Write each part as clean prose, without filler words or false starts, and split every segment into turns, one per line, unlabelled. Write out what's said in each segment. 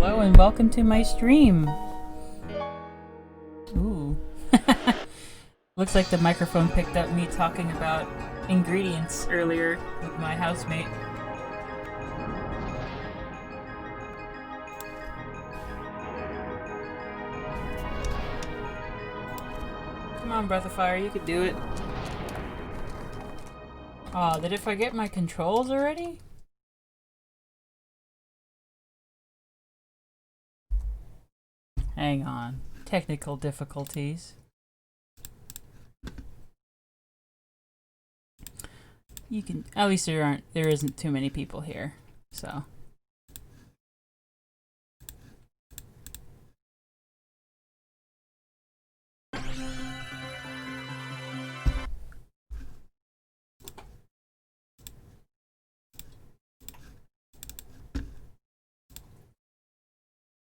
Hello and welcome to my stream. Ooh. Looks like the microphone picked up me talking about ingredients earlier with my housemate. Come on, Breath of Fire, you could do it. Aw, did it forget my controls already? Hang on. Technical difficulties. You can, at least there isn't too many people here, so.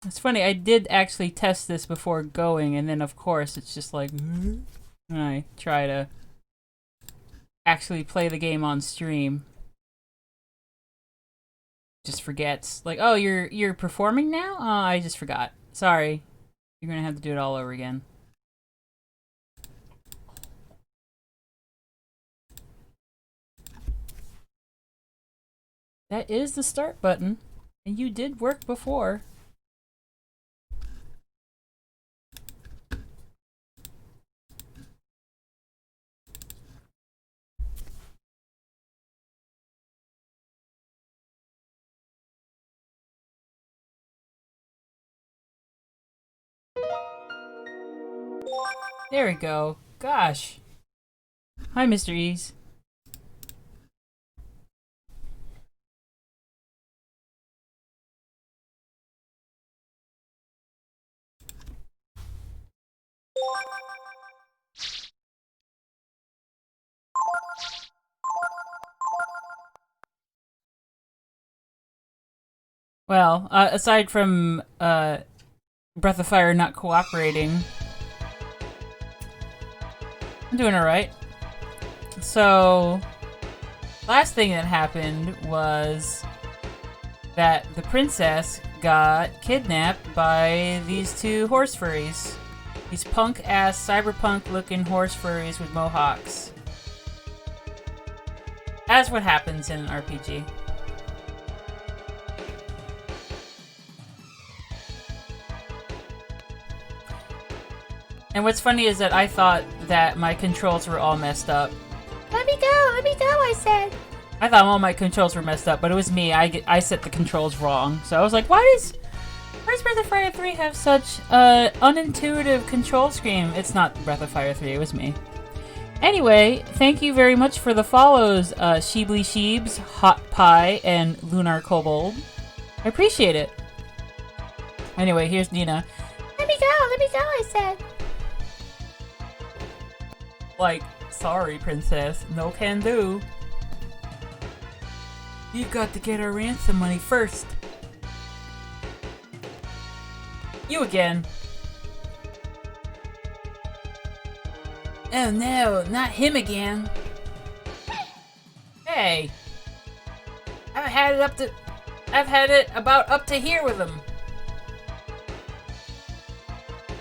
It's funny, I did actually test this before going, and then of course it's just like, when I try to actually play the game on stream, just forgets. Like, oh, you're performing now? Oh, I just forgot. Sorry. You're gonna have to do it all over again. That is the start button, and you did work before. There we go. Gosh. Hi, Mr. Ease. Well, aside from Breath of Fire not cooperating, I'm doing alright. So, last thing that happened was that the princess got kidnapped by these two horse furries. These punk-ass, cyberpunk-looking horse furries with mohawks. As what happens in an RPG. And what's funny is that I thought that my controls were all messed up. Let me go, I said. I thought all my controls were messed up, but it was me. I set the controls wrong. So I was like, why does Breath of Fire 3 have such unintuitive control scheme? It's not Breath of Fire 3, it was me. Anyway, thank you very much for the follows, Sheebly Sheebs, Hot Pie, and Lunar Kobold. I appreciate it. Anyway, here's Nina. Let me go, I said. Like, sorry, princess. No can do. You've got to get our ransom money first. You again. Oh no, not him again. Hey. I've had it about up to here with him.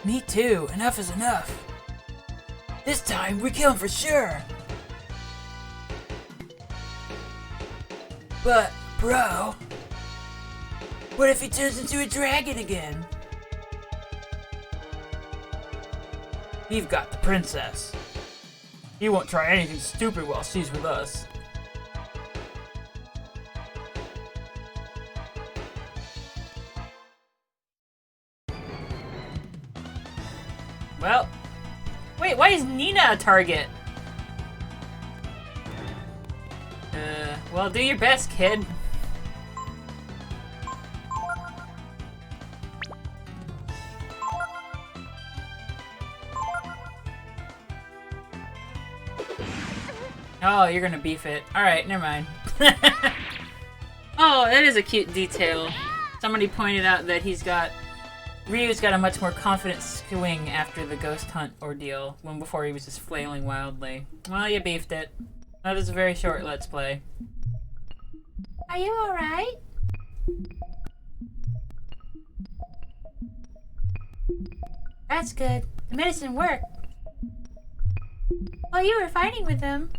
Me too. Enough is enough. This time, we kill him for sure! But, bro... what if he turns into a dragon again? We've got the princess. He won't try anything stupid while she's with us. Well... Wait, why is Nina a target? Well, do your best, kid. Oh, you're gonna beef it. Alright, never mind. Oh, that is a cute detail. Somebody pointed out that Ryu's got a much more confident swing after the ghost hunt ordeal, when before he was just flailing wildly. Well, you beefed it. That is a very short Let's Play. Are you alright? That's good. The medicine worked. While you were fighting with them,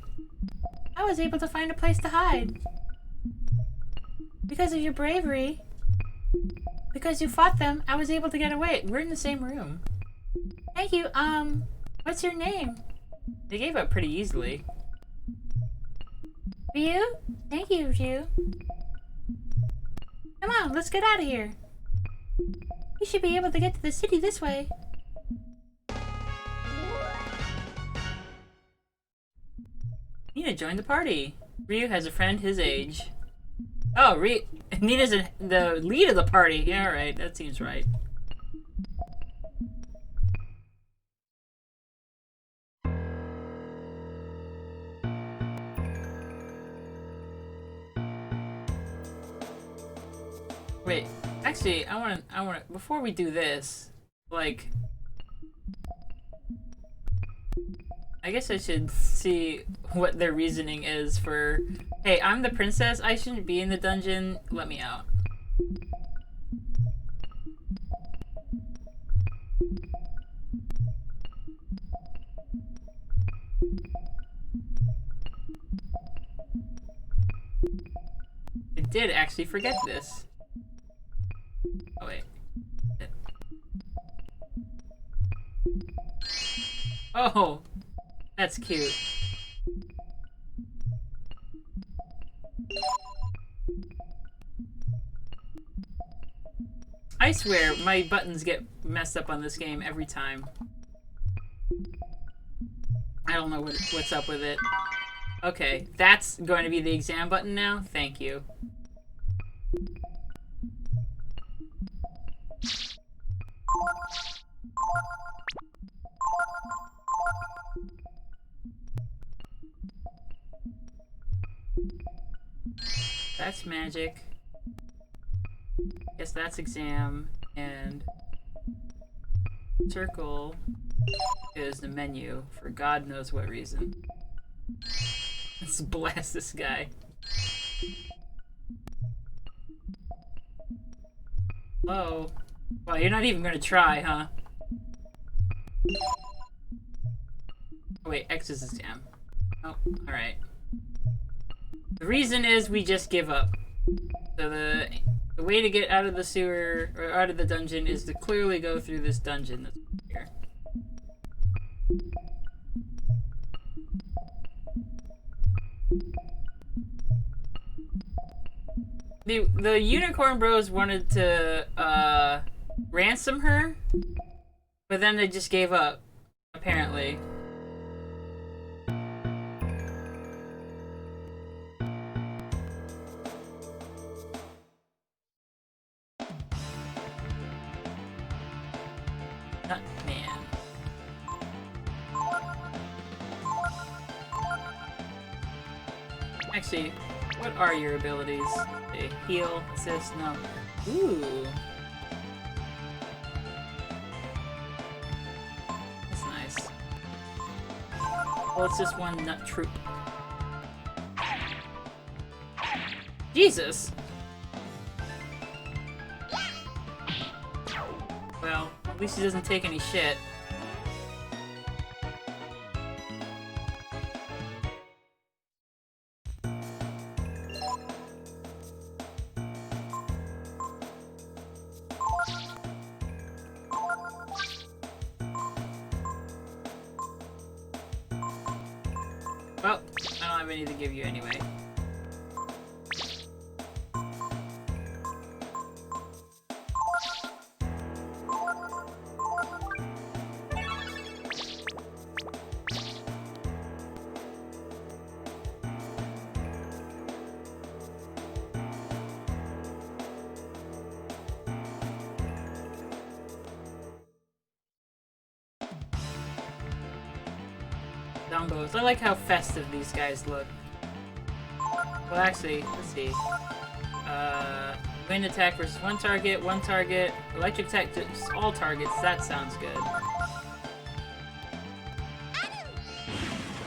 I was able to find a place to hide. Because of your bravery, because you fought them, I was able to get away. We're in the same room. Thank you. What's your name? They gave up pretty easily. Ryu? Thank you, Ryu. Come on, let's get out of here. We should be able to get to the city this way. Nina joined the party. Ryu has a friend his age. Oh, Nina's the lead of the party. Yeah, alright, that seems right. Wait, actually, I wanna, before we do this, like, I guess I should see what their reasoning is for, hey, I'm the princess, I shouldn't be in the dungeon, let me out. I did actually forget this. Oh, wait. Oh! That's cute. I swear, my buttons get messed up on this game every time. I don't know what's up with it. Okay, that's going to be the exam button now? Thank you. That's magic. Guess that's exam, and circle is the menu for God knows what reason. Let's blast this guy. Hello? Well, you're not even gonna try, huh? Oh, wait, X is exam. Oh, alright. The reason is we just give up. So the way to get out of the sewer, or out of the dungeon, is to clearly go through this dungeon that's here. The Unicorn Bros wanted to, ransom her, but then they just gave up, apparently. Man. Actually, what are your abilities? Okay, heal, assist, no. Ooh. That's nice. Well, it's just one nut troop. Jesus! Well, at least he doesn't take any shit. Well, I don't have any to give you anyway. Dumbos. I like how festive these guys look. Well, actually, let's see. Wind attack versus one target, electric attack to all targets. That sounds good.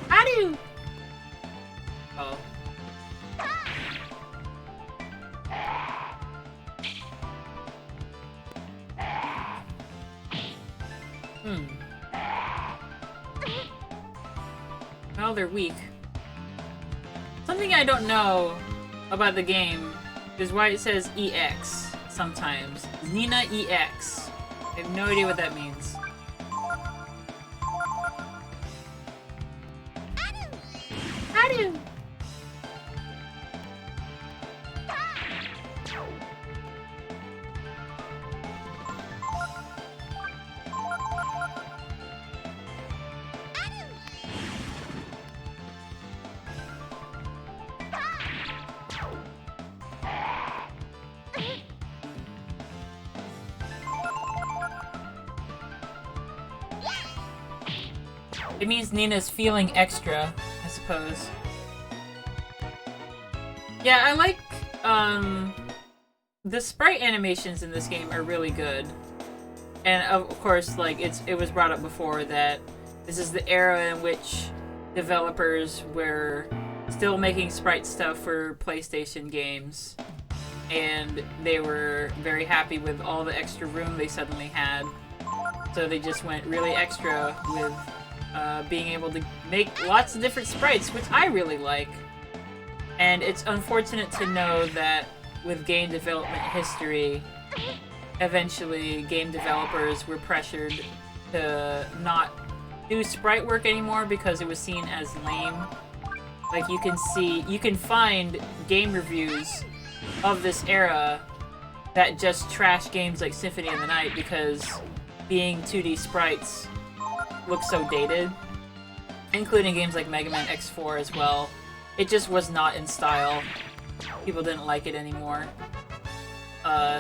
Adu! Oh. tell they're weak. Something I don't know about the game is why it says EX sometimes. Nina EX. I have no idea what that means. Adu! It means Nina's feeling extra, I suppose. Yeah, I like, the sprite animations in this game are really good. And of course, like, it was brought up before that this is the era in which developers were still making sprite stuff for PlayStation games. And they were very happy with all the extra room they suddenly had. So they just went really extra with being able to make lots of different sprites, which I really like. And it's unfortunate to know that with game development history, eventually game developers were pressured to not do sprite work anymore because it was seen as lame. Like, you can find game reviews of this era that just trash games like Symphony of the Night because being 2D sprites look so dated, including games like Mega Man X4 as well. It just was not in style. People didn't like it anymore.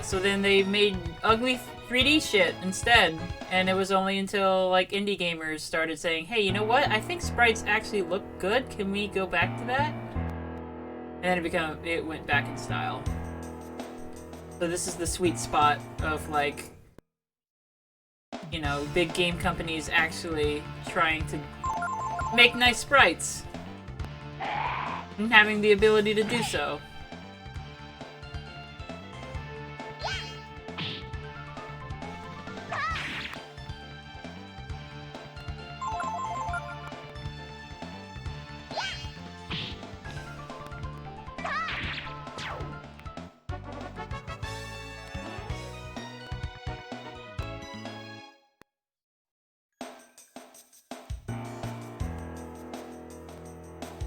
So then they made ugly 3D shit instead, and it was only until like indie gamers started saying, hey, you know what? I think sprites actually look good. Can we go back to that? And then it went back in style. So this is the sweet spot of like, you know, big game companies actually trying to make nice sprites and having the ability to do so.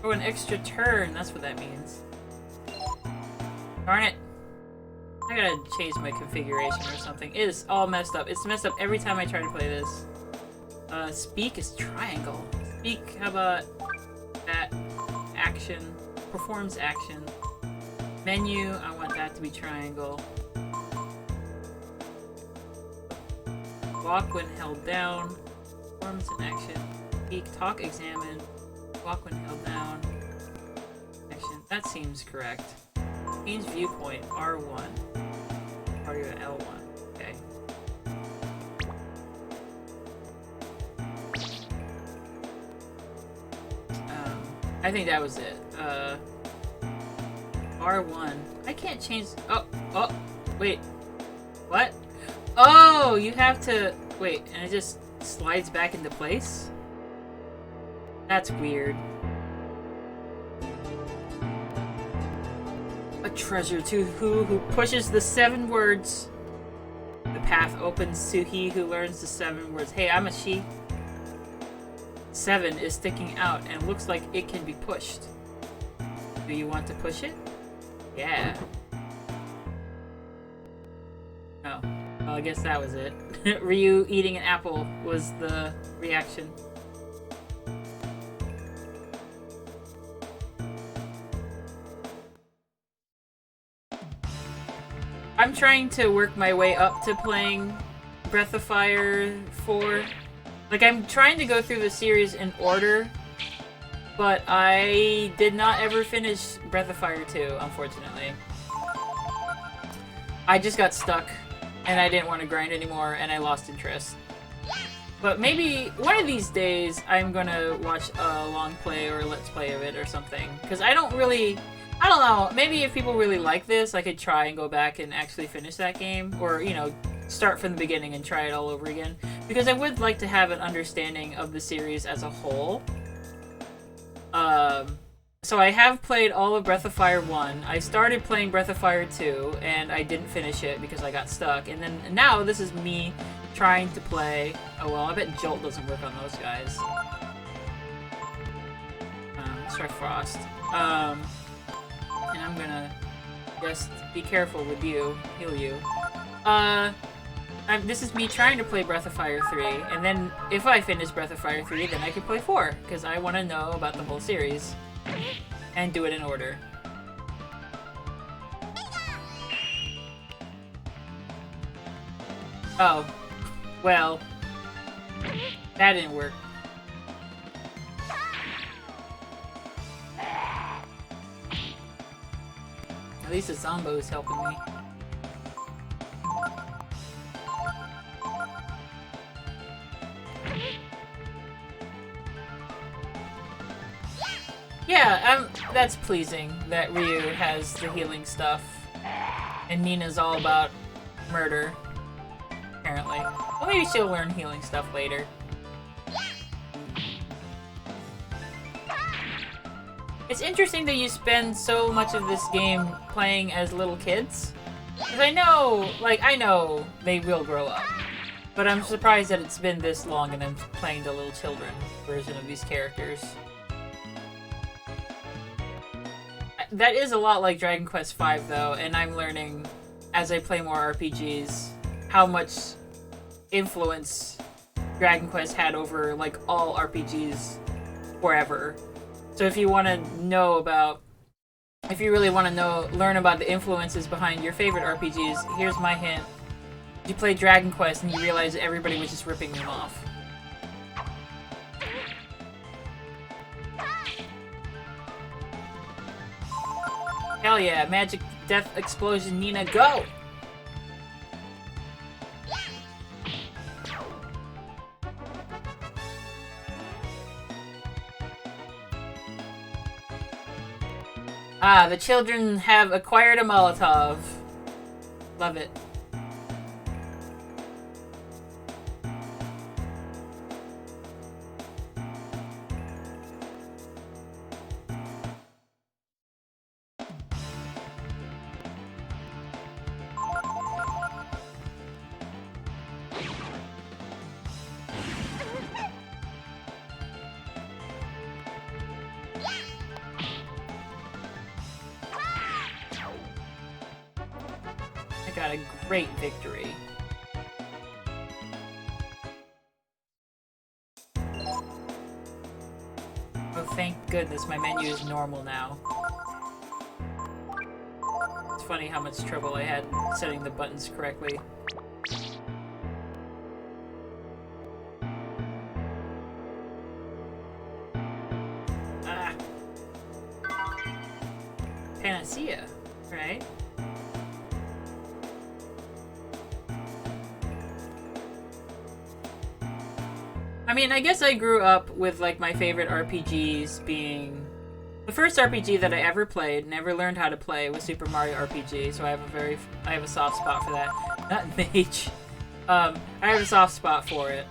Oh, an extra turn. That's what that means. Darn it. I gotta change my configuration or something. It is all messed up. It's messed up every time I try to play this. Speak is triangle. Speak, how about that? Action. Performs action. Menu, I want that to be triangle. Walk when held down. Performs an action. Speak, talk, examine. Walk when held down. Action. That seems correct. Change viewpoint. R1. Party to L1. Okay. I think that was it. R1. I can't change. Oh, wait. What? Oh, you have to. Wait, and it just slides back into place? That's weird. A treasure to who pushes the 7 words. The path opens to he who learns the 7 words. Hey, I'm a she. 7 is sticking out and looks like it can be pushed. Do you want to push it? Yeah. Oh. Well, I guess that was it. Ryu eating an apple was the reaction. I'm trying to work my way up to playing Breath of Fire 4. Like, I'm trying to go through the series in order, but I did not ever finish Breath of Fire 2, unfortunately. I just got stuck, and I didn't want to grind anymore, and I lost interest. But maybe one of these days, I'm gonna watch a long play or a let's play of it or something, because I don't know, maybe if people really like this, I could try and go back and actually finish that game, or, you know, start from the beginning and try it all over again. Because I would like to have an understanding of the series as a whole. So I have played all of Breath of Fire 1. I started playing Breath of Fire 2, and I didn't finish it because I got stuck. And then now this is me trying to play... Oh, well, I bet Jolt doesn't work on those guys. Let's try Frost. And I'm gonna just be careful with you. Heal you. This is me trying to play Breath of Fire 3, and then if I finish Breath of Fire 3, then I can play 4, because I want to know about the whole series. And do it in order. Oh. Well. That didn't work. At least the Zombo is helping me. Yeah, that's pleasing that Ryu has the healing stuff. And Nina's all about murder, apparently. Well, maybe she'll learn healing stuff later. It's interesting that you spend so much of this game playing as little kids. Because I know they will grow up. But I'm surprised that it's been this long and I'm playing the little children version of these characters. That is a lot like Dragon Quest V, though, and I'm learning, as I play more RPGs, how much influence Dragon Quest had over, like, all RPGs forever. So if you want to know about... If you really want to learn about the influences behind your favorite RPGs, here's my hint. You play Dragon Quest and you realize everybody was just ripping them off. Hell yeah, Magic Death Explosion Nina, go! Ah, the children have acquired a Molotov. Love it. Got a great victory. Oh, thank goodness, my menu is normal now. It's funny how much trouble I had setting the buttons correctly. Ah! Panacea, right? I mean, I guess I grew up with, like, my favorite RPGs being... The first RPG that I ever played and ever learned how to play was Super Mario RPG, so I have a soft spot for that. Not Mage. I have a soft spot for it.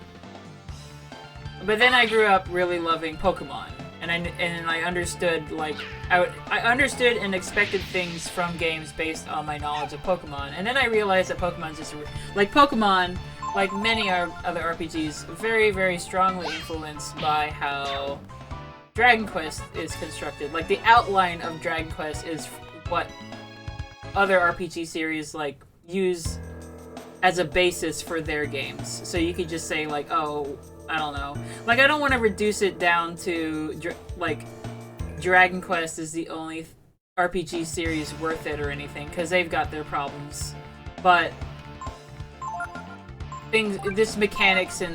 But then I grew up really loving Pokemon, and I understood, like, I understood and expected things from games based on my knowledge of Pokemon, and then I realized that Pokemon's just... Like, Pokemon... Like many other RPGs, very, very strongly influenced by how Dragon Quest is constructed. Like, the outline of Dragon Quest is what other RPG series, like, use as a basis for their games. So you could just say, like, oh, I don't know. Like, I don't want to reduce it down to, like, Dragon Quest is the only RPG series worth it or anything, because they've got their problems. But... this mechanics and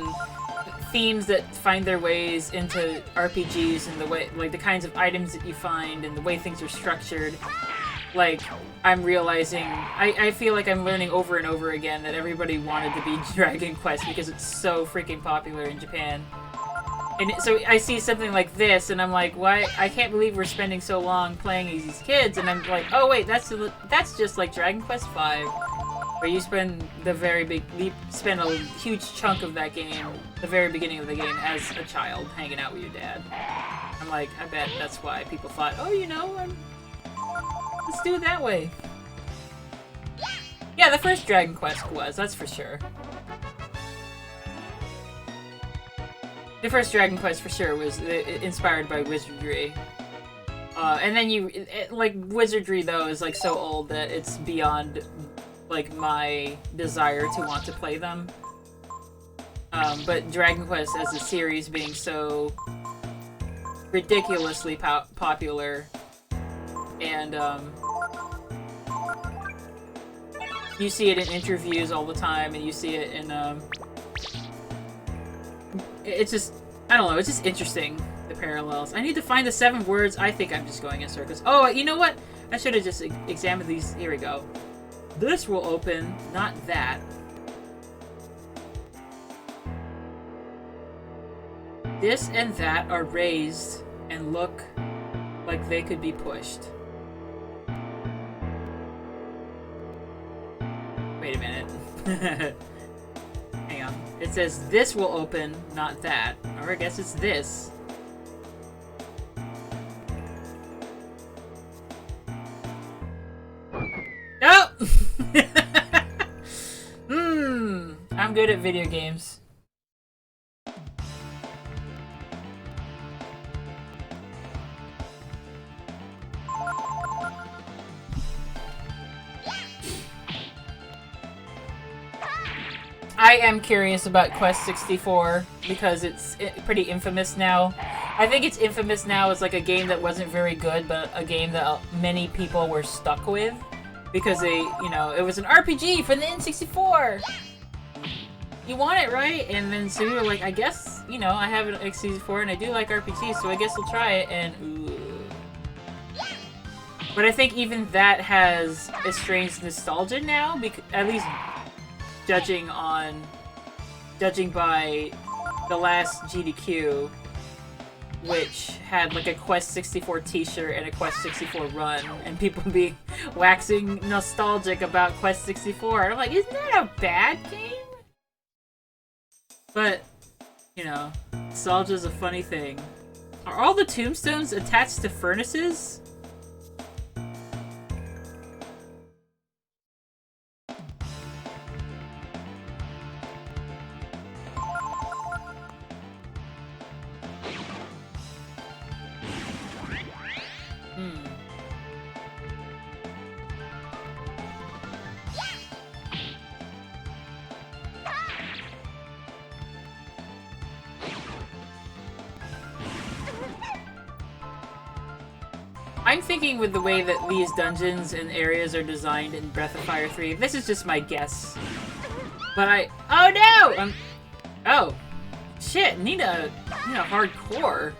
themes that find their ways into RPGs and the way, like, the kinds of items that you find and the way things are structured. Like, I'm realizing, I feel like I'm learning over and over again that everybody wanted to be Dragon Quest because it's so freaking popular in Japan. And so I see something like this and I'm like, why? I can't believe we're spending so long playing as these kids. And I'm like, oh wait, that's just like Dragon Quest V. Where you spend spend a huge chunk of that game, the very beginning of the game, as a child, hanging out with your dad. I'm like, I bet that's why people thought, oh, you know, let's do it that way. Yeah, the first Dragon Quest was, that's for sure. The first Dragon Quest for sure was inspired by wizardry. And then like, wizardry though is like so old that it's beyond like my desire to want to play them. But Dragon Quest as a series being so ridiculously popular, and you see it in interviews all the time, and you see it in it's just, I don't know, it's just interesting, the parallels. I need to find the 7 words. I think I'm just going in circles. Oh, you know what? I should have just examined these. Here we go. This will open, not that. This and that are raised and look like they could be pushed. Wait a minute. Hang on. It says this will open, not that. Or I guess it's this. Oh! I'm good at video games. I am curious about Quest 64 because it's pretty infamous now. I think it's infamous now as like a game that wasn't very good, but a game that many people were stuck with because they, you know, it was an RPG for the N64. You want it, right? And then so you were like, I guess, you know, I have an N64 and I do like RPGs, so I guess I'll try it. And ooh. But I think even that has a strange nostalgia now, because at least judging by the last GDQ, which had like a Quest 64 t-shirt and a Quest 64 run, and people being waxing nostalgic about Quest 64. And I'm like, isn't that a bad game? But, you know, nostalgia's a funny thing. Are all the tombstones attached to furnaces? I'm thinking with the way that these dungeons and areas are designed in Breath of Fire 3, this is just my guess. But oh no! Oh. Shit, Nina hardcore.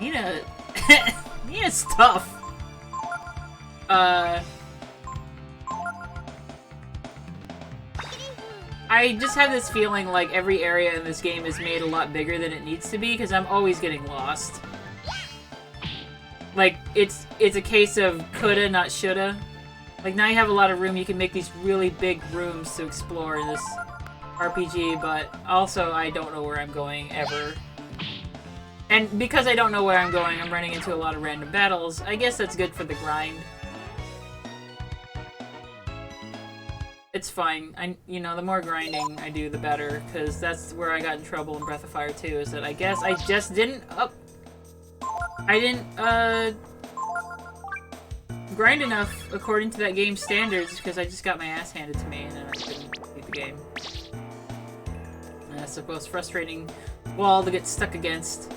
Nina's tough. I just have this feeling like every area in this game is made a lot bigger than it needs to be, because I'm always getting lost. Like, it's a case of coulda, not shoulda. Like, now you have a lot of room, you can make these really big rooms to explore in this RPG, but also I don't know where I'm going, ever. And because I don't know where I'm going, I'm running into a lot of random battles. I guess that's good for the grind. It's fine. The more grinding I do, the better, because that's where I got in trouble in Breath of Fire 2, is that I guess I just didn't grind enough according to that game's standards, because I just got my ass handed to me and then I couldn't beat the game. And that's the most frustrating wall to get stuck against.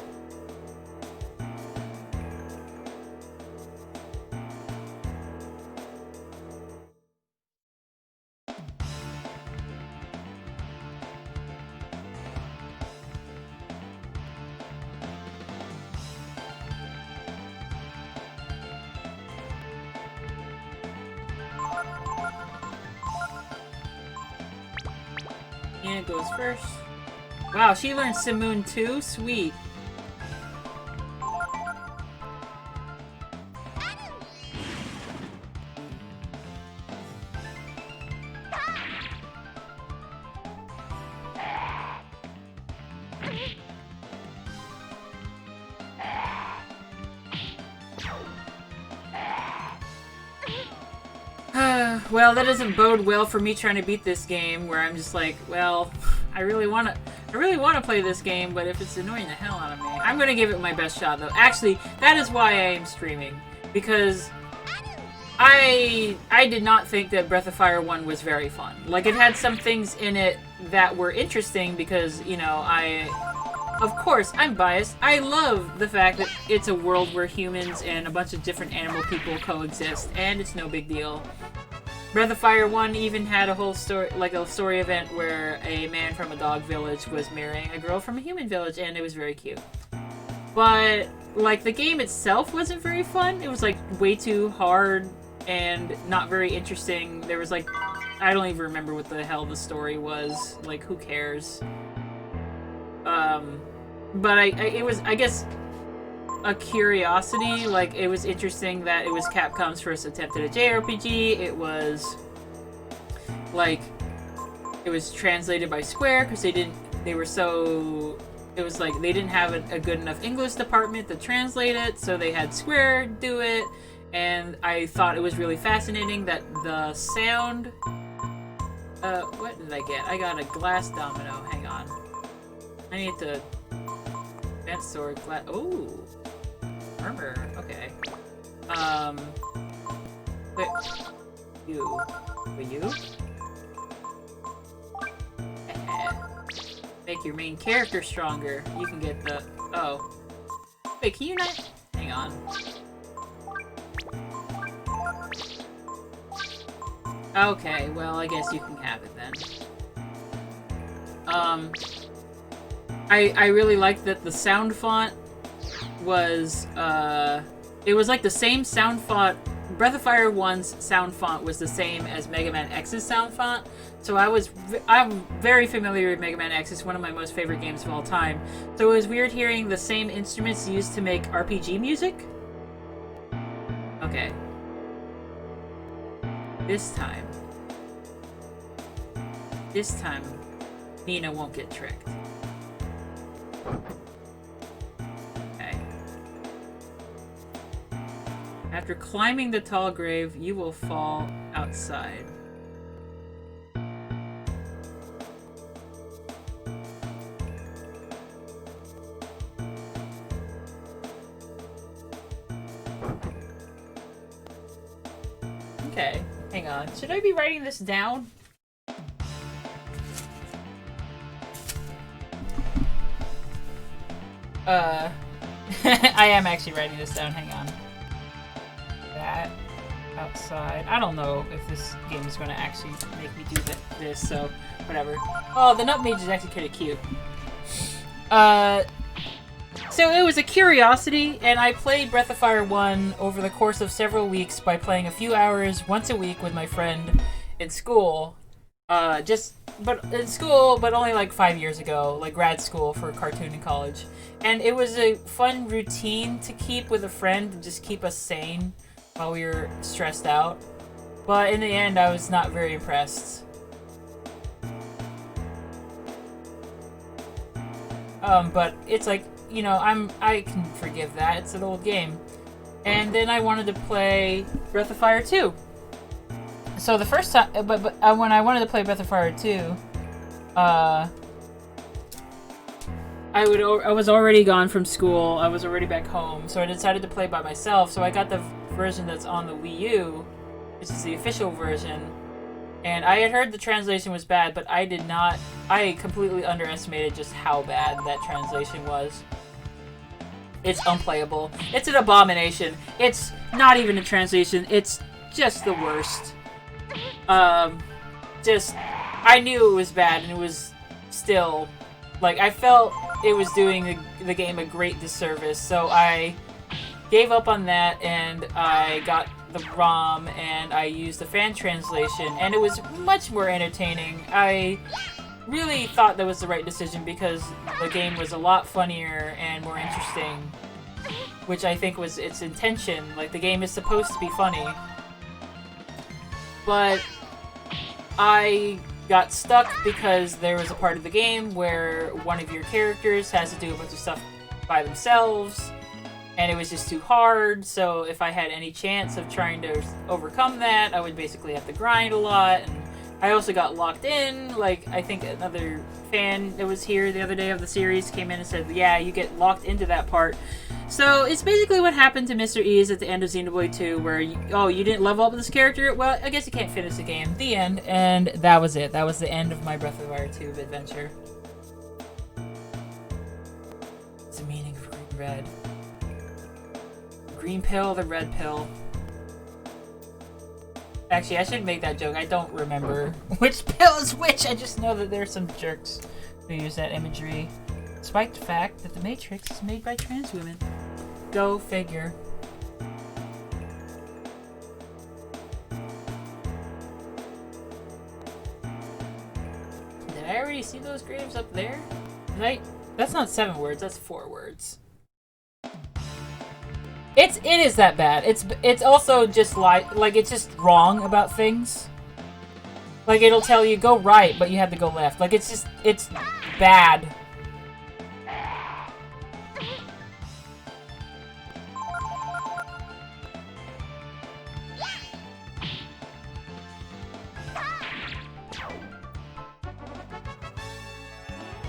Nina goes first. Wow, she learned Simoon too? Sweet. Well, that doesn't bode well for me trying to beat this game, where I'm just like, well, I really want to play this game, but if it's annoying the hell out of me, I'm gonna give it my best shot, though. Actually, that is why I am streaming, because I did not think that Breath of Fire 1 was very fun. Like, it had some things in it that were interesting because, you know, of course, I'm biased. I love the fact that it's a world where humans and a bunch of different animal people coexist, and it's no big deal. Breath of Fire 1 even had a whole story, like a story event where a man from a dog village was marrying a girl from a human village, and it was very cute. But, like, the game itself wasn't very fun. It was, like, way too hard and not very interesting. There was, like, I don't even remember what the hell the story was. Like, who cares? But it was, I guess, a curiosity. Like, it was interesting that it was Capcom's first attempt at a JRPG. It was, like, it was translated by Square because it was like they didn't have a good enough English department to translate it, so they had Square do it. And I thought it was really fascinating that the sound... what did I get? I got a glass domino. Hang on. I need to... Vent sword, glass... Ooh! Armor. Okay. Wait. You. Will you? Make your main character stronger. You can get the... Oh. Wait, can you not... Hang on. Okay, well, I guess you can have it then. I really liked that the sound font was, it was like the same sound font. Breath of Fire 1's sound font was the same as Mega Man X's sound font. So I'm very familiar with Mega Man X. It's one of my most favorite games of all time. So it was weird hearing the same instruments used to make RPG music. Okay. This time, Nina won't get tricked. Okay. After climbing the tall grave, you will fall outside. Okay, hang on. Should I be writing this down? I am actually writing this down, hang on. That, outside. I don't know if this game is going to actually make me do this, so whatever. Oh, the nutmeg is actually kind of cute. So it was a curiosity, and I played Breath of Fire 1 over the course of several weeks by playing a few hours once a week with my friend in school. But only like 5 years ago, like grad school for cartoon in college. And it was a fun routine to keep with a friend to just keep us sane while we were stressed out. But in the end, I was not very impressed. But it's like, you know, I can forgive that. It's an old game. And then I wanted to play Breath of Fire 2. So the first time, but when I wanted to play Breath of Fire 2, I was already gone from school. I was already back home, so I decided to play by myself. So I got the version that's on the Wii U, which is the official version. And I had heard the translation was bad, but I did not. I completely underestimated just how bad that translation was. It's unplayable. It's an abomination. It's not even a translation. It's just the worst. I knew it was bad, and it was still, like, I felt it was doing the game a great disservice, so I gave up on that, and I got the ROM, and I used the fan translation, and it was much more entertaining. I really thought that was the right decision, because the game was a lot funnier and more interesting, which I think was its intention. Like, the game is supposed to be funny. But I got stuck because there was a part of the game where one of your characters has to do a bunch of stuff by themselves, and it was just too hard. So if I had any chance of trying to overcome that, I would basically have to grind a lot. And I also got locked in. Like, I think another fan that was here the other day of the series came in and said, yeah, you get locked into that part. So it's basically what happened to Mr. Ease at the end of Xenoblade 2, where you didn't level up this character? Well, I guess you can't finish the game. The end. And that was it. That was the end of my Breath of Fire 2 adventure. What's the meaning of green red? Green pill, the red pill. Actually, I should make that joke. I don't remember which pill is which. I just know that there's some jerks who use that imagery. Despite the fact that the Matrix is made by trans women. Go figure. Did I already see those graves up there? Right? That's not 7 words, that's 4 words. It is that bad. It's also just like it's just wrong about things. Like it'll tell you go right, but you have to go left. Like it's bad.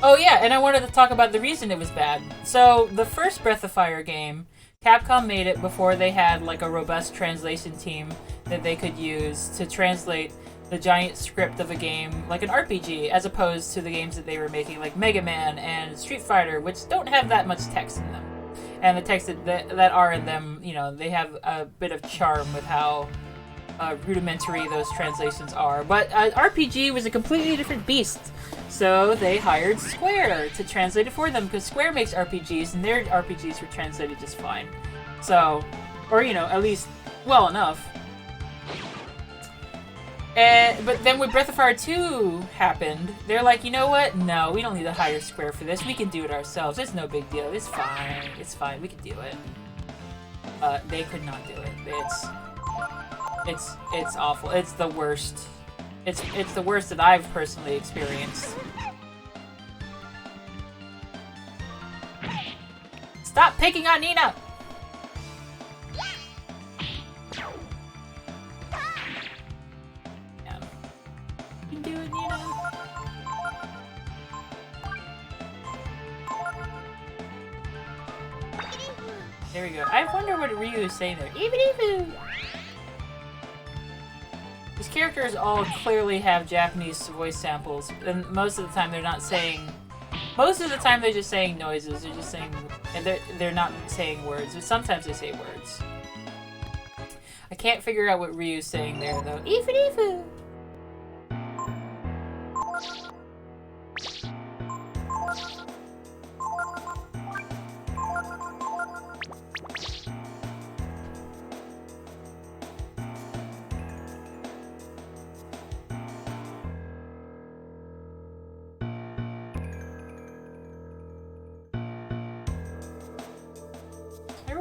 Oh yeah, and I wanted to talk about the reason it was bad. So, the first Breath of Fire game, Capcom made it before they had like a robust translation team that they could use to translate the giant script of a game like an RPG, as opposed to the games that they were making like Mega Man and Street Fighter, which don't have that much text in them. And the text that are in them, you know, they have a bit of charm with how rudimentary those translations are. But RPG was a completely different beast. So they hired Square to translate it for them, because Square makes RPGs, and their RPGs were translated just fine. So, or, you know, at least well enough. But then when Breath of Fire 2 happened, they're like, you know what? No, we don't need to hire Square for this. We can do it ourselves. It's no big deal. It's fine. It's fine. We can do it. They could not do it. It's awful. It's the worst. It's the worst that I've personally experienced. Stop picking on Nina! Yeah. You can do it, Nina. There we go. I wonder what Ryu is saying there. Even. These characters all clearly have Japanese voice samples, and most of the time they're not saying... Most of the time they're just saying noises, they're just saying... And they're not saying words, but sometimes they say words. I can't figure out what Ryu's saying there, though. Ifu!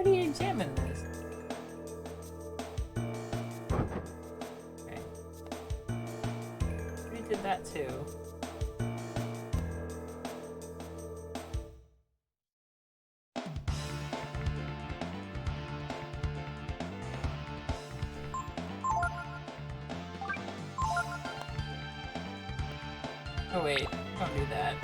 Examine this. Okay. We did that too. Oh wait, don't do that.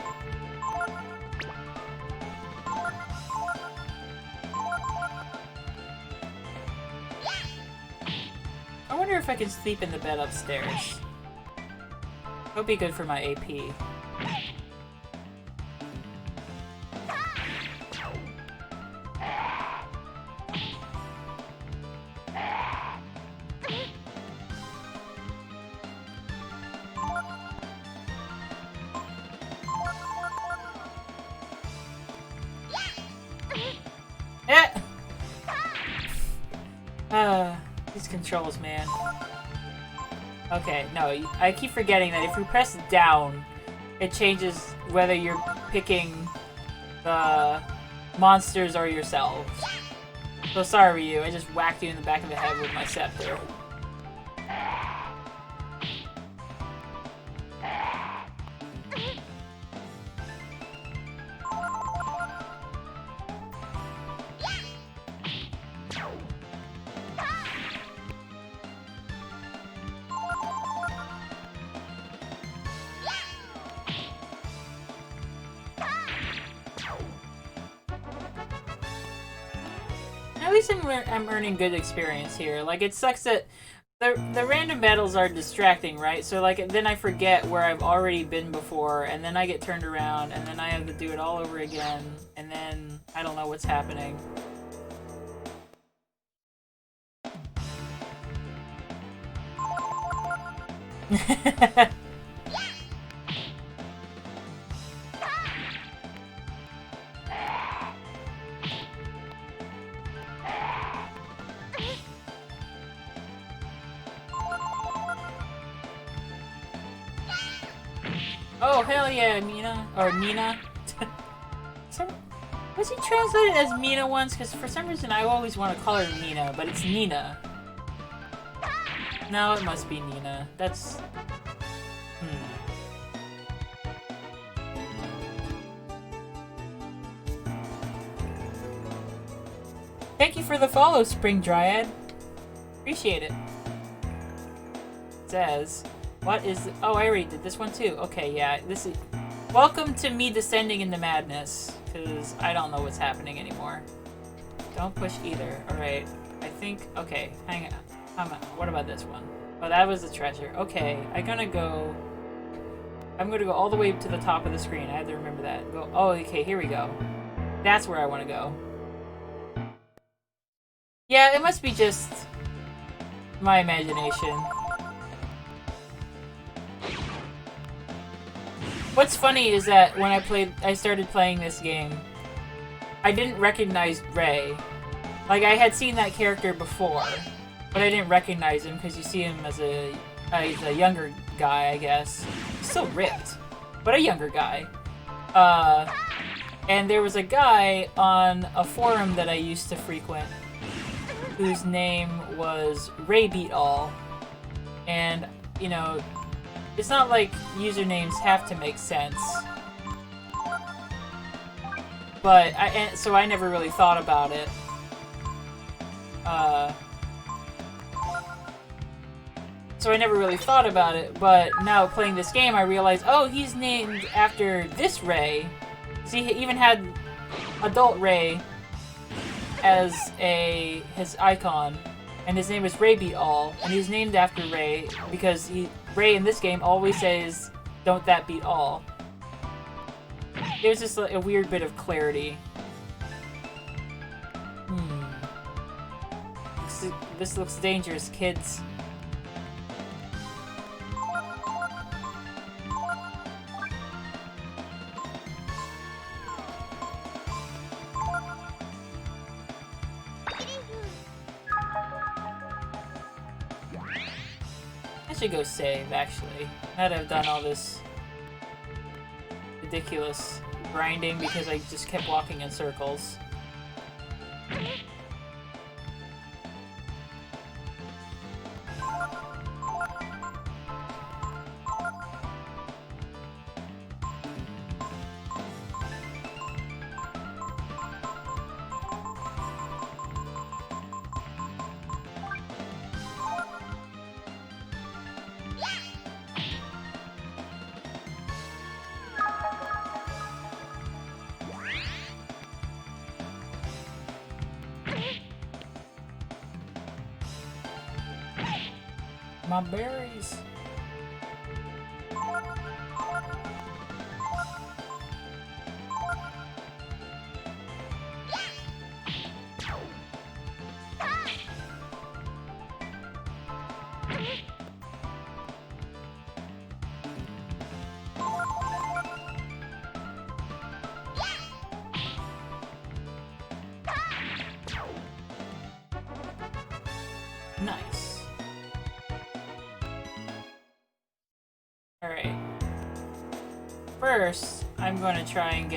I wonder if I can sleep in the bed upstairs. That would be good for my AP. These controls, man. Okay, no, I keep forgetting that if we press down, it changes whether you're picking the monsters or yourselves. So sorry, Ryu, I just whacked you in the back of the head with my scepter. At least I'm earning good experience here. Like, it sucks that the random battles are distracting, right? So, like, then I forget where I've already been before, and then I get turned around, and then I have to do it all over again, and then I don't know what's happening. Oh, hell yeah, Mina. Or Nina. Was he translated as Mina once? Because for some reason I always want to call her Mina, but it's Nina. No, it must be Nina. That's... Thank you for the follow, Spring Dryad. Appreciate it. It says... What is... Oh, I already did this one too. Okay, yeah. This is... Welcome to me descending into madness. Because I don't know what's happening anymore. Don't push either. Alright. I think... Okay, hang on. What about this one? Oh, that was the treasure. Okay, I'm gonna go all the way to the top of the screen. I have to remember that. Go. Oh, okay, here we go. That's where I want to go. Yeah, it must be just my imagination. What's funny is that when I started playing this game, I didn't recognize Ray. Like, I had seen that character before, but I didn't recognize him because you see him as a younger guy, I guess. He's still ripped, but a younger guy. And there was a guy on a forum that I used to frequent whose name was Ray Beat All. And, you know, it's not like usernames have to make sense. But, so I never really thought about it. So I never really thought about it, but now playing this game I realize, oh, he's named after this Ray. See, he even had adult Ray as his icon, and his name is Ray Beat All, and he's named after Ray because Ray in this game always says, "Don't that beat all." There's just a weird bit of clarity. This looks dangerous, kids. I should go save, actually. Now that I've done all this ridiculous grinding because I just kept walking in circles. My berries. Nice. Alright. First, I'm going to try and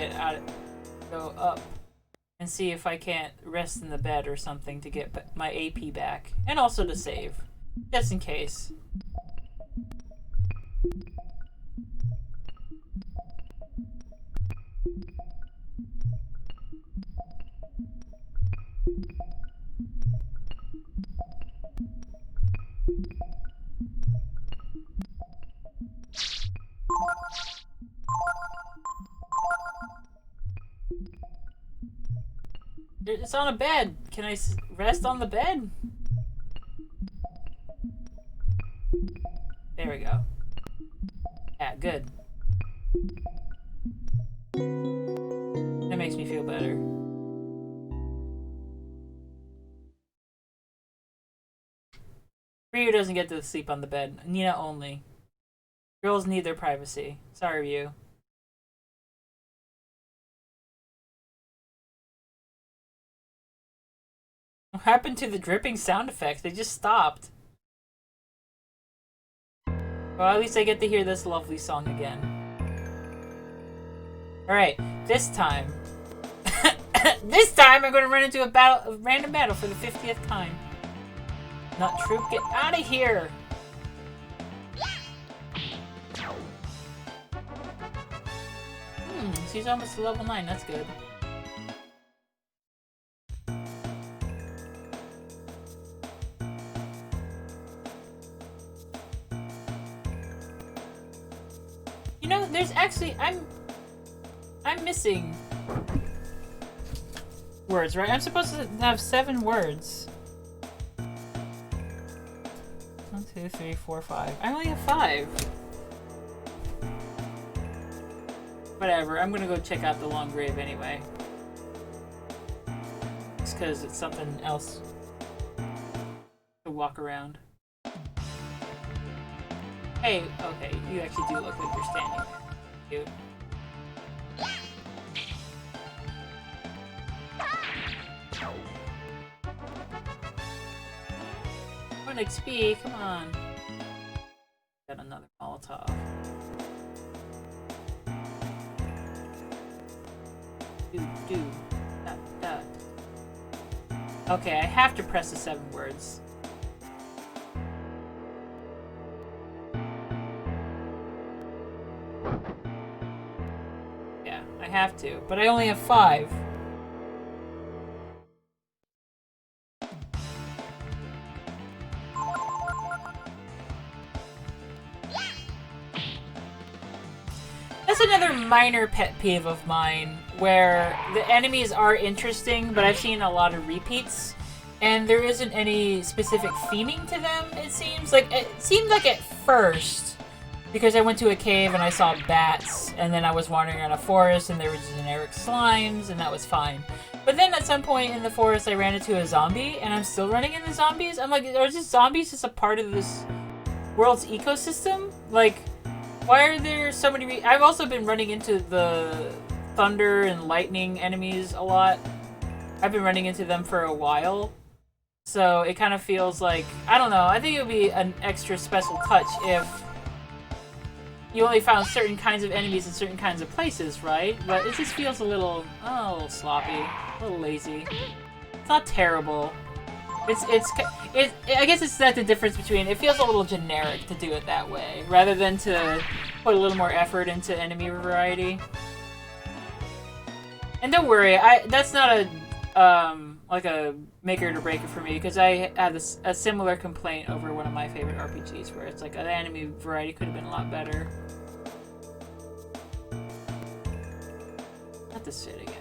go up and see if I can't rest in the bed or something to get my AP back. And also to save. Just in case. It's on a bed. Can I rest on the bed? There we go. Yeah, good. That makes me feel better. Ryu doesn't get to sleep on the bed. Nina only. Girls need their privacy. Sorry, Ryu. What happened to the dripping sound effects? They just stopped. Well, at least I get to hear this lovely song again. Alright, this time. This time I'm going to run into a random battle for the 50th time. Not Troop, get out of here! She's almost to level 9, that's good. You know, there's actually, I'm missing words, right? I'm supposed to have 7 words. 1, 2, 3, 4, 5. I only have 5. Whatever, I'm gonna go check out the Long Grave anyway. Just because it's something else to walk around. Hey, okay, you actually do look like you're standing there. Cute. 1 XP, come on. Got another Molotov. Do. Dot. Okay, I have to press the 7 words. Yeah, I have to, but I only have 5. That's another minor pet peeve of mine, where the enemies are interesting, but I've seen a lot of repeats, and there isn't any specific theming to them, it seems. Like, it seemed like at first, because I went to a cave and I saw bats, and then I was wandering around a forest and there were generic slimes, and that was fine. But then at some point in the forest I ran into a zombie, and I'm still running into zombies? I'm like, are just zombies just a part of this world's ecosystem? Like, why are there so many I've also been running into the thunder and lightning enemies a lot. I've been running into them for a while. So it kind of feels like, I don't know, I think it would be an extra special touch if you only found certain kinds of enemies in certain kinds of places, right? But it just feels a little sloppy, a little lazy. It's not terrible. I guess it's that the difference between, it feels a little generic to do it that way, rather than to put a little more effort into enemy variety. And don't worry, that's not a, like a make it or break it for me, because I had a similar complaint over one of my favorite RPGs, where it's like, the enemy variety could have been a lot better. Not this shit again.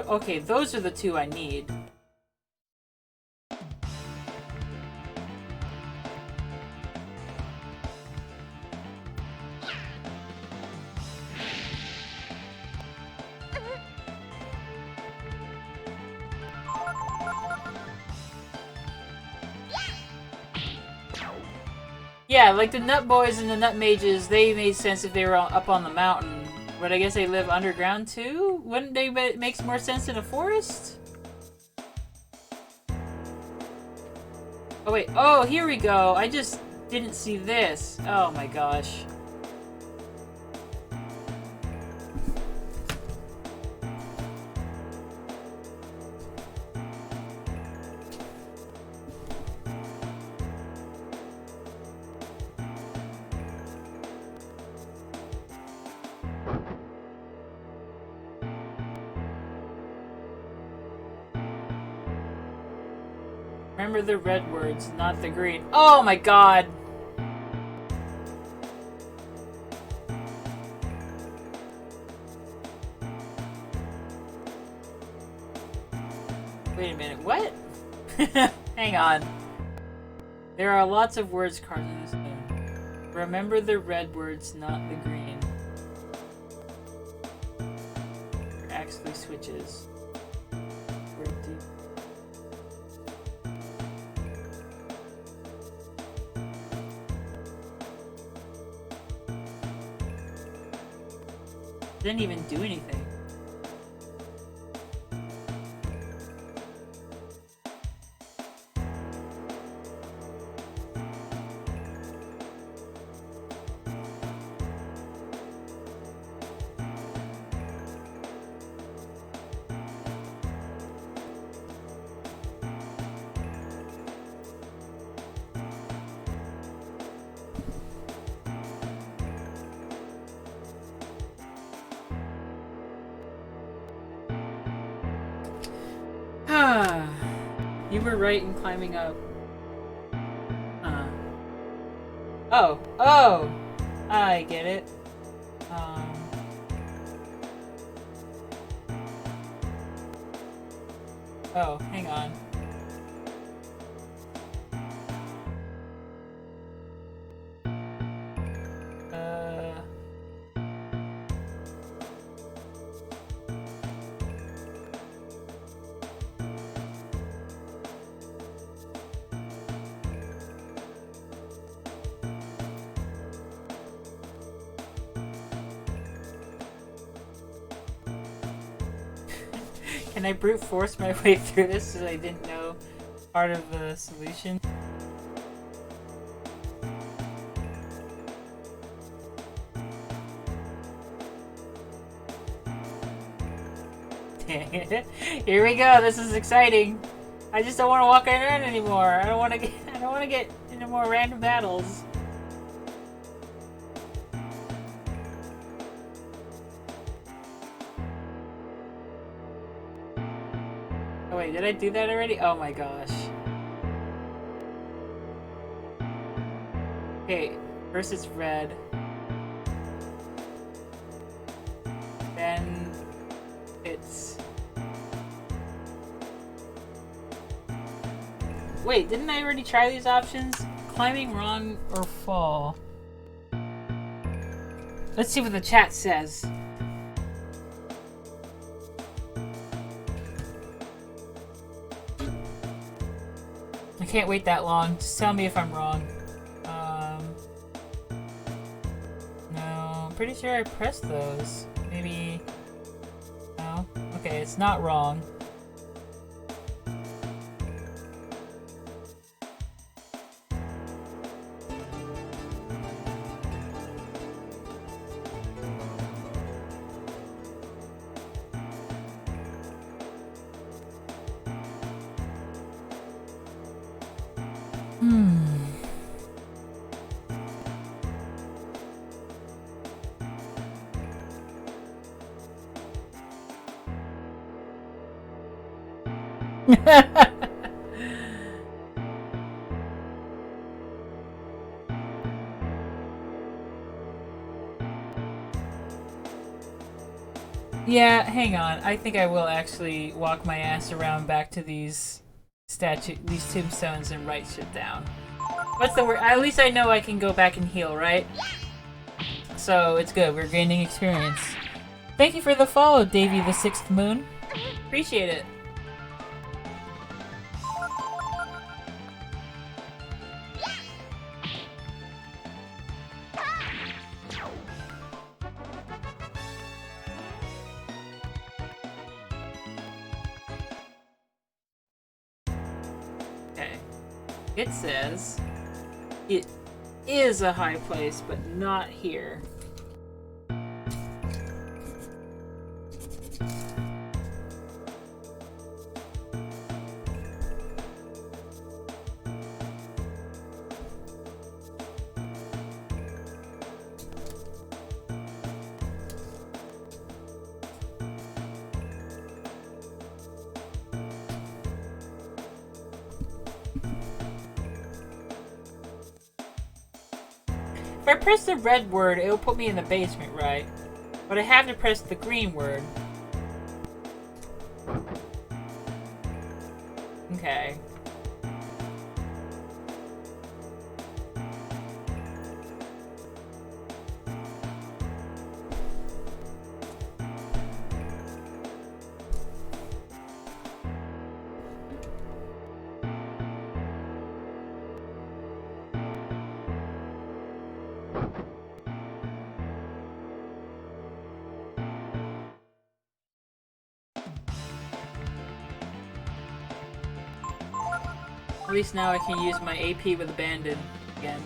Okay, those are the 2 I need. Yeah, like the Nut Boys and the Nut Mages, they made sense if they were up on the mountain. But I guess they live underground too? Wouldn't they make more sense in a forest? Oh wait, oh, here we go. I just didn't see this. Oh my gosh. Remember the red words, not the green. Oh my god! Wait a minute, what? Hang on. There are lots of words carved in this stone. Remember the red words, not the green. There actually switches. Didn't even do anything. You were right in climbing up. Oh! I get it. Oh, hang on. Can I brute force my way through this since I didn't know part of the solution? Dang it. Here we go, this is exciting. I just don't want to walk around anymore. I don't want to get into more random battles. Oh wait, did I do that already? Oh my gosh. Okay, first it's red. Then it's... Wait, didn't I already try these options? Climbing wrong or fall? Let's see what the chat says. I can't wait that long. Just tell me if I'm wrong. No, I'm pretty sure I pressed those. Maybe... No? Okay, it's not wrong. Yeah, hang on. I think I will actually walk my ass around back to these these tombstones and write shit down. What's the word? At least I know I can go back and heal, right? So it's good. We're gaining experience. Thank you for the follow, Davey the Sixth Moon. Appreciate it. It says it is a high place, but not here. I press the red word, it'll put me in the basement, right? But I have to press the green word. Okay. At least now I can use my AP with Abandon again.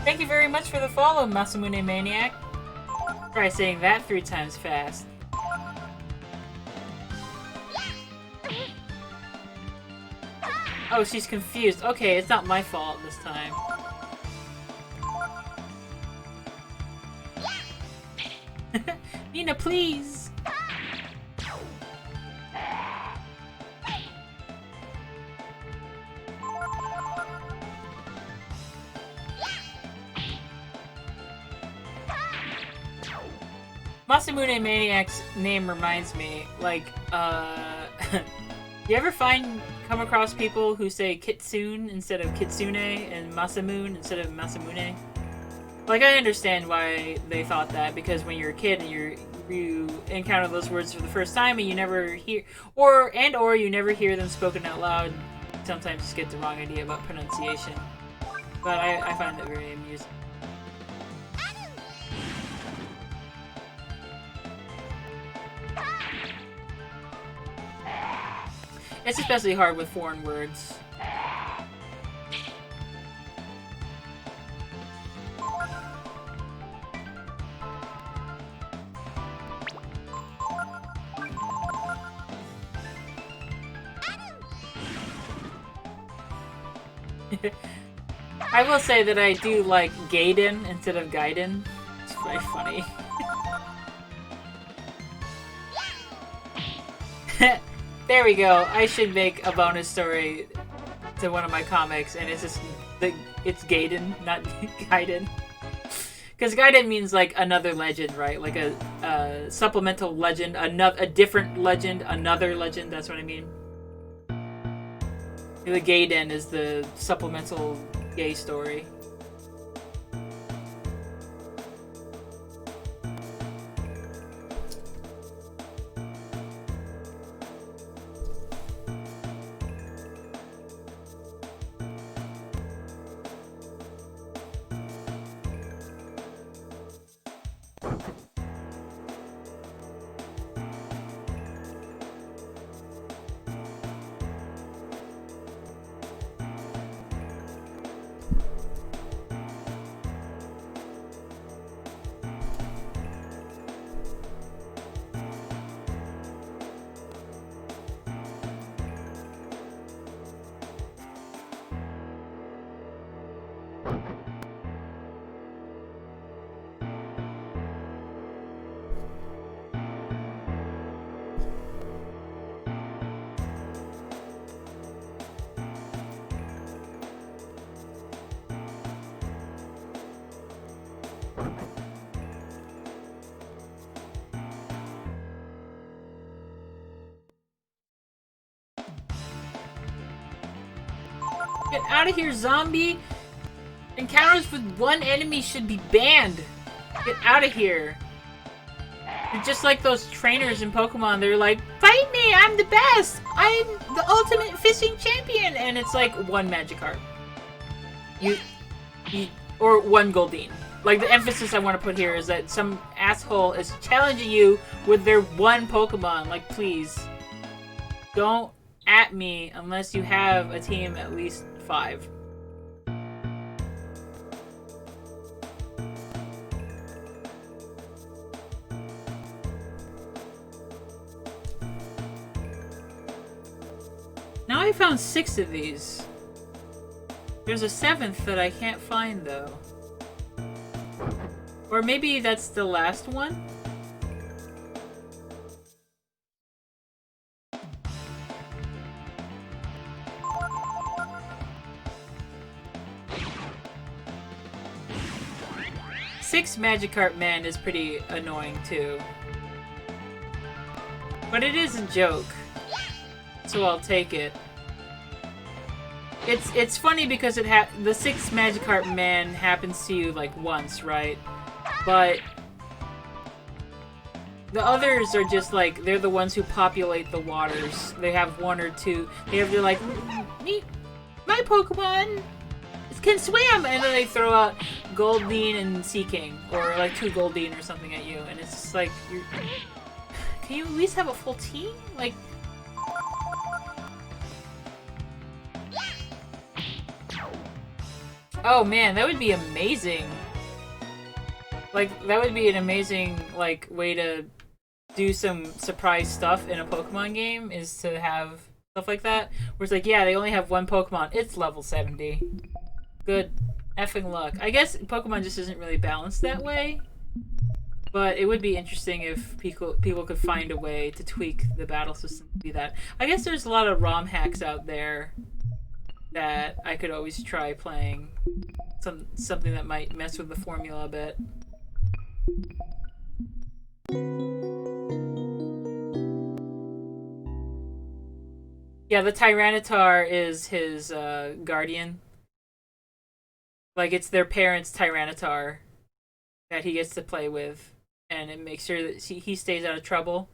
Thank you very much for the follow, Masamune Maniac. Try saying that 3 times fast. Oh, she's confused. Okay, it's not my fault this time. Nina, please! Masamune Maniac's name reminds me, like, you ever come across people who say Kitsune instead of Kitsune and Masamune instead of Masamune? Like, I understand why they thought that, because when you're a kid and you encounter those words for the first time and you never hear, or you never hear them spoken out loud, sometimes just get the wrong idea about pronunciation. But I find it very amusing. It's especially hard with foreign words. I will say that I do like Gaiden instead of Gaiden. It's very funny. There we go. I should make a bonus story to one of my comics, and it's just it's Gaiden, not Gaiden. Because Gaiden means like another legend, right? Like a supplemental legend, a different legend, another legend. That's what I mean. The Gaiden is the supplemental gay story. Get out of here, zombie! Encounters with one enemy should be banned! Get out of here! You're just like those trainers in Pokemon, they're like, fight me! I'm the best! I'm the ultimate fishing champion! And it's like one Magikarp. Or one Goldeen. Like, the emphasis I want to put here is that some asshole is challenging you with their one Pokemon. Like, please. Don't at me unless you have a team at least 5. Now I found 6 of these. There's a 7th that I can't find, though. Or maybe that's the last one? Six Magikarp Man is pretty annoying, too. But it is a joke. So I'll take it. It's funny because the 6th Magikarp Man happens to you like once, right? But the others are just like they're the ones who populate the waters. They have 1 or 2. They're like, me, my Pokemon can swim, and then they throw out Goldeen and Seaking, or like 2 Goldeen or something at you, and it's just like, can you at least have a full team? Like. Oh man, that would be amazing. Like, that would be an amazing, like, way to do some surprise stuff in a Pokemon game, is to have stuff like that. Where it's like, yeah, they only have 1 Pokemon. It's level 70. Good effing luck. I guess Pokemon just isn't really balanced that way. But it would be interesting if people could find a way to tweak the battle system to do that. I guess there's a lot of ROM hacks out there that I could always try playing. Something that might mess with the formula a bit. Yeah, the Tyranitar is his guardian. Like, it's their parents' Tyranitar that he gets to play with, and it makes sure that he stays out of trouble.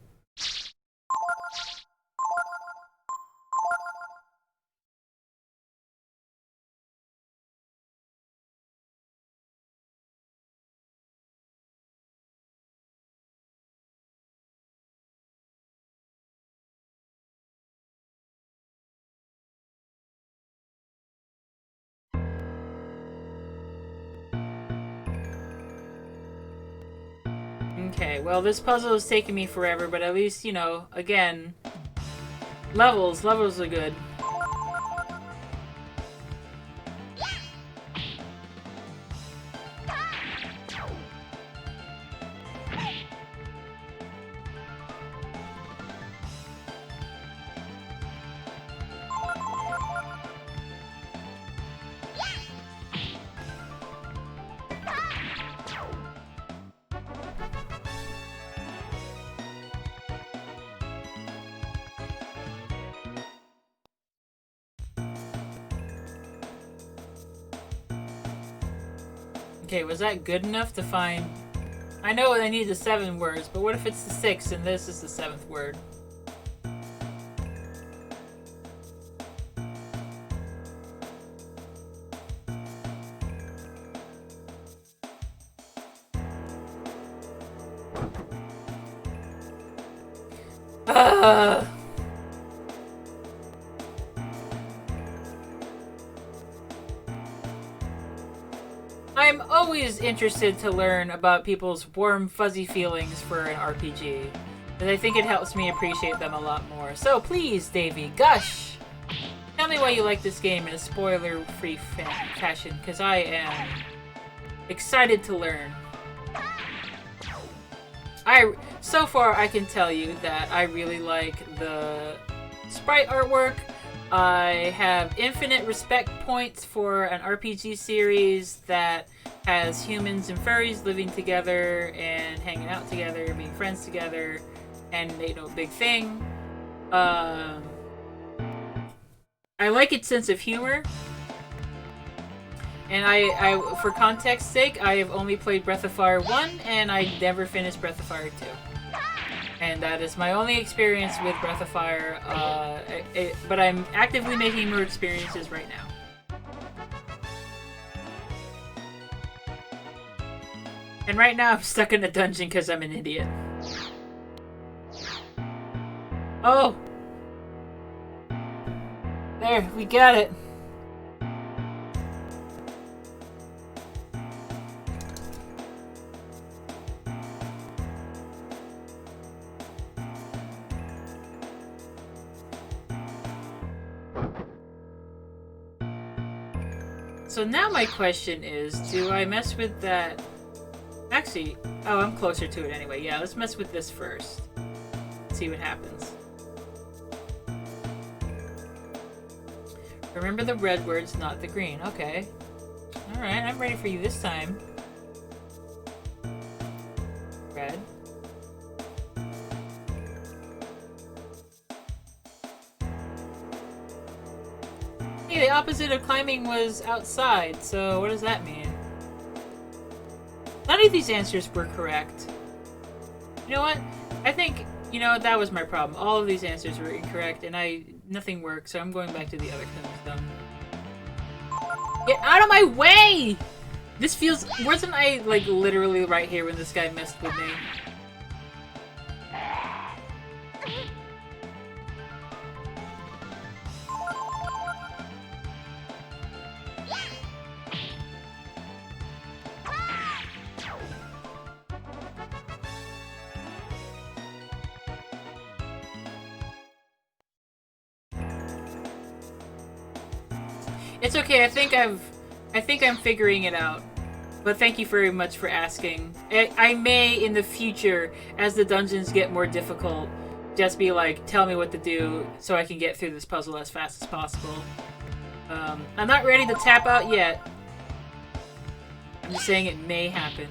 Okay, well, this puzzle is taking me forever, but at least, you know, again, levels are good. Okay, was that good enough to find... I know I need the 7 words, but what if it's the 6 and this is the 7th word? Ugh. I'm always interested to learn about people's warm, fuzzy feelings for an RPG, and I think it helps me appreciate them a lot more. So please, Davey, gush! Tell me why you like this game in a spoiler-free fashion, because I am excited to learn. So far, I can tell you that I really like the sprite artwork. I have infinite respect points for an RPG series that has humans and furries living together and hanging out together, being friends together, and they know a big thing. I like its sense of humor. And I, for context's sake, I have only played Breath of Fire 1, and I never finished Breath of Fire 2. And that is my only experience with Breath of Fire, but I'm actively making more experiences right now. And right now I'm stuck in a dungeon because I'm an idiot. Oh! There, we got it! So now my question is, do I mess with that? Actually, oh, I'm closer to it anyway. Yeah, let's mess with this first. See what happens. Remember the red words, not the green. Okay. Alright, I'm ready for you this time. Red. Hey, the opposite of climbing was outside, so what does that mean? None of these answers were correct. You know what? I think, you know, that was my problem. All of these answers were incorrect, and nothing worked, so I'm going back to the other tombstone. Get out of my way! This feels... Wasn't I, like, literally right here when this guy messed with me? It's okay, I think I'm figuring it out. But thank you very much for asking. I may, in the future, as the dungeons get more difficult, just be like, tell me what to do so I can get through this puzzle as fast as possible. I'm not ready to tap out yet. I'm just saying it may happen.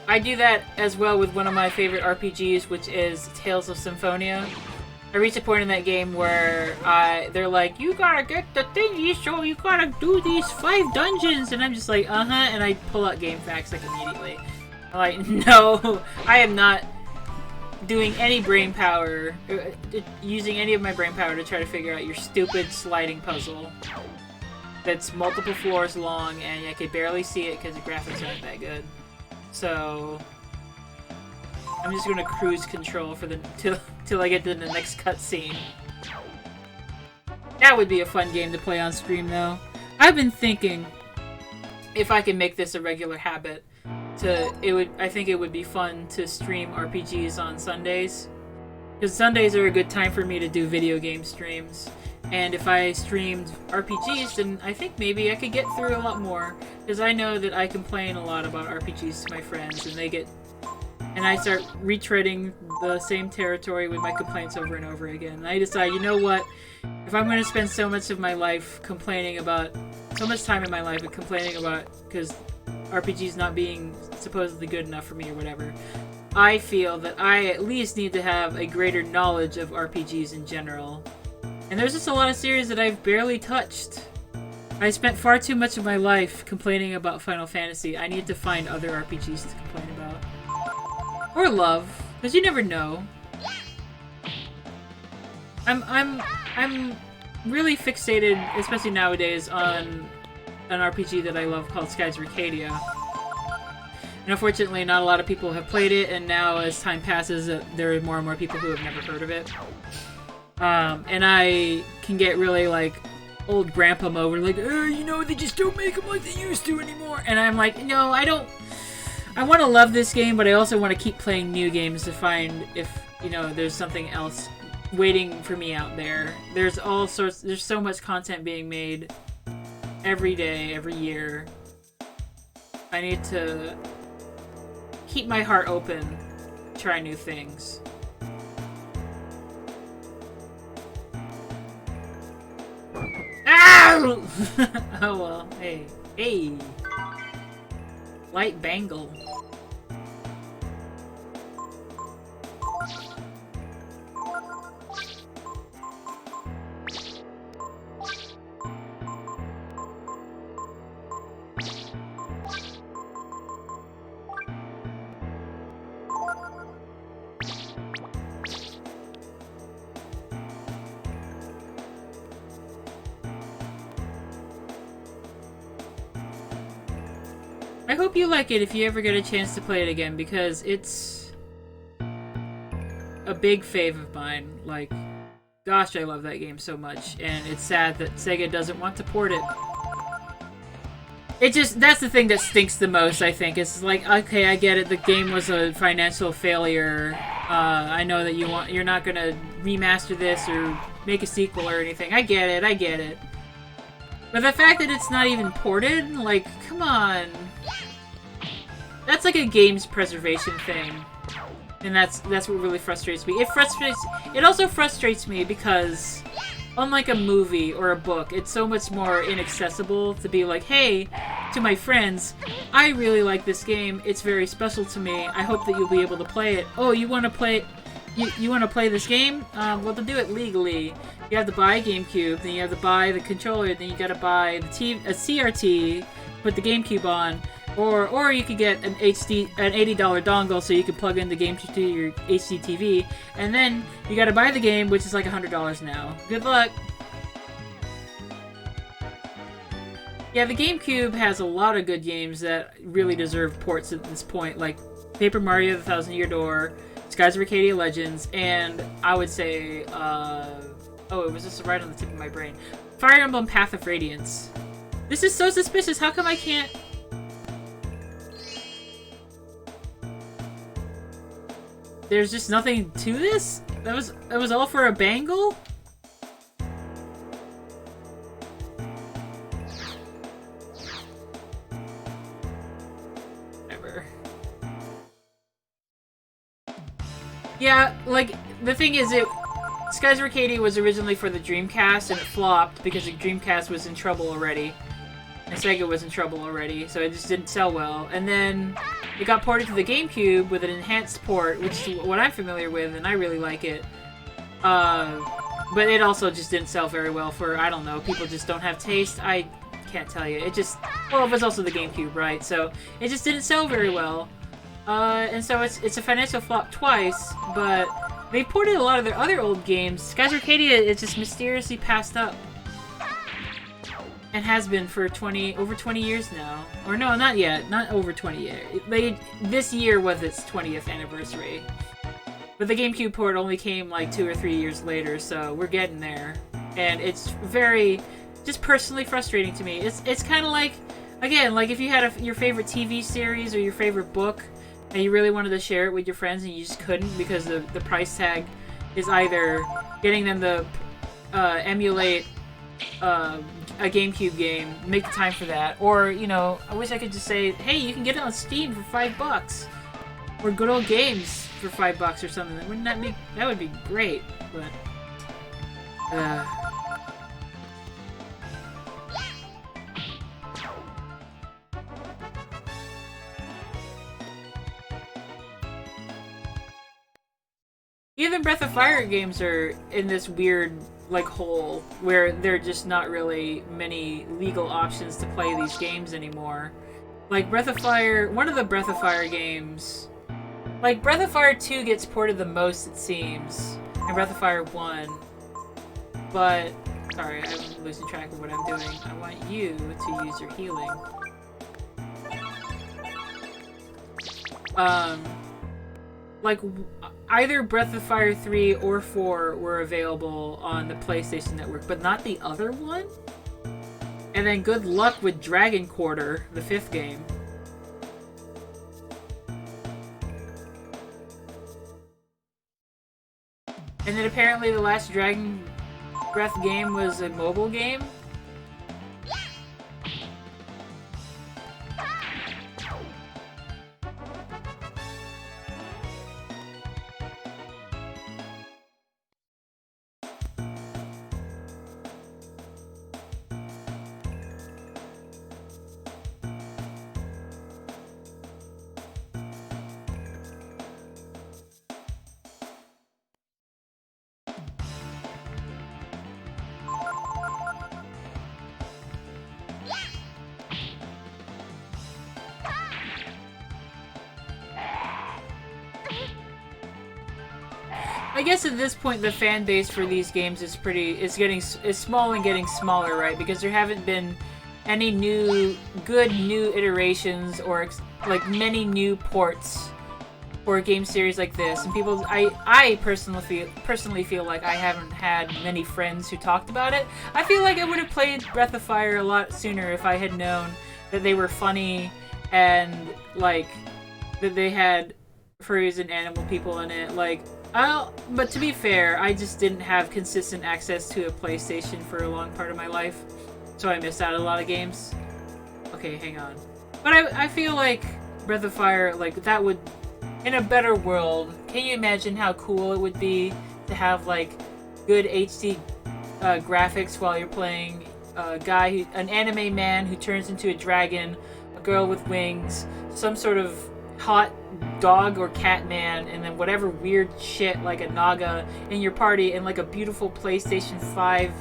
I do that as well with one of my favorite RPGs, which is Tales of Symphonia. I reached a point in that game where they're like, you gotta get the thingy, so you gotta do these 5 dungeons, and I'm just like, and I pull out game facts like immediately. I'm like, no, I am not doing any brain power, using any of my brain power to try to figure out your stupid sliding puzzle that's multiple floors long, and I could barely see it because the graphics aren't that good. So I'm just gonna cruise control for till I get to the next cutscene. That would be a fun game to play on stream, though. I've been thinking if I can make this a regular habit, I think it would be fun to stream RPGs on Sundays, because Sundays are a good time for me to do video game streams. And if I streamed RPGs, then I think maybe I could get through a lot more. Because I know that I complain a lot about RPGs to my friends, and I start retreading the same territory with my complaints over and over again. And I decide, you know what? If I'm going to spend so much of my life so much time in my life complaining about, because RPGs not being supposedly good enough for me or whatever, I feel that I at least need to have a greater knowledge of RPGs in general. And there's just a lot of series that I've barely touched. I spent far too much of my life complaining about Final Fantasy. I need to find other RPGs to complain about. Or love, because you never know. I'm really fixated, especially nowadays, on an RPG that I love called Skies of Arcadia. And unfortunately, not a lot of people have played it, and now as time passes, there are more and more people who have never heard of it. And I can get really, like, old grandpa mode, where like, you know, they just don't make them like they used to anymore. And I'm like, no, I want to love this game, but I also want to keep playing new games to find if, you know, there's something else waiting for me out there. There's so much content being made every day, every year. I need to keep my heart open, try new things. Ow! Oh well, hey. Light bangle. I hope you like it if you ever get a chance to play it again, because it's a big fave of mine. Like, gosh, I love that game so much, and it's sad that Sega doesn't want to port it. That's the thing that stinks the most, I think. It's like, okay, I get it, the game was a financial failure, I know that you're not gonna remaster this or make a sequel or anything. I get it. But the fact that it's not even ported, like, come on. That's like a game's preservation thing. And that's what really frustrates me. It also frustrates me because unlike a movie or a book, it's so much more inaccessible to be like, hey, to my friends, I really like this game. It's very special to me. I hope that you'll be able to play it. Oh, you want to play you want to play this game? Well, to do it legally, you have to buy a GameCube, then you have to buy the controller, then you gotta buy a CRT, put the GameCube on, or you could get an $80 dongle so you can plug in the game to your HD TV, and then you gotta buy the game, which is like $100 now. Good luck! Yeah, the GameCube has a lot of good games that really deserve ports at this point, like Paper Mario: The Thousand Year Door, Skies of Arcadia Legends, and I would say, oh, it was just right on the tip of my brain. Fire Emblem Path of Radiance. This is so suspicious, how come I can't... There's just nothing to this? That was all for a bangle? Whatever. Yeah, like, the thing is, Skies of Arcadia was originally for the Dreamcast, and it flopped because the Dreamcast was in trouble already. And Sega was in trouble already, so it just didn't sell well. And then it got ported to the GameCube with an enhanced port, which is what I'm familiar with, and I really like it. But it also just didn't sell very well for, I don't know, people just don't have taste. I can't tell you. It just... Well, it was also the GameCube, right? So it just didn't sell very well. And so it's a financial flop twice, but they ported a lot of their other old games. Skies of Arcadia is just mysteriously passed up. And has been for over 20 years now. Or no, not yet. Not over 20 years. This year was its 20th anniversary. But the GameCube port only came like 2 or 3 years later, so we're getting there. And it's very, just personally frustrating to me. It's kind of like, again, like if you had your favorite TV series or your favorite book, and you really wanted to share it with your friends and you just couldn't because the price tag is either getting them to emulate a GameCube game, make the time for that, or, you know, I wish I could just say, hey, you can get it on Steam for $5, or Good Old Games for $5 or something. Wouldn't that that would be great, but, Even Breath of Fire games are in this weird, like, hole where there are just not really many legal options to play these games anymore. Like, Breath of Fire, one of the Breath of Fire games, like, Breath of Fire 2 gets ported the most, it seems, and Breath of Fire 1, but, sorry, I'm losing track of what I'm doing. I want you to use your healing. Like, either Breath of Fire 3 or 4 were available on the PlayStation Network, but not the other one? And then good luck with Dragon Quarter, the 5th game. And then apparently the last Dragon Breath game was a mobile game? I guess at this point the fan base for these games is is small and getting smaller, right? Because there haven't been any good new iterations or like many new ports for a game series like this. And I personally feel like I haven't had many friends who talked about it. I feel like I would have played Breath of Fire a lot sooner if I had known that they were funny and like that they had furries and animal people in it. Like, but to be fair, I just didn't have consistent access to a PlayStation for a long part of my life, so I missed out on a lot of games. Okay, hang on. But I feel like Breath of Fire, like, that would, in a better world, can you imagine how cool it would be to have, like, good HD graphics while you're playing an anime man who turns into a dragon, a girl with wings, some sort of hot dog or cat man, and then whatever weird shit like a naga in your party, and like a beautiful PlayStation 5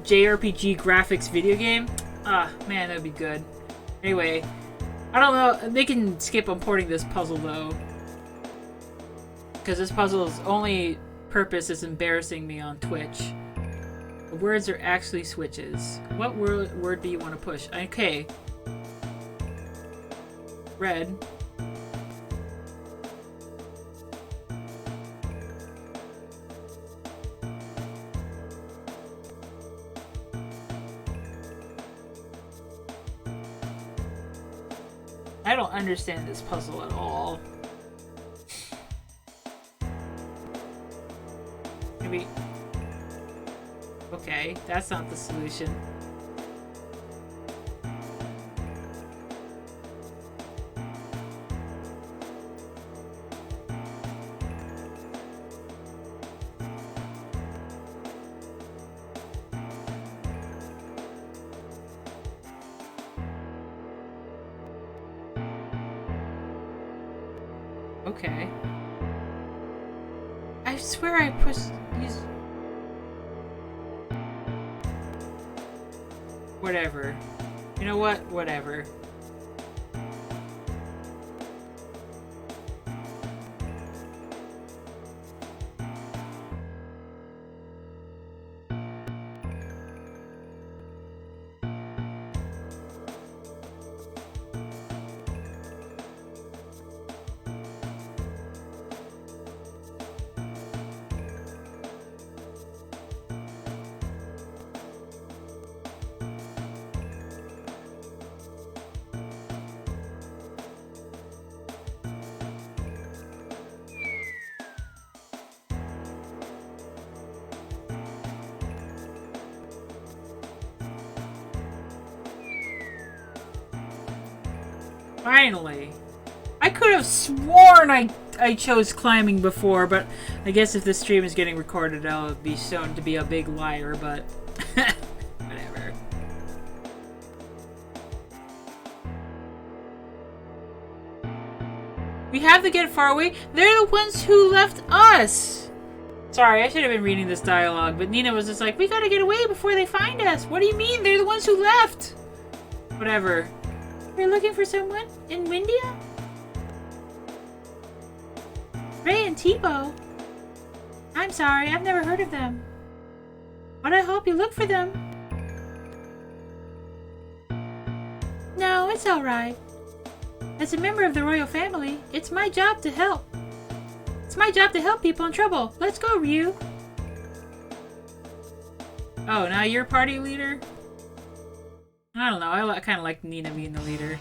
JRPG graphics video game. Ah, man, that'd be good. Anyway, I don't know. They can skip on porting this puzzle though, because this puzzle's only purpose is embarrassing me on Twitch. The words are actually switches. What word do you want to push? Okay. Red. I don't understand this puzzle at all. Maybe... Okay, that's not the solution. Okay. I swear I pushed... Whatever. You know what? Whatever. Finally. I could have sworn I chose climbing before, but I guess if the stream is getting recorded, I'll be shown to be a big liar, but whatever. We have to get far away. They're the ones who left us. Sorry, I should have been reading this dialogue, but Nina was just like, we gotta get away before they find us. What do you mean? They're the ones who left. Whatever. You're looking for someone in Windia? Ray and T-Bow? I'm sorry, I've never heard of them. But I hope you look for them. No, it's alright. As a member of the royal family, it's my job to help. It's my job to help people in trouble. Let's go, Ryu. Oh, now you're party leader? I don't know, I kind of like Nina being the leader.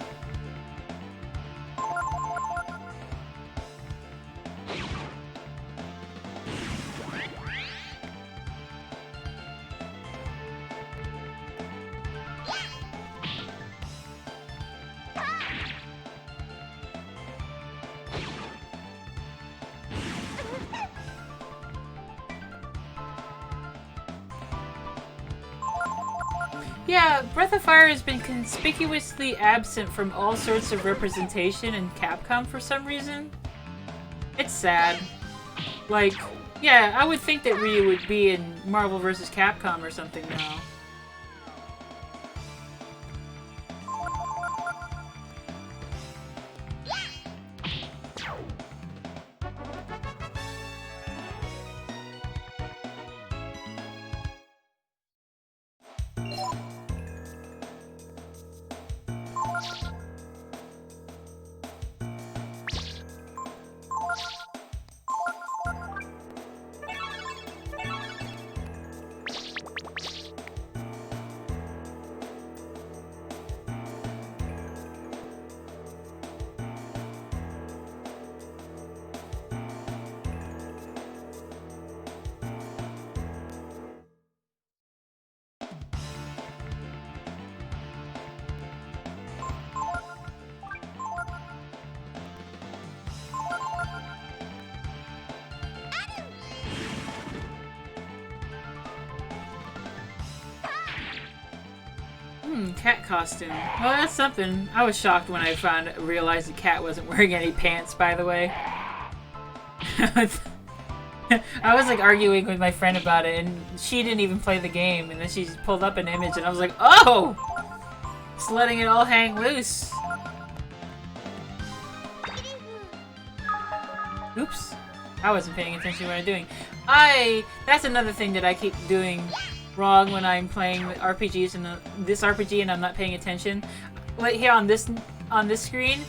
Yeah, Breath of Fire has been conspicuously absent from all sorts of representation in Capcom for some reason. It's sad. Like, yeah, I would think that Ryu would be in Marvel vs. Capcom or something now. Cat costume. Well, that's something. I was shocked when I realized the cat wasn't wearing any pants, by the way. I was like arguing with my friend about it, and she didn't even play the game, and then she pulled up an image, and I was like, oh! Just letting it all hang loose. Oops. I wasn't paying attention to what I'm doing. That's another thing that I keep doing wrong when I'm playing with RPGs and this RPG and I'm not paying attention. Like here on this screen,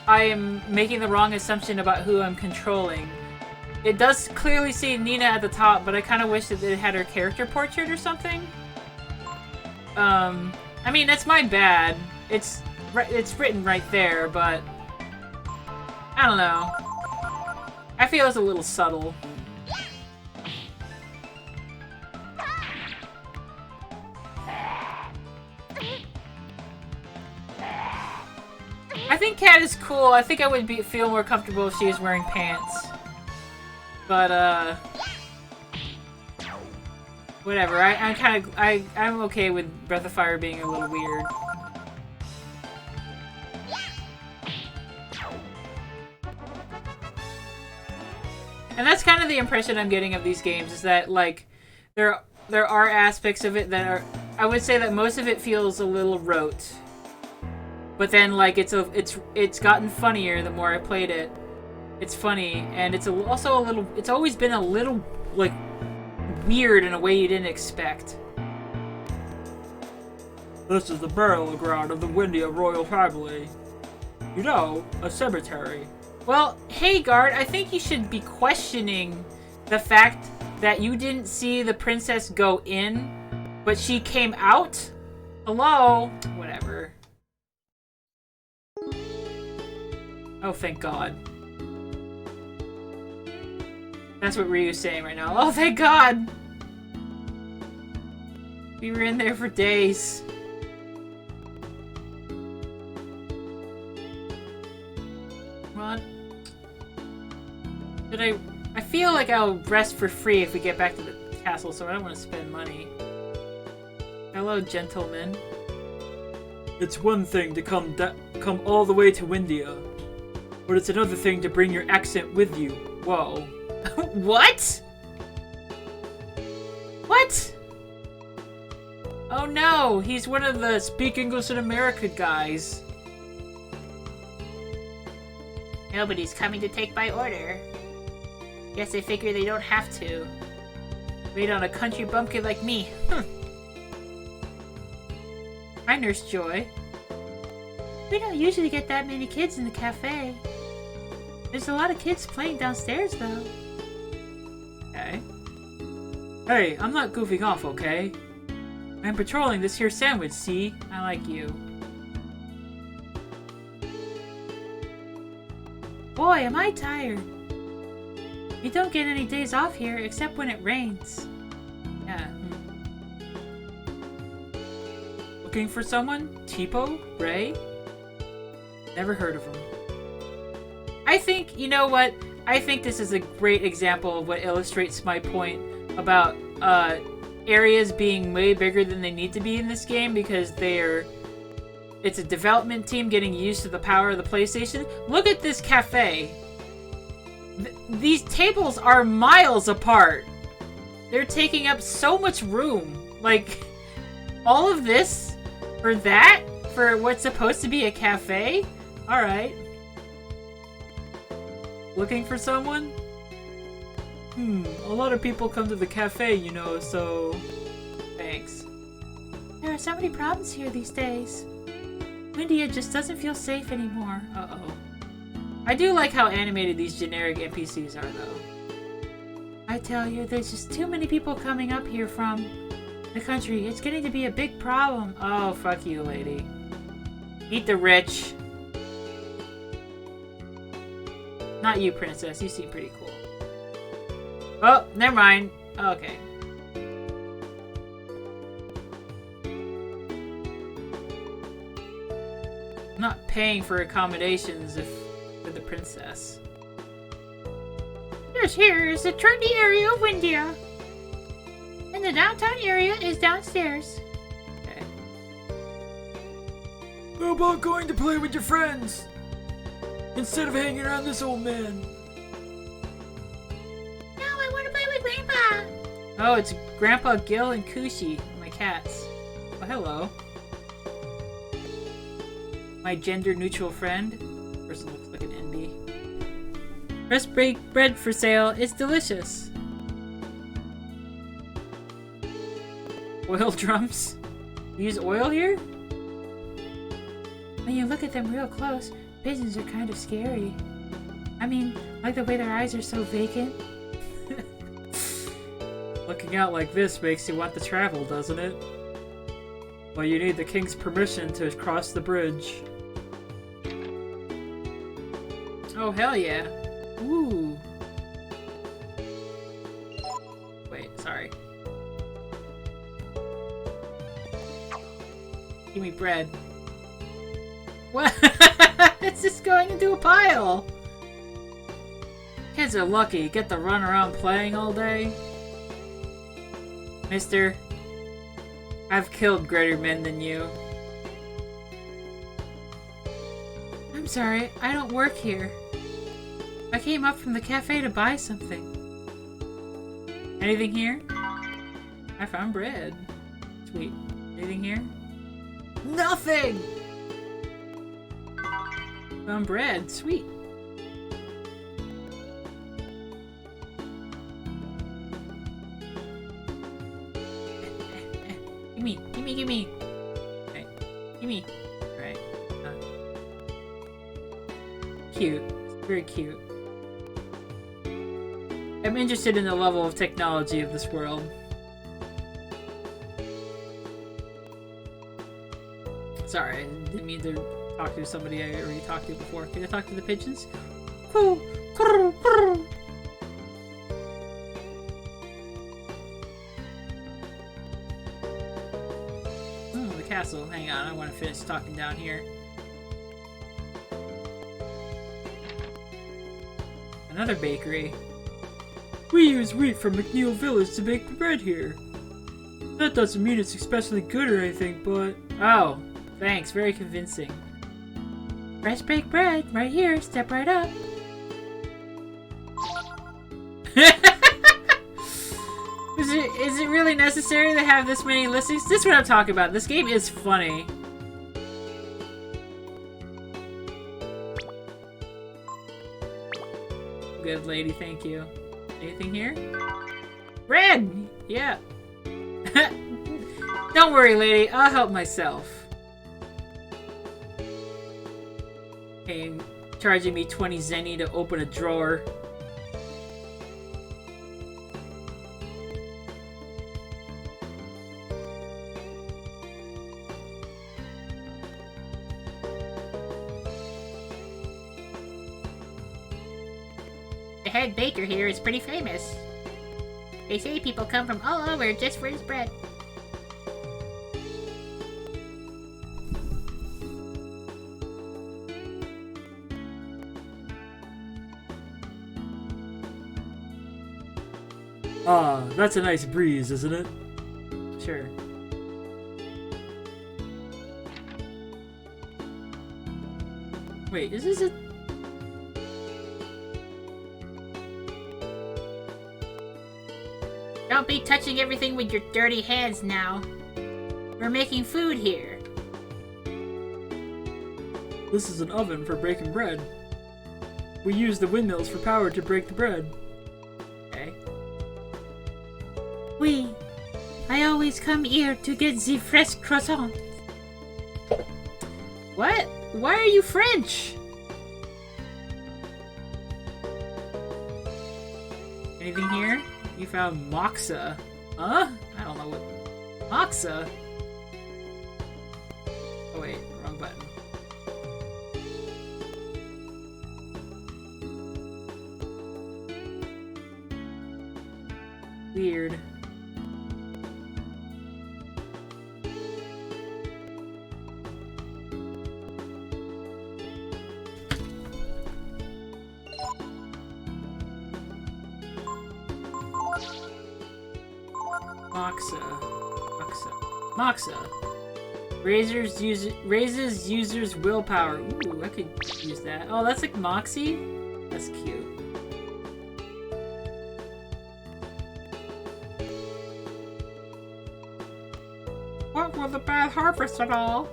I am making the wrong assumption about who I'm controlling. It does clearly see Nina at the top, but I kind of wish that it had her character portrait or something. I mean, that's my bad. It's written right there, but I don't know. I feel it's a little subtle. I think Cat is cool. I think I would feel more comfortable if she was wearing pants. But, whatever. I'm okay with Breath of Fire being a little weird. And that's kind of the impression I'm getting of these games, is that, like, there are aspects of it that are... I would say that most of it feels a little rote. But then, like, it's gotten funnier the more I played it. It's funny, and it's also a little... It's always been a little, like, weird in a way you didn't expect. This is the burial ground of the Windia royal family. You know, a cemetery. Well, hey, Guard, I think you should be questioning the fact that you didn't see the princess go in, but she came out? Hello? Whatever. Oh, thank God. That's what Ryu's saying right now. Oh, thank God! We were in there for days. Come on. I feel like I'll rest for free if we get back to the castle, so I don't want to spend money. Hello, gentlemen. It's one thing to come all the way to Windia, but it's another thing to bring your accent with you. Whoa. What? What? Oh no, he's one of the Speak English in America guys. Nobody's coming to take my order. Guess I figure they don't have to. Wait on a country bumpkin like me. Hi, Nurse Joy. We don't usually get that many kids in the cafe. There's a lot of kids playing downstairs, though. Okay. Hey, I'm not goofing off, okay? I'm patrolling this here sandwich, see? I like you. Boy, am I tired. We don't get any days off here, except when it rains. Yeah. Looking for someone? Tipo? Ray? Never heard of him. I think, you know what? I think this is a great example of what illustrates my point about areas being way bigger than they need to be in this game, because it's a development team getting used to the power of the PlayStation. Look at this cafe. These tables are miles apart. They're taking up so much room. Like, all of this for that? For what's supposed to be a cafe? Alright. Looking for someone? A lot of people come to the cafe, you know, so... Thanks. There are so many problems here these days. Windia just doesn't feel safe anymore. Uh-oh. I do like how animated these generic NPCs are, though. I tell you, there's just too many people coming up here from the country. It's getting to be a big problem. Oh, fuck you, lady. Eat the rich. Not you, princess. You seem pretty cool. Oh, never mind. Okay. I'm not paying for accommodations for the princess. This here is the trendy area of Windia. And the downtown area is downstairs. Okay.
How about going to play with your friends? Instead of hanging around this old man.
No, I want to play with Grandpa.
Oh, it's Grandpa Gil and Kushi, my cats. Oh, hello. My gender-neutral friend. Person looks like an NB. Fresh baked bread for sale. It's delicious. Oil drums. You use oil here? When you look at them real close, pigeons are kind of scary. I mean, like the way their eyes are so vacant. Looking out like this makes you want to travel, doesn't it? Well, you need the king's permission to cross the bridge. Oh, hell yeah. Ooh. Wait, sorry. Give me bread. What? It's just going into a pile! Kids are lucky, get to run around playing all day. Mister, I've killed greater men than you. I'm sorry, I don't work here. I came up from the cafe to buy something. Anything here? I found bread. Sweet. Anything here? Nothing! Found bread. Sweet. Gimme. Okay. Gimme. Alright. Cute. Very cute. I'm interested in the level of technology of this world. Sorry, I didn't mean to talk to somebody I already talked to before. Can I talk to the pigeons? The castle. Hang on, I want to finish talking down here. Another bakery. We use wheat from McNeil Village to bake the bread here. That doesn't mean it's especially good or anything, but... Oh, thanks. Very convincing. Fresh baked bread, right here. Step right up. Is it really necessary to have this many listings? This is what I'm talking about. This game is funny. Good lady, thank you. Anything here? Bread! Yeah. Don't worry, lady. I'll help myself. Okay, charging me 20 zenny to open a drawer.
The head baker here is pretty famous. They say people come from all over just for his bread.
Ah, that's a nice breeze, isn't it?
Sure. Wait, is this a...
Don't be touching everything with your dirty hands now. We're making food here.
This is an oven for baking bread. We use the windmills for power to break the bread.
Okay.
I always come here to get the fresh croissant.
What? Why are you French? Anything here? You found Moxa. Huh? I don't know what... Moxa? Oh wait, wrong button. Weird. Moxa.
Raises users' willpower. Ooh, I could use that. Oh, that's like Moxie? That's cute. What with the bad harvest at all?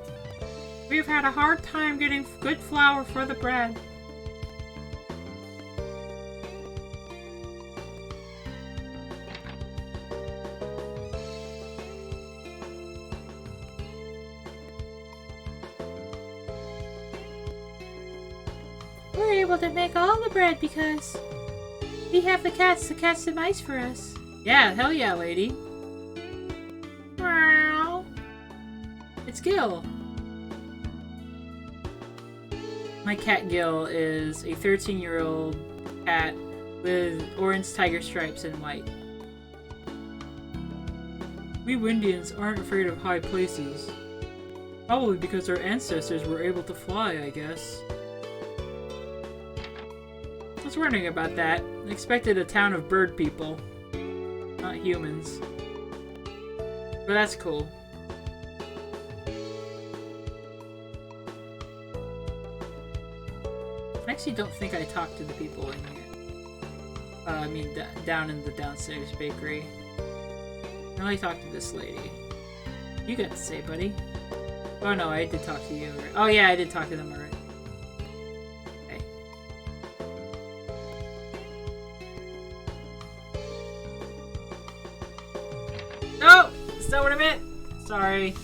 We've had a hard time getting good flour for the bread.
We're able to make all the bread because we have the cats to catch the mice for us.
Yeah, hell yeah, lady.
Meow.
It's Gil. My cat Gil is a 13-year-old cat with orange tiger stripes and white. We Windians aren't afraid of high places. Probably because our ancestors were able to fly, I guess. I was wondering about that. I expected a town of bird people, not humans. But that's cool. I actually don't think I talked to the people in here. I mean, down in the downstairs bakery. I only talked to this lady. You got to say, buddy. Oh no, I did talk to you. Oh yeah, I did talk to them already. Okay. No! That's not what I meant! Sorry.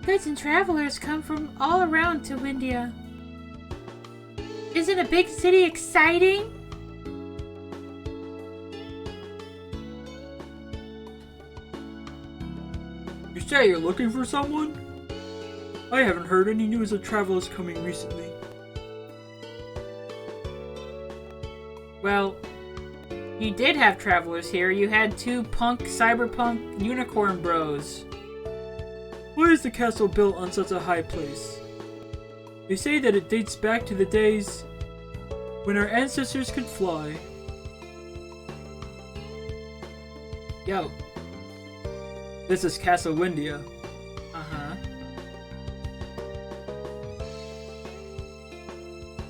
Goods and travelers come from all around to Windia. Isn't a big city exciting?
You say you're looking for someone? I haven't heard any news of travelers coming recently. Well, you did have travelers here. You had two cyberpunk unicorn bros. Why is the castle built on such a high place? They say that it dates back to the days when our ancestors could fly. Yo. This is Castle Windia. Uh-huh.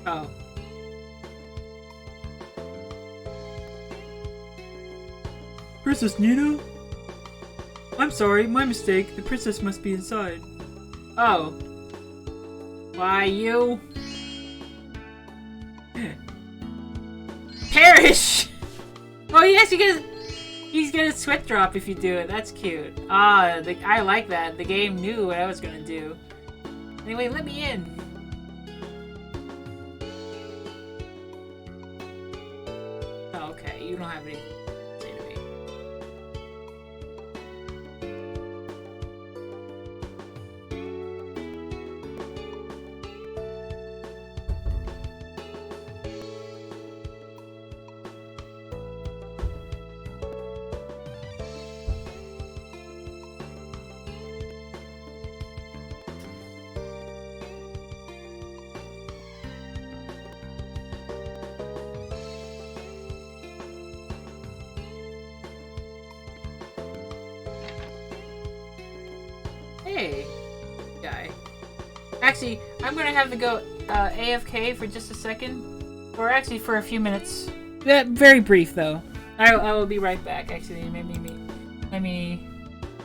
Oh. Princess Nina? I'm sorry, my mistake. The princess must be inside. Oh. Why, you? Perish! Oh, yes, he's gonna sweat drop if you do it. That's cute. Ah, I like that. The game knew what I was gonna do. Anyway, let me in. Oh, okay. You don't have anything to say to me. Hey, guy. Actually, I'm gonna have to go AFK for just a second, or actually for a few minutes. Very brief though. I will be right back. Actually, let me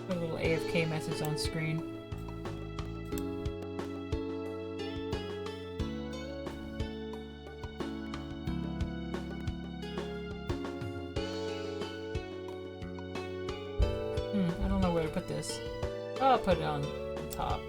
put a little AFK message on screen. I don't know where to put this. Oh, I'll put it on the top.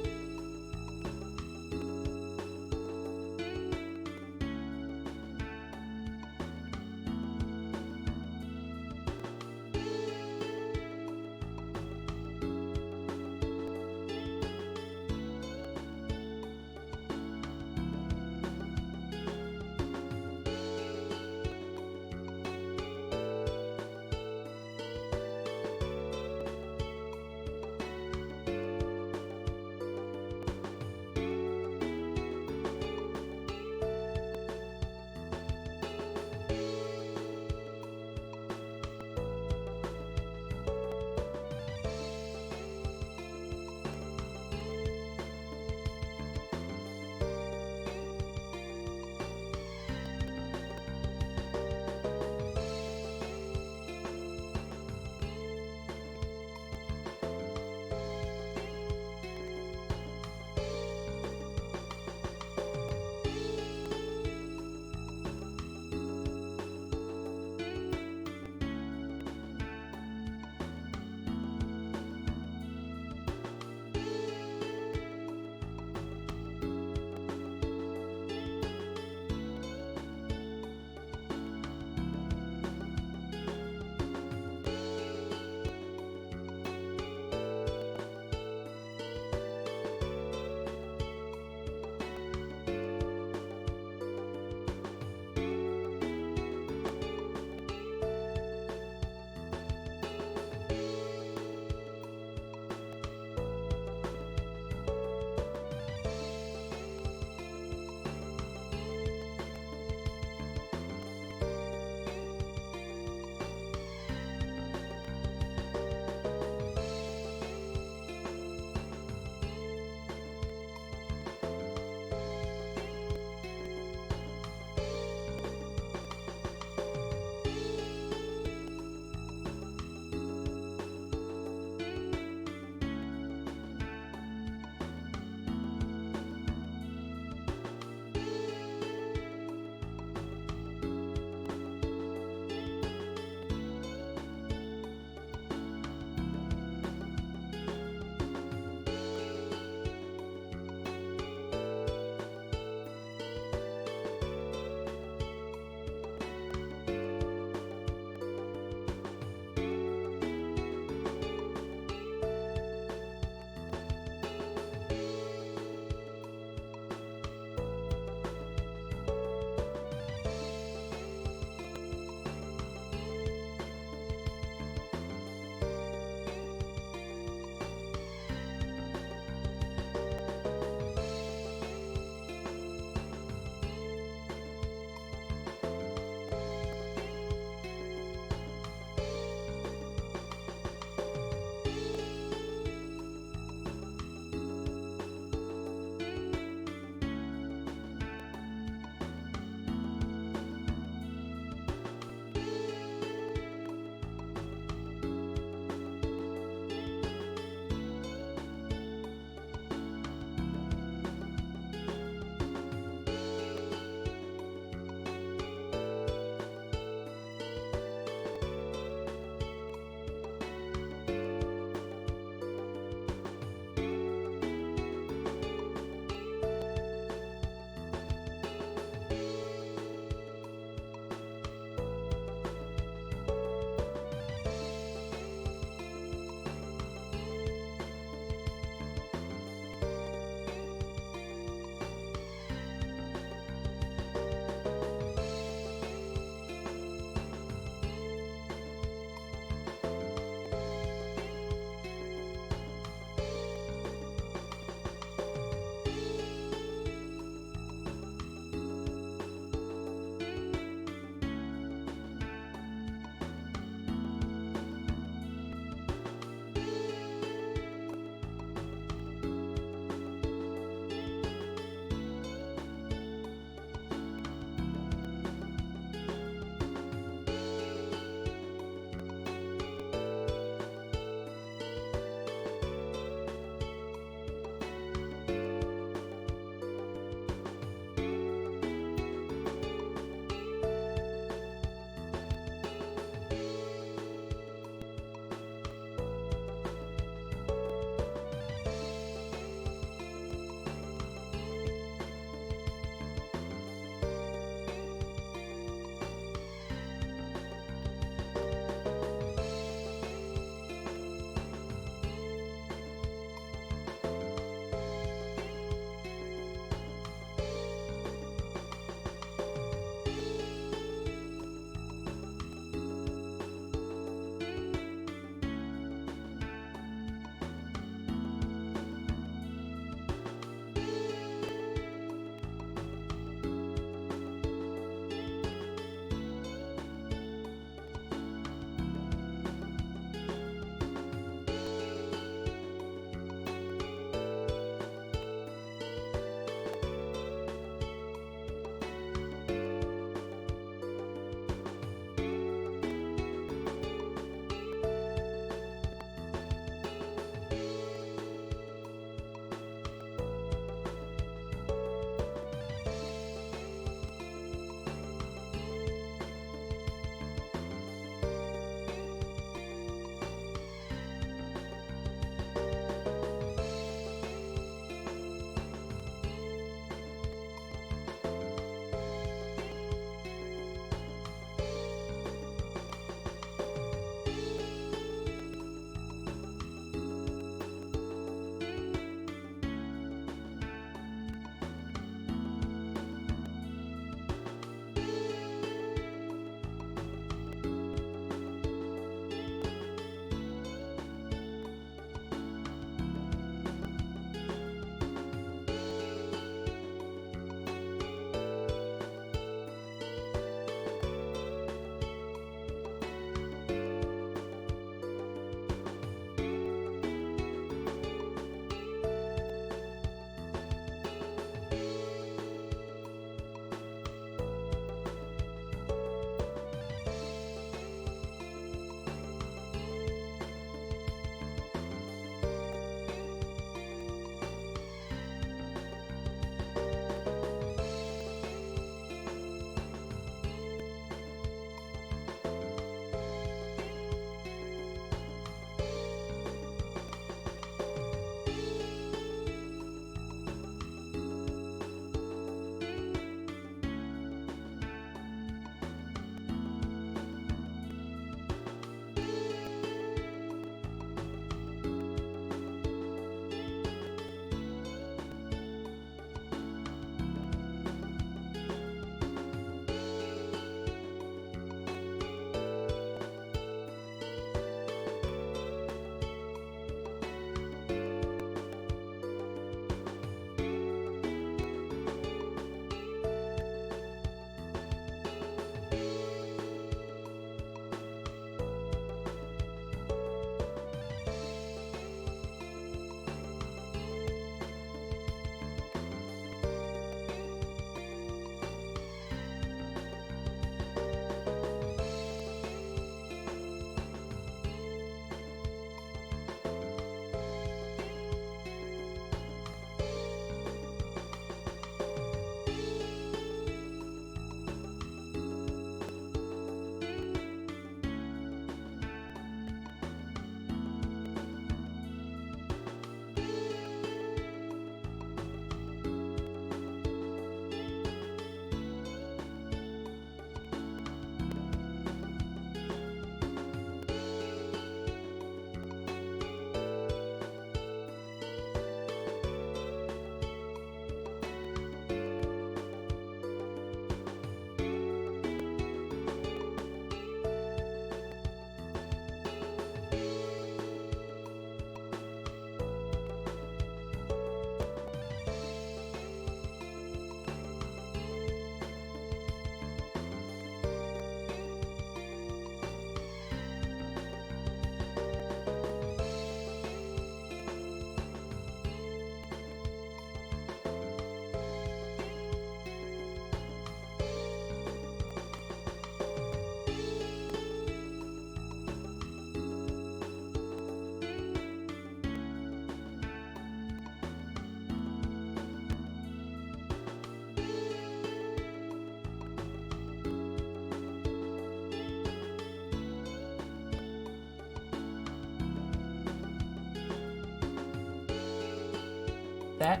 that.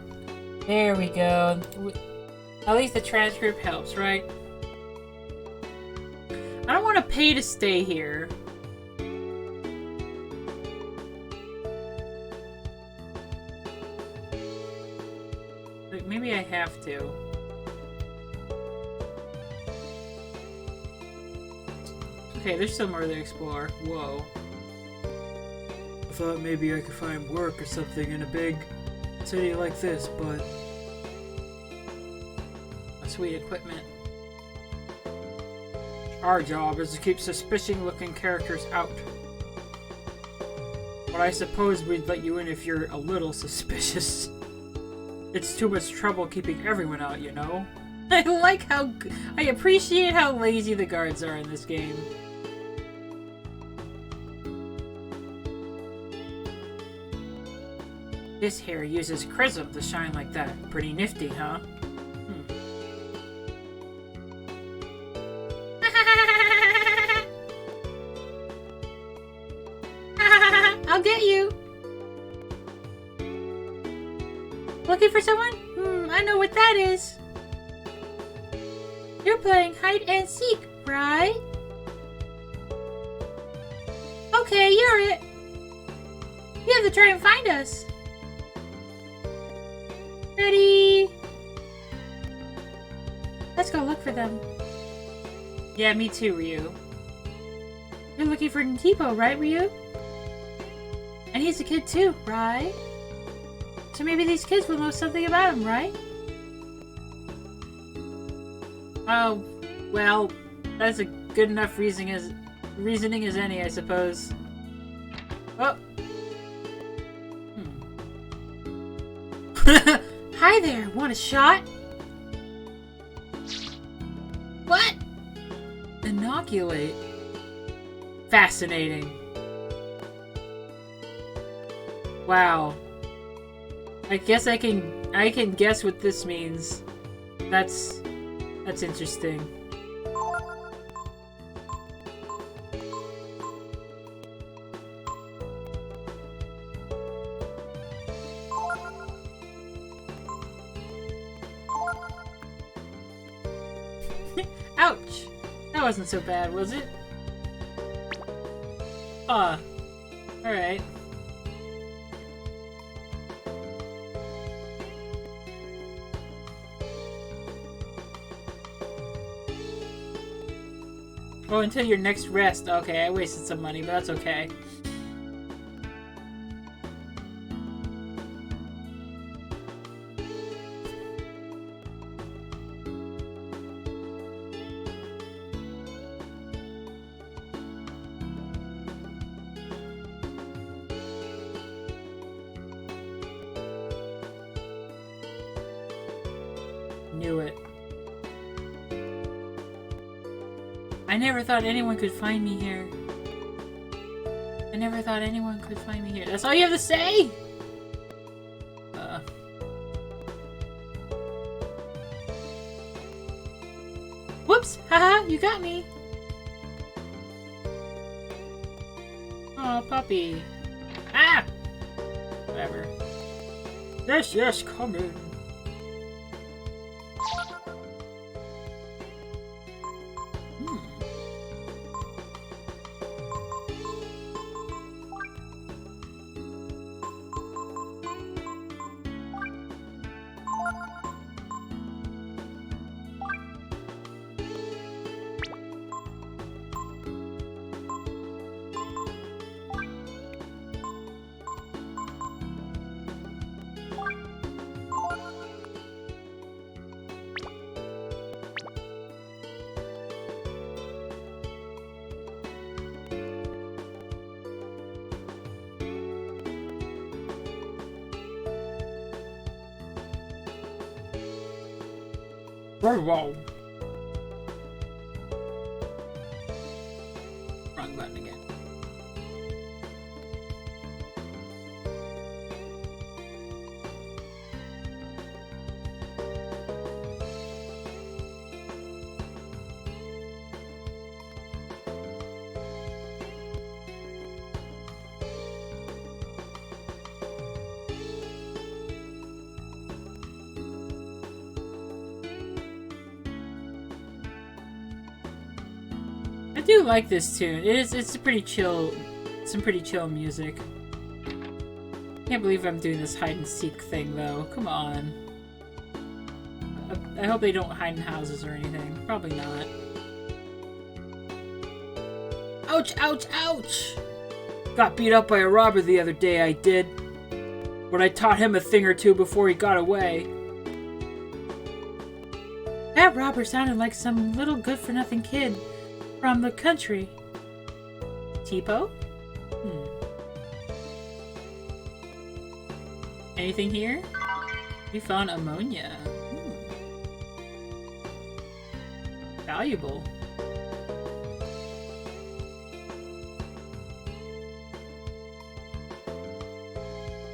There we go.
At least the transcript helps, right? I don't want to pay to stay here. Like, maybe I have to. Okay, there's still more to explore. Whoa. I thought maybe I could find work or something in a big city like this, but... Sweet equipment. Our job is to keep suspicious-looking characters out. But I suppose we'd let you in if you're a little suspicious. It's too much trouble keeping everyone out, you know? I like how... I appreciate how lazy the guards are in this game. This hair uses Chrism to shine like that. Pretty nifty, huh?
I'll get you. Looking for someone? I know what that is. You're playing hide and seek, right? Okay, you're it. You have to try and find us. Ready? Let's go look for them.
Yeah, me too, Ryu.
You're looking for Tipo, right, Ryu? And he's a kid too, right? So maybe these kids will know something about him, right?
Oh, well, that's a good enough reasoning as any, I suppose. Oh.
Hi there, want a shot? What?
Inoculate. Fascinating. Wow. I guess I can guess what this means. That's interesting. Ouch. That wasn't so bad, was it? Alright. Oh, until your next rest. Okay, I wasted some money, but that's okay. Knew it. I never thought anyone could find me here. I never thought anyone could find me here. That's all you have to say?
Whoops! Haha, you got me.
Oh, puppy. Ah! Whatever. Yes, come in. Whoa. Wrong button again. do like this tune. It's a pretty chill, some pretty chill music. Can't believe I'm doing this hide and seek thing though. Come on. I hope they don't hide in houses or anything. Probably not. Ouch, ouch, ouch! Got beat up by a robber the other day, I did. But I taught him a thing or two before he got away.
That robber sounded like some little good-for-nothing kid from the country.
Tipo? Anything here? We found ammonia. Valuable.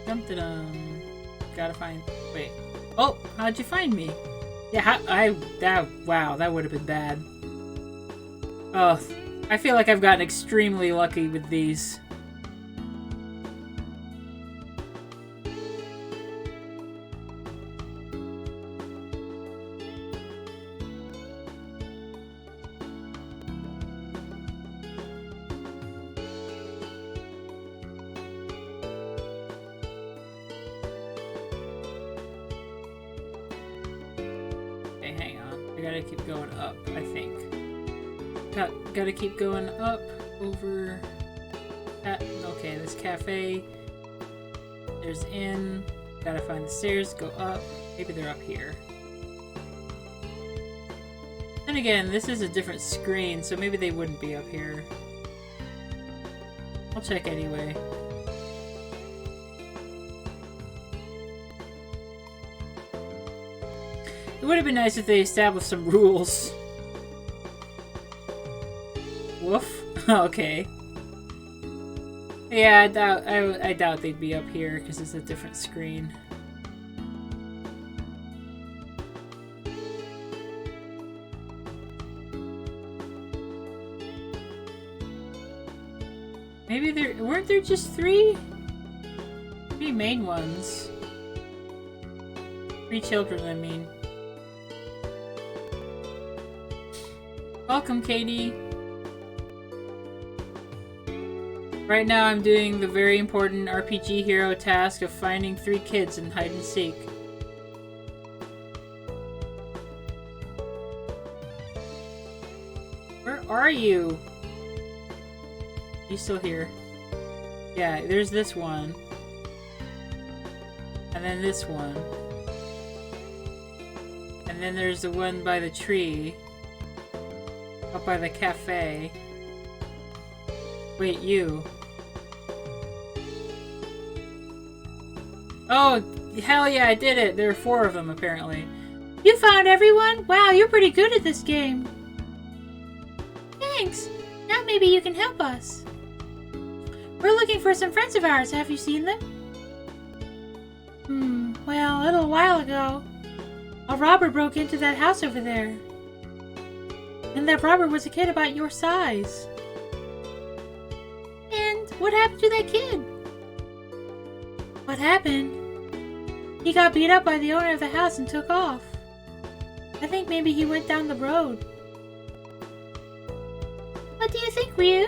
Dum-da-dum. Gotta find... Wait. Oh! How'd you find me? Yeah, wow, that would have been bad. Oh, I feel like I've gotten extremely lucky with these. Keep going up, I think. Gotta keep going up over that. Okay, this cafe. There's inn. Gotta find the stairs, go up. Maybe they're up here. Then again, this is a different screen, so maybe they wouldn't be up here. I'll check anyway. It would have been nice if they established some rules. Woof. Okay. Yeah, I doubt they'd be up here because it's a different screen. Maybe weren't there just three main ones? 3 children, I mean. Welcome, Katie. Right now I'm doing the very important RPG hero task of finding 3 kids in hide and seek. Where are you? You still here? Yeah, there's this one. And then this one. And then there's the one by the tree. Up by the cafe. Wait, you. Oh, hell yeah, I did it! There are 4 of them, apparently.
You found everyone? Wow, you're pretty good at this game. Thanks! Now maybe you can help us. We're looking for some friends of ours. Have you seen them? Well, a little while ago, a robber broke into that house over there. And that robber was a kid about your size. And what happened to that kid? What happened? He got beat up by the owner of the house and took off. I think maybe he went down the road. What do you think, Ryu?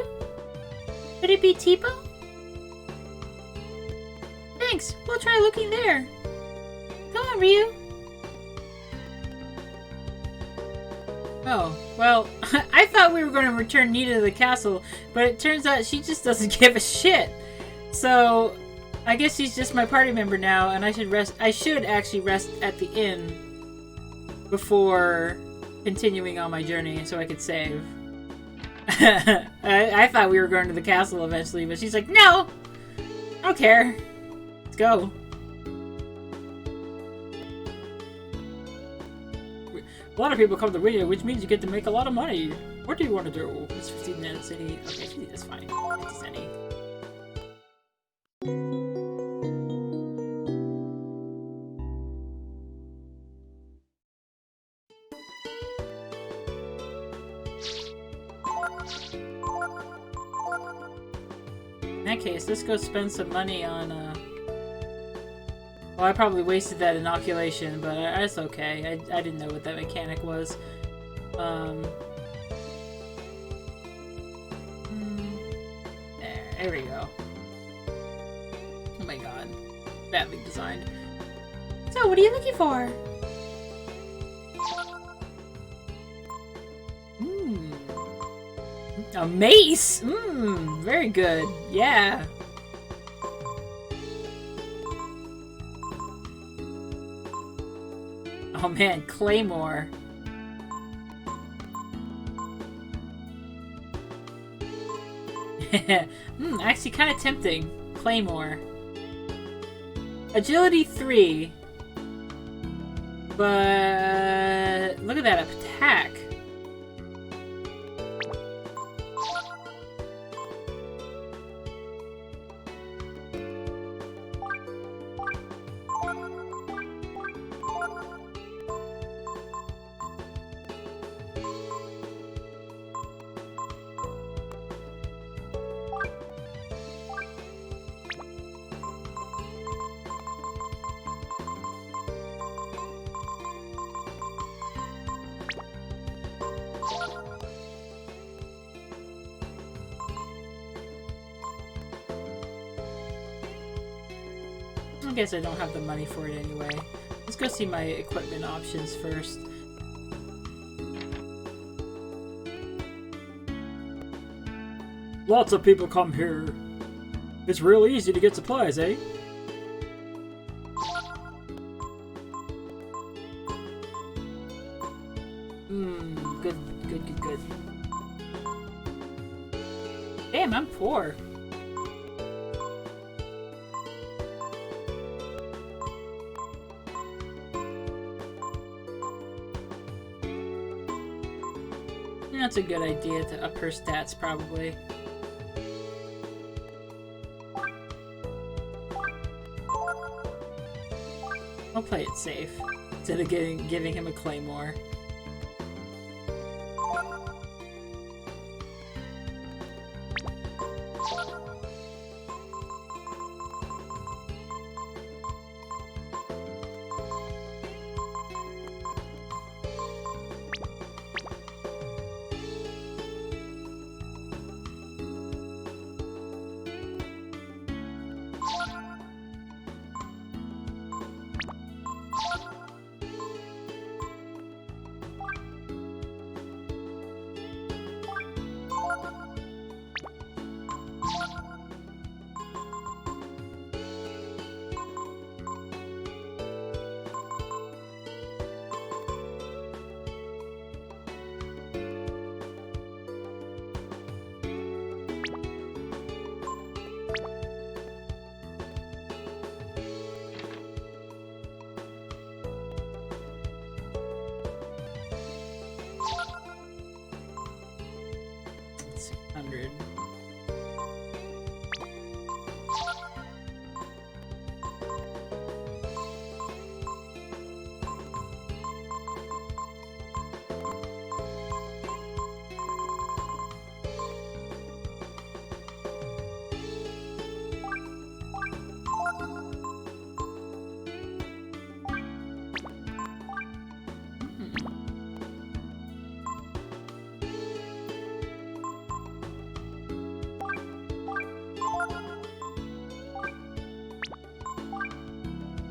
Could it be Tipo? Thanks, we'll try looking there. Go on, Ryu.
Oh, well, I thought we were going to return Nita to the castle, but it turns out she just doesn't give a shit. So, I guess she's just my party member now, and I should actually rest at the inn before continuing on my journey so I could save. I thought we were going to the castle eventually, but she's like, no! I don't care. Let's go. A lot of people come to Rio, which means you get to make a lot of money. What do you want to do? It's 15 minutes city. Okay, 50, that's fine. 50 city. In that case, let's go spend some money on, well, I probably wasted that inoculation, but that's okay. I didn't know what that mechanic was. There we go. Oh my god. Badly designed.
So, what are you looking for?
A mace! Very good. Yeah. Oh man, Claymore. Actually kind of tempting. Claymore. Agility 3. But look at that attack. I guess I don't have the money for it anyway. Let's go see my equipment options first. Lots of people come here. It's real easy to get supplies, eh? Good. Damn, I'm poor. That's a good idea to up her stats, probably. I'll play it safe, instead of giving him a Claymore.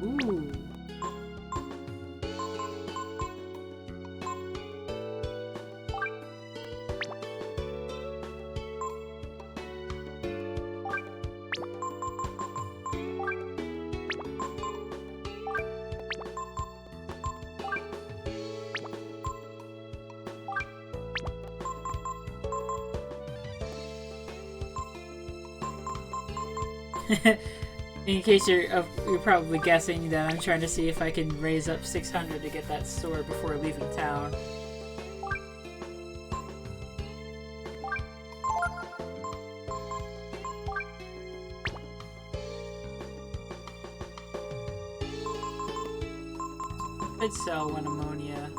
Ooh. In case you're probably guessing that I'm trying to see if I can raise up 600 to get that store before leaving town. I'd sell one ammonia.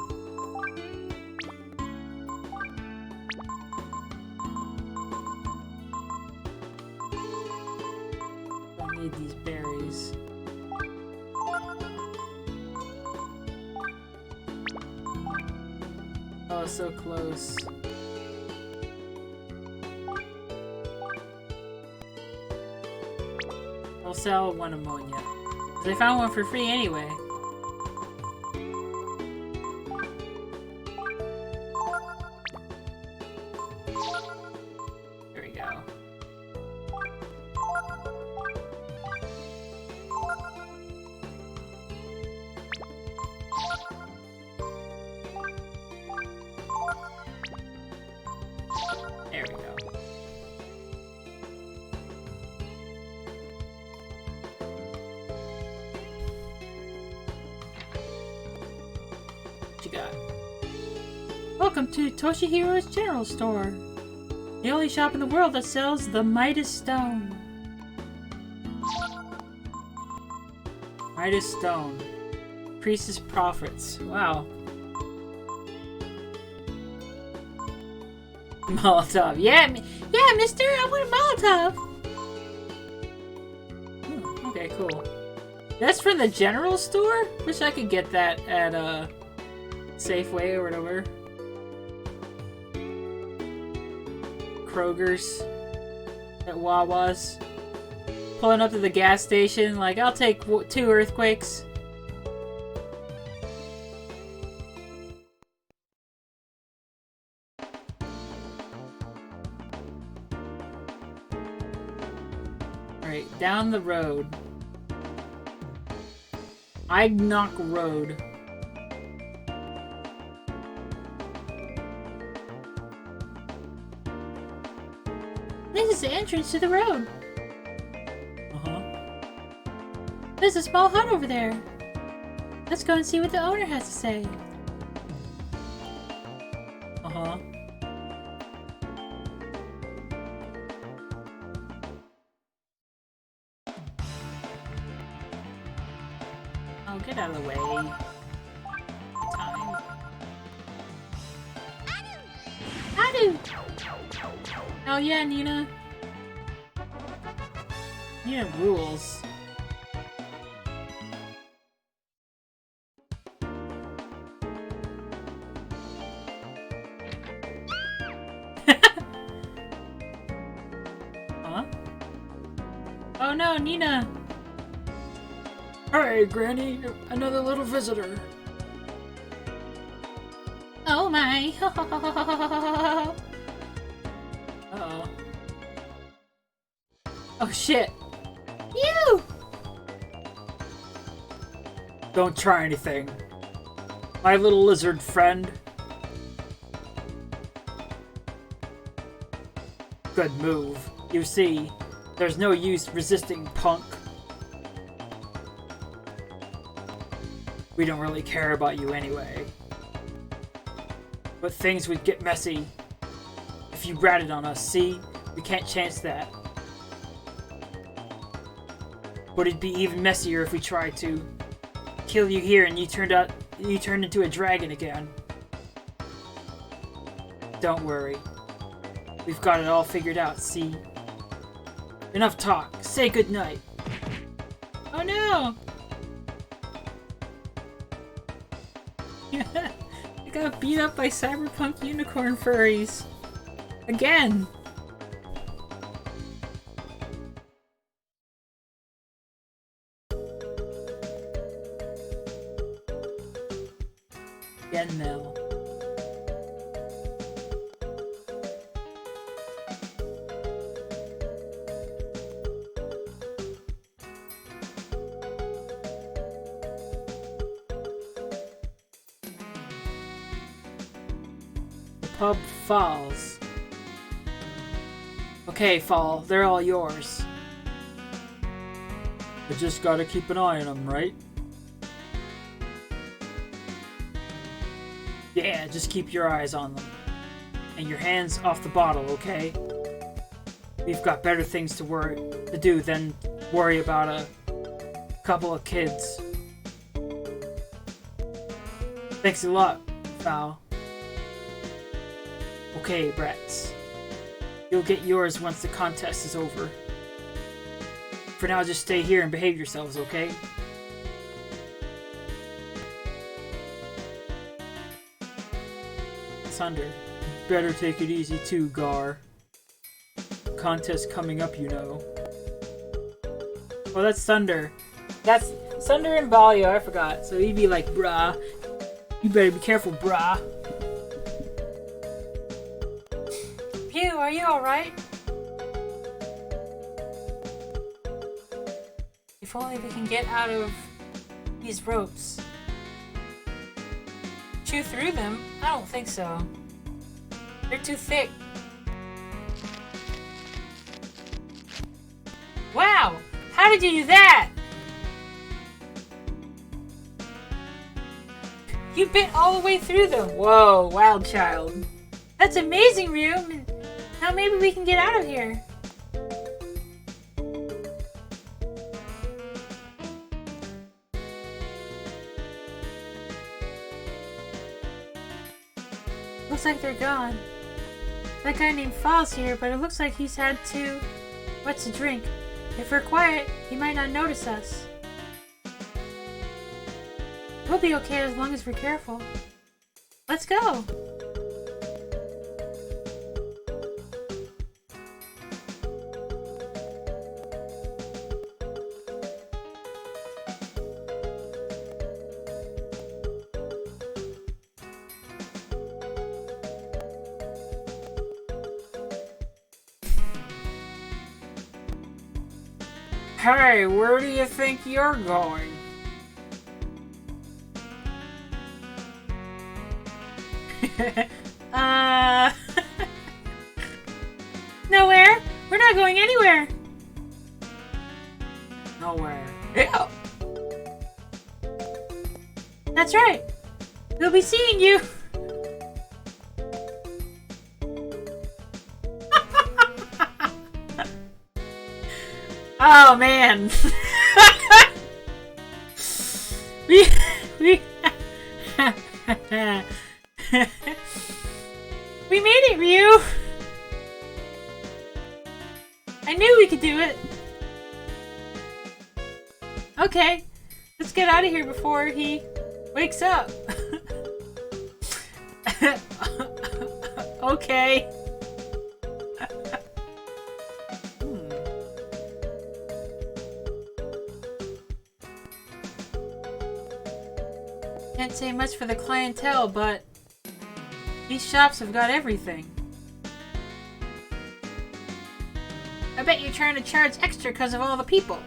Need these berries. Oh, so close. We'll sell one ammonia. 'Cause I found one for free anyway. There we go. There we go. What you got?
Welcome to Toshihiro's General Store. The only shop in the world that sells the Midas Stone.
Midas Stone. Increases profits. Wow. Molotov. Yeah,
Yeah, mister, I want a Molotov.
okay, cool. That's from the general store? Wish I could get that at Safeway or whatever. Kroger's. At Wawa's. Pulling up to the gas station, like, I'll take 2 earthquakes. Alright, down the road. Ignock Road.
This is the entrance to the road.
Uh-huh.
There's a small hut over there. Let's go and see what the owner has to say.
Uh-huh. Oh, get out of the way. Time.
Adu! Oh yeah, Nina.
Nina rules. Huh?
Oh no, Nina!
Hey, Granny, another little visitor.
Oh my!
Uh-oh. Oh, shit.
You!
Don't try anything. My little lizard friend. Good move. You see, there's no use resisting, punk. We don't really care about you anyway. But things would get messy if you ratted on us, see? We can't chance that. But it'd be even messier if we tried to kill you here and you turned into a dragon again. Don't worry. We've got it all figured out, see? Enough talk. Say goodnight.
Oh no!
I got beat up by cyberpunk unicorn furries. Again. Again now. Pub Falls. Okay, Fall, they're all yours. I just gotta keep an eye on them, right? Yeah, just keep your eyes on them. And your hands off the bottle, okay? We've got better things to do than worry about a couple of kids. Thanks a lot, Fowl. Okay, brats. You'll get yours once the contest is over. For now, just stay here and behave yourselves, okay? Sunder, better take it easy too, Gar. Contest coming up, you know. Oh, that's Thunder. That's Thunder and Balio, I forgot. So he'd be like, brah. You better be careful, brah.
Pew, are you alright? If only we can get out of these ropes. Chew through them? I don't think so. They're too thick. Wow! How did you do that? You bit all the way through them.
Whoa, wild child.
That's amazing, Ryu. Now maybe we can get out of here. Looks like they're gone. That guy named Fall's here, but it looks like he's had what to drink. If we're quiet, he might not notice us. We'll be okay as long as we're careful. Let's go!
Hey, where do you think you're going?
Nowhere! We're not going anywhere!
Nowhere. Yeah.
That's right! We'll be seeing you!
Oh man.
We we made it, Ryu! I knew we could do it! Okay, let's get out of here before he wakes up.
Okay.
Can't say much for the clientele, but these shops have got everything. I bet you're trying to charge extra because of all the people.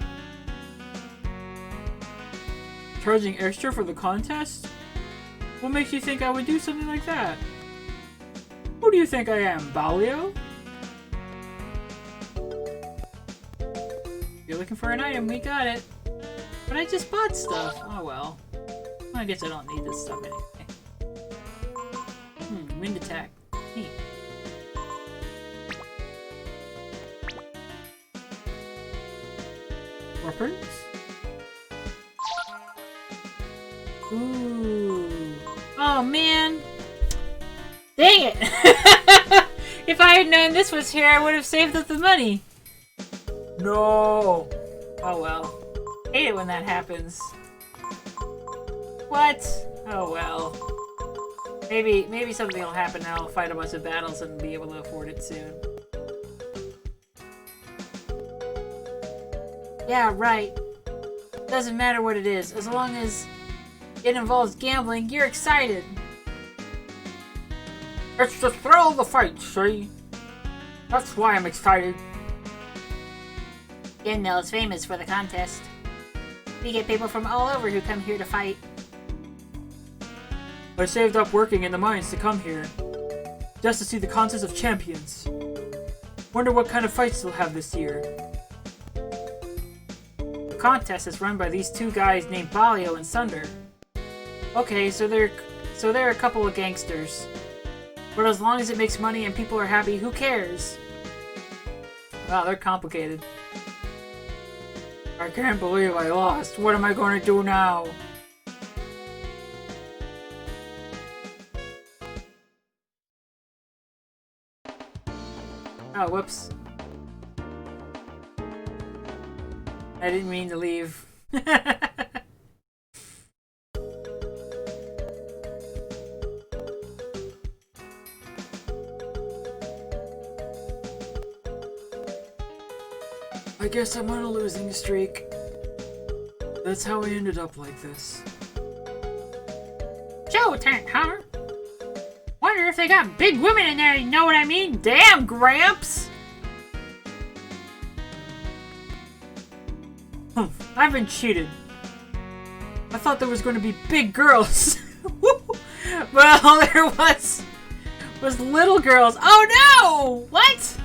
Charging extra for the contest? What makes you think I would do something like that? Who do you think I am, Balio?
You're looking for an item, we got it. But I just bought stuff. Oh well. I guess I don't need this stuff anyway. Wind attack. Neat.
Weapons?
Ooh. Oh man. Dang it! If I had known this was here, I would have saved up the money.
No!
Oh well. Hate it when that happens. What? Oh well. Maybe something will happen and I'll fight a bunch of battles and be able to afford it soon. Yeah, right. Doesn't matter what it is, as long as it involves gambling, you're excited.
It's the thrill of the fight, see? That's why I'm excited.
Gendel is famous for the contest. We get people from all over who come here to fight.
I saved up working in the mines to come here, just to see the contest of champions. Wonder what kind of fights they'll have this year. The contest is run by these two guys named Balio and Sunder. Okay, so they're a couple of gangsters. But as long as it makes money and people are happy, who cares? Wow, they're complicated. I can't believe I lost. What am I going to do now? Oh, whoops. I didn't mean to leave. I guess I'm on a losing streak. That's how I ended up like this.
Joe tent, huh? Wonder if they got big women in there, you know what I mean?
Damn, Gramps! I've been cheated. I thought there was going to be big girls. Well, all there was little girls. Oh no! What?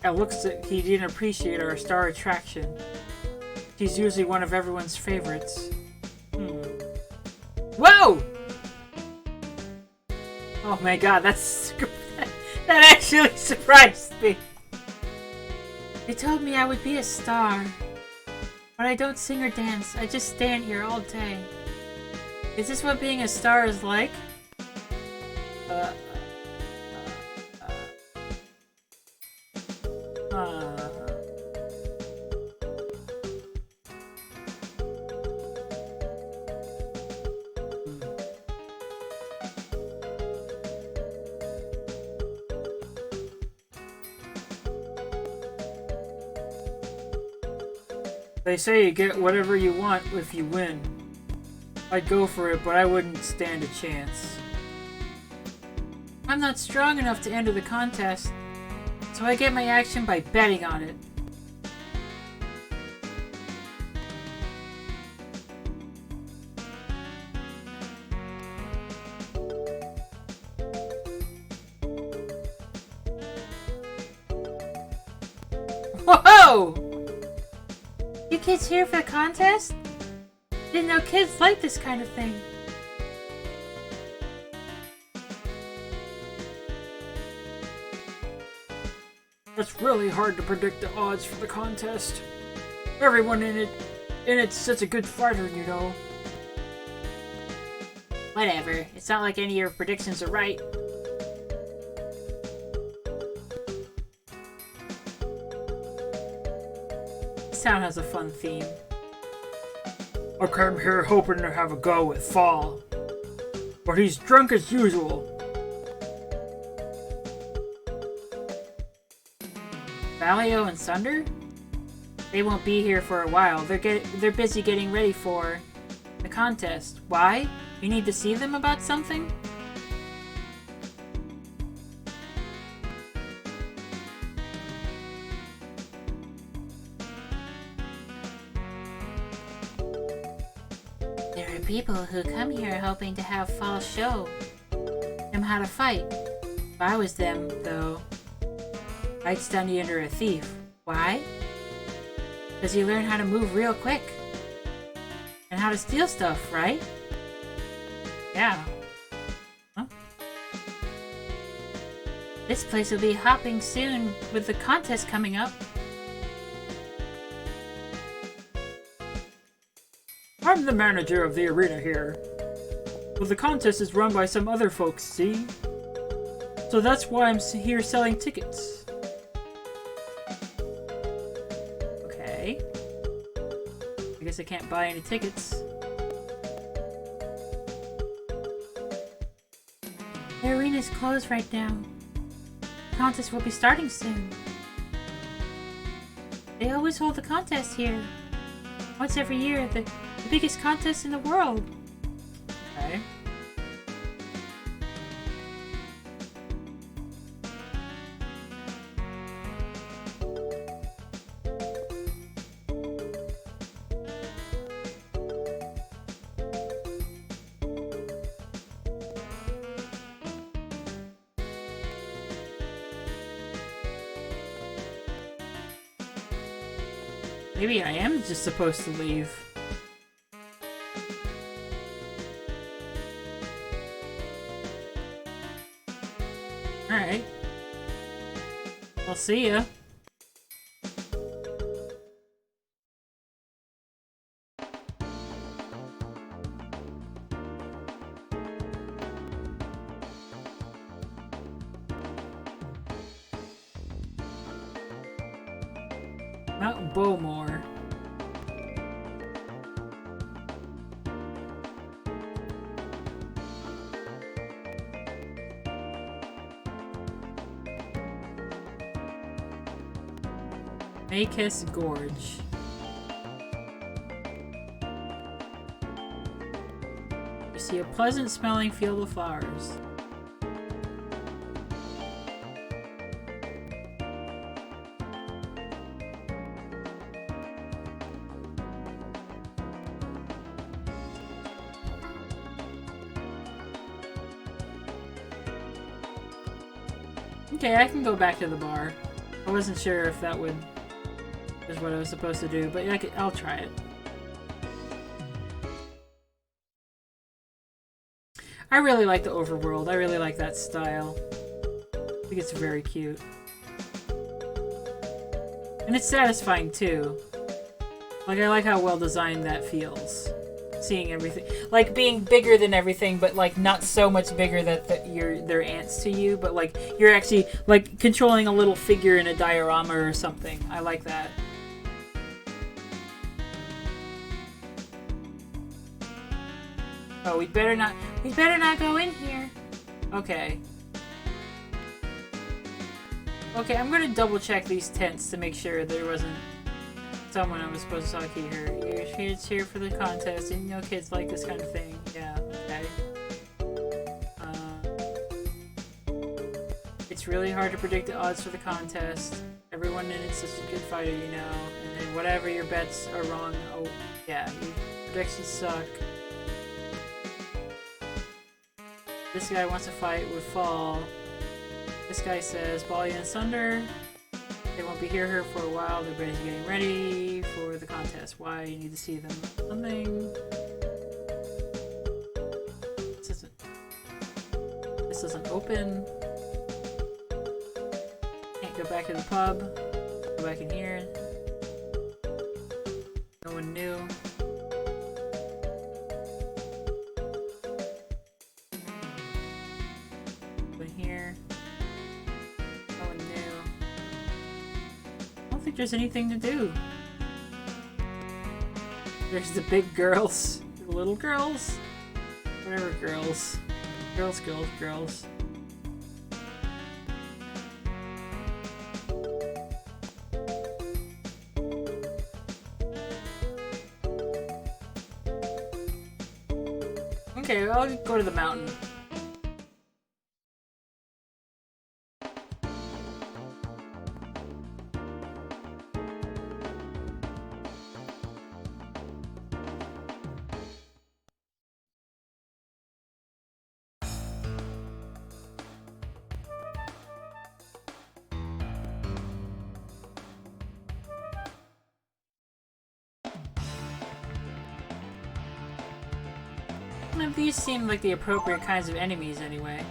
It looks like he didn't appreciate our star attraction. She's usually one of everyone's favorites. Whoa! Oh my god, that actually surprised me.
They told me I would be a star. But I don't sing or dance. I just stand here all day.
Is this what being a star is like?
They say you get whatever you want if you win. I'd go for it, but I wouldn't stand a chance.
I'm not strong enough to enter the contest, so I get my action by betting on it.
Whoa!
You kids here for the contest? Didn't know kids like this kind of thing.
It's really hard to predict the odds for the contest. Everyone in it's such a good fighter, you know.
Whatever. It's not like any of your predictions are right. This town has a fun theme.
I came here hoping to have a go with Fall, but he's drunk as usual.
Valio and Sunder? They won't be here for a while. They're busy getting ready for the contest. Why? You need to see them about something? There are people who come here hoping to have Fall show them how to fight. If I was them, though, I'd stun you under a thief. Why? Because you learn how to move real quick. And how to steal stuff, right? Yeah. Huh? This place will be hopping soon with the contest coming up.
I'm the manager of the arena here. Well, the contest is run by some other folks, see? So that's why I'm here selling tickets.
Okay. I guess I can't buy any tickets.
The arena's closed right now. The contest will be starting soon. They always hold the contest here. Once every year, the biggest contest in the world.
Okay. Maybe I am just supposed to leave. Alright. I'll see ya. Mount Bowmore.
Makis Gorge. You see a pleasant smelling field of flowers. Okay, I can go back to the bar. I wasn't sure if that was what I was supposed to do, but I'll try it. I really like the overworld. I really like that style. I think it's very cute. And it's satisfying too. Like, I like how well designed that feels. Seeing everything. Like, being bigger than everything, but like not so much bigger that they're ants to you, but like you're actually like controlling a little figure in a diorama or something. I like that. Oh, we better not go in here. Okay. Okay, I'm gonna double check these tents to make sure there wasn't someone I was supposed to talk to here. You're here for the contest, and you know kids like this kind of thing. Yeah, okay. It's really hard to predict the odds for the contest. Everyone in it's such a good fighter, you know. And then whatever your bets are wrong, oh, yeah, your predictions suck. This guy wants to fight with Fall. This guy says, Bally and Sunder. They won't be here for a while. Everybody's getting ready for the contest. Why? You need to see them. Something. This isn't open. Can't go back to the pub. Go back in here. No one knew. Go in here. No one knew. I don't think there's anything to do. There's the big girls. The little girls. Whatever girls. Girls, girls, girls. Okay, I'll go to the mountain. None of these seem like the appropriate kinds of enemies anyway.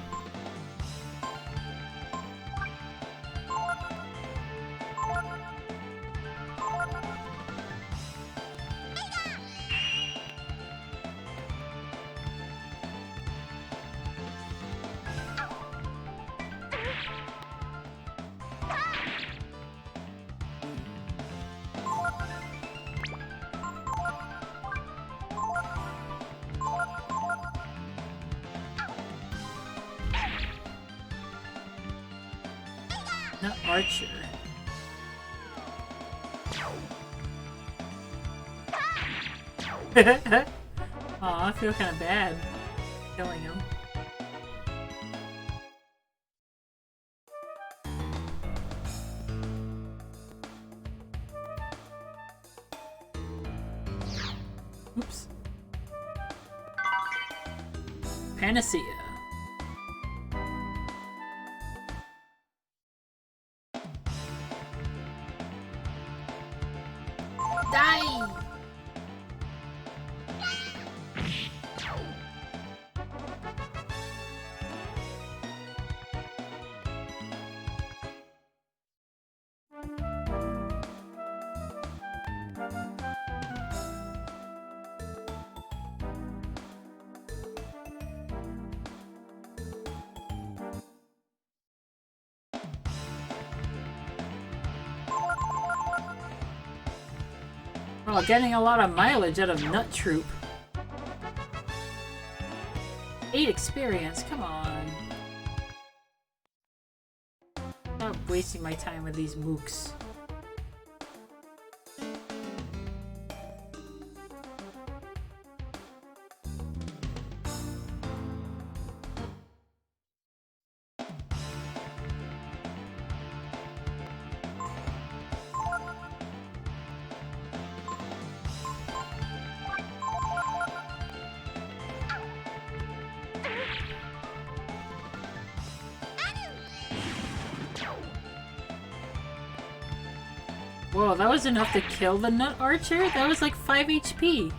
Not Archer. Aw, I feel kind of bad killing him. Oops. Panacea. Die! Oh, getting a lot of mileage out of Nut Troop. 8 experience, come on. Stop wasting my time with these mooks. Whoa, that was enough to kill the Nut Archer? That was like 5 HP.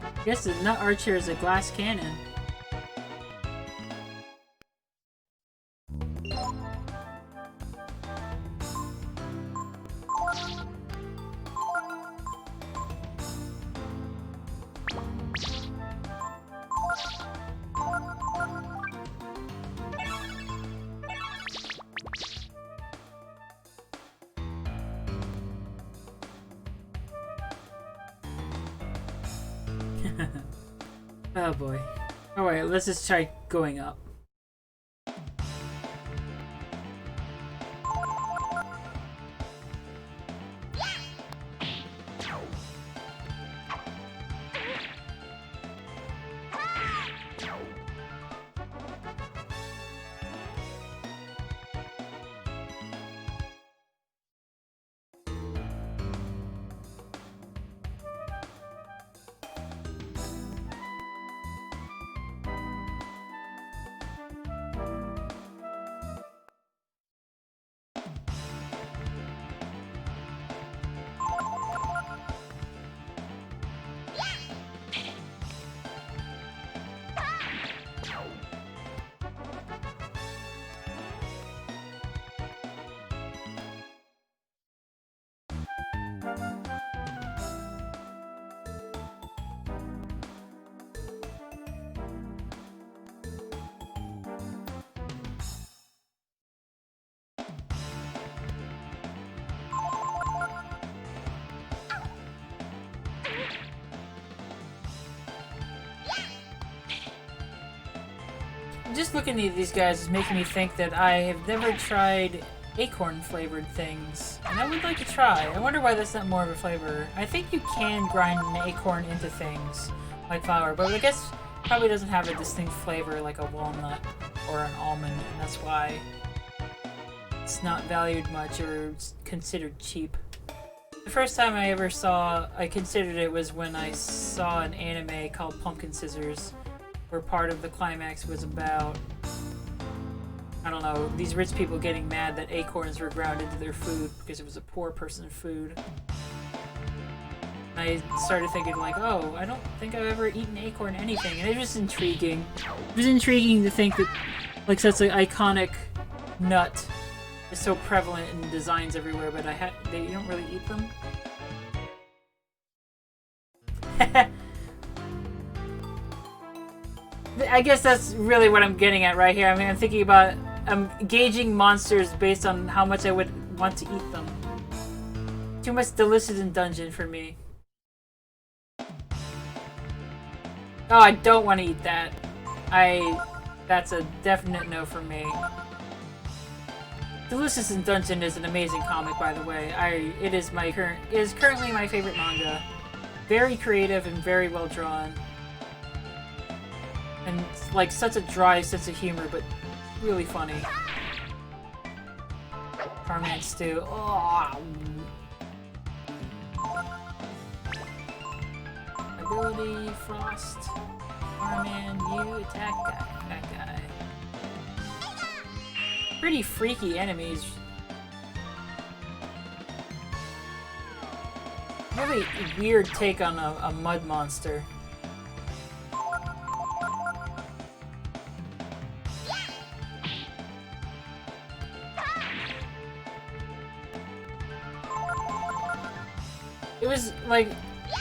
I guess the Nut Archer is a glass cannon. Oh boy. Alright, let's just try going up. Just looking at these guys is making me think that I have never tried acorn flavored things, and I would like to try. I wonder why that's not more of a flavor. I think you can grind an acorn into things like flour, but I guess probably doesn't have a distinct flavor like a walnut or an almond, and that's why it's not valued much or considered cheap. The first time I considered it was when I saw an anime called Pumpkin Scissors, where part of the climax was about, I don't know, these rich people getting mad that acorns were ground into their food because it was a poor person's food. I started thinking like, oh, I don't think I've ever eaten acorn anything, and it was intriguing. It was intriguing to think that like such an iconic nut is so prevalent in designs everywhere, but you don't really eat them. I guess that's really what I'm getting at right here. I mean, I'm thinking about gauging monsters based on how much I would want to eat them. Too much delicious in dungeon for me. Oh, I don't want to eat that. That's a definite no for me. Delicious in Dungeon is an amazing comic, by the way. It is currently my favorite manga. Very creative and very well drawn. And it's like such a dry sense of humor, but really funny. Carman Stew. Oh. Ability, Frost. Carman, you attack that guy. Pretty freaky enemies. Really weird take on a mud monster. It was like,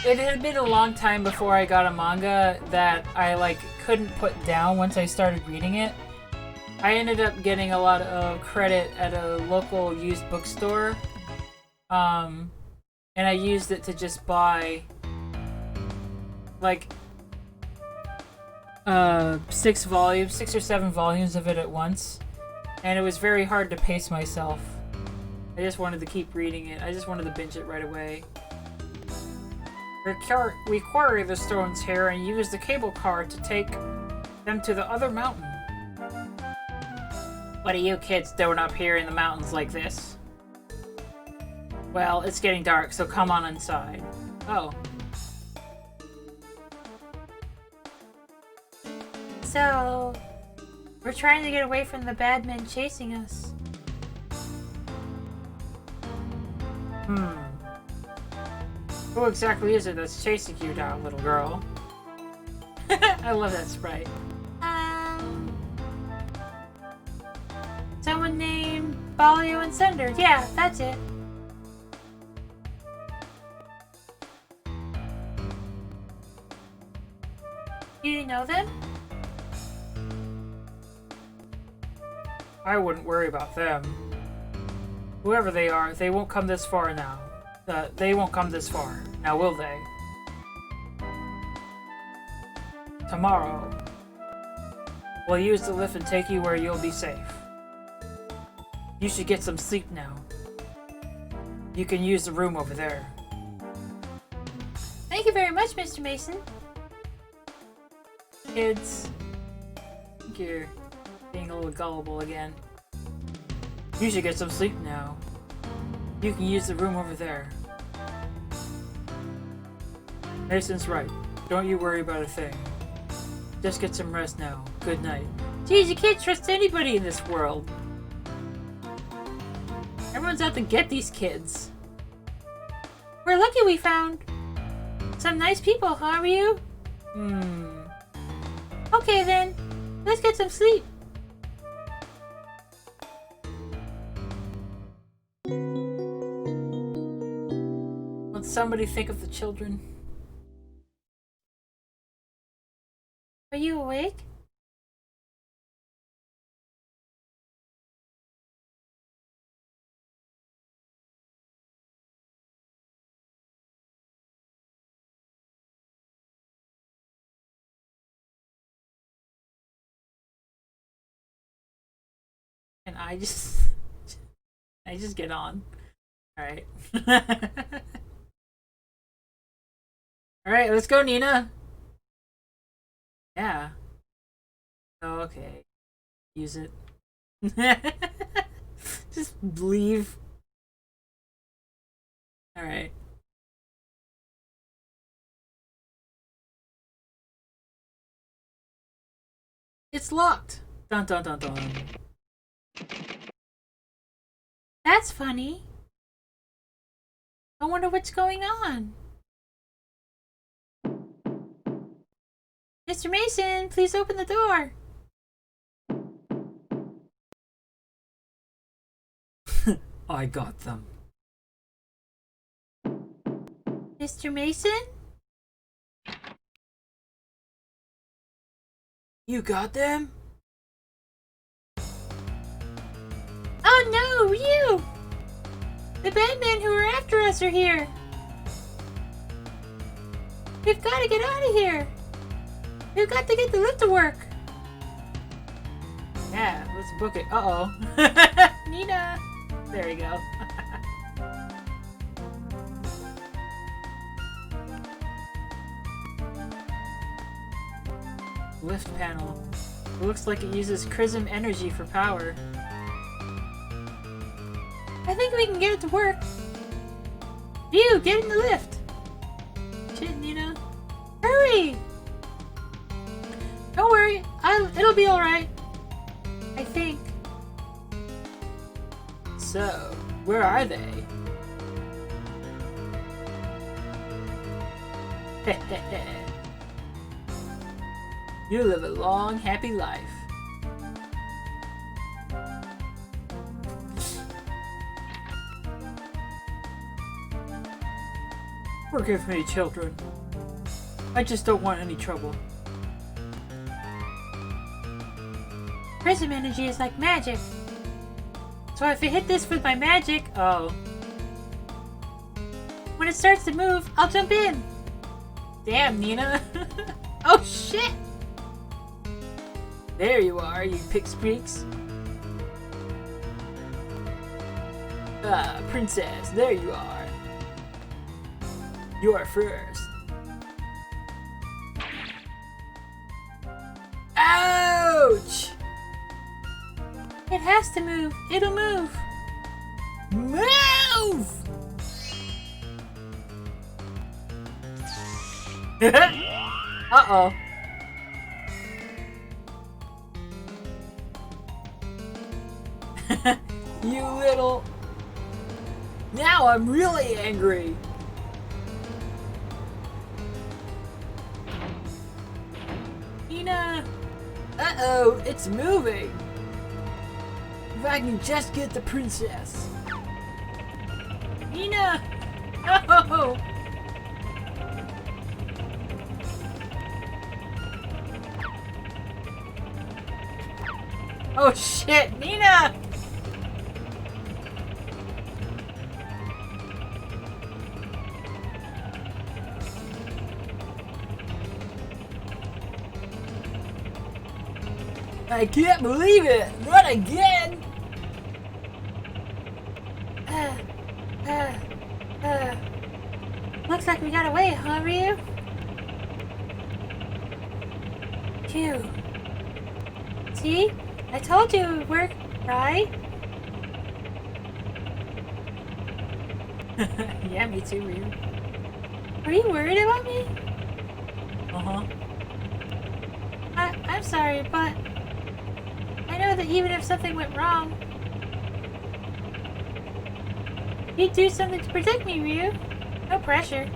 it had been a long time before I got a manga that I like couldn't put down once I started reading it. I ended up getting a lot of credit at a local used bookstore, and I used it to just buy like 6 or 7 volumes of it at once, and it was very hard to pace myself. I just wanted to keep reading it. I just wanted to binge it right away. We quarry the stones here and use the cable car to take them to the other mountain. What are you kids doing up here in the mountains like this? Well, it's getting dark, so come on inside. Oh.
So, we're trying to get away from the bad men chasing us.
Who exactly is it that's chasing you now, little girl? I love that sprite.
Someone named Balio and Cinder. Yeah, that's it. You know them?
I wouldn't worry about them. Whoever they are, they won't come this far now. They won't come this far. Now will they? Tomorrow, we'll use the lift and take you where you'll be safe. You should get some sleep now. You can use the room over there.
Thank you very much, Mr. Mason.
Kids, I think you're being a little gullible again. You should get some sleep now. You can use the room over there. Mason's right. Don't you worry about a thing. Just get some rest now. Good night. Geez, you can't trust anybody in this world. Everyone's out to get these kids.
We're lucky we found some nice people, huh, Ryu? Okay then, let's get some sleep.
Won't somebody think of the children?
Are you awake?
And I just get on. Alright. Alright, let's go, Nina. Yeah. Oh, okay. Use it. Just leave. Alright. It's locked. Dun dun dun dun.
That's funny. I wonder what's going on. Mr. Mason, please open the door.
I got them.
Mr. Mason?
You got them?
Oh no, Ryu! The bad men who are after us are here. We've got to get out of here. We've got to get the lift to work.
Yeah, let's book it. Uh-oh. Nina! There we go. Lift panel. It looks like it uses Chrism energy for power.
I think we can get it to work. Ryu, get in the lift.
Shit, Nina.
Hurry! Don't worry, it'll be alright. I think.
So, where are they? You live a long, happy life. Forgive me, children. I just don't want any trouble.
Prism energy is like magic. So if I hit this with my magic,
Oh.
when it starts to move, I'll jump in.
Damn, Nina.
Oh shit!
There you are, you pixpreaks. Ah, princess, there you are. You are first. Ouch!
It has to move. It'll move.
Move! Uh-oh. You little... Now I'm really angry!
Nina!
Uh-oh, it's moving! If I can just get the princess.
Nina! No!
Oh shit, Nina! I can't believe it! Not again!
Looks like we got away, huh, Ryu? Phew. See? I told you it would work, right?
Yeah, me too, Ryu.
Were you worried about me?
Uh-huh.
I'm sorry, but I know that even if something went wrong, you'd do something to protect me, Ryu. No pressure.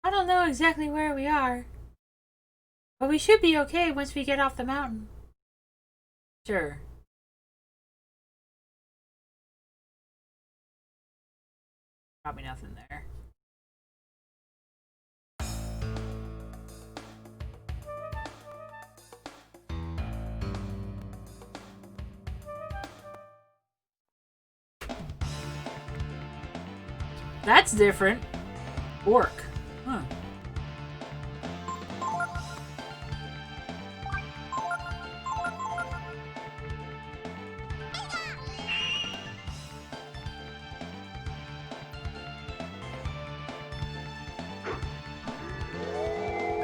I don't know exactly where we are, but we should be okay once we get off the mountain.
Sure. Probably nothing there. That's different. Orc. Huh.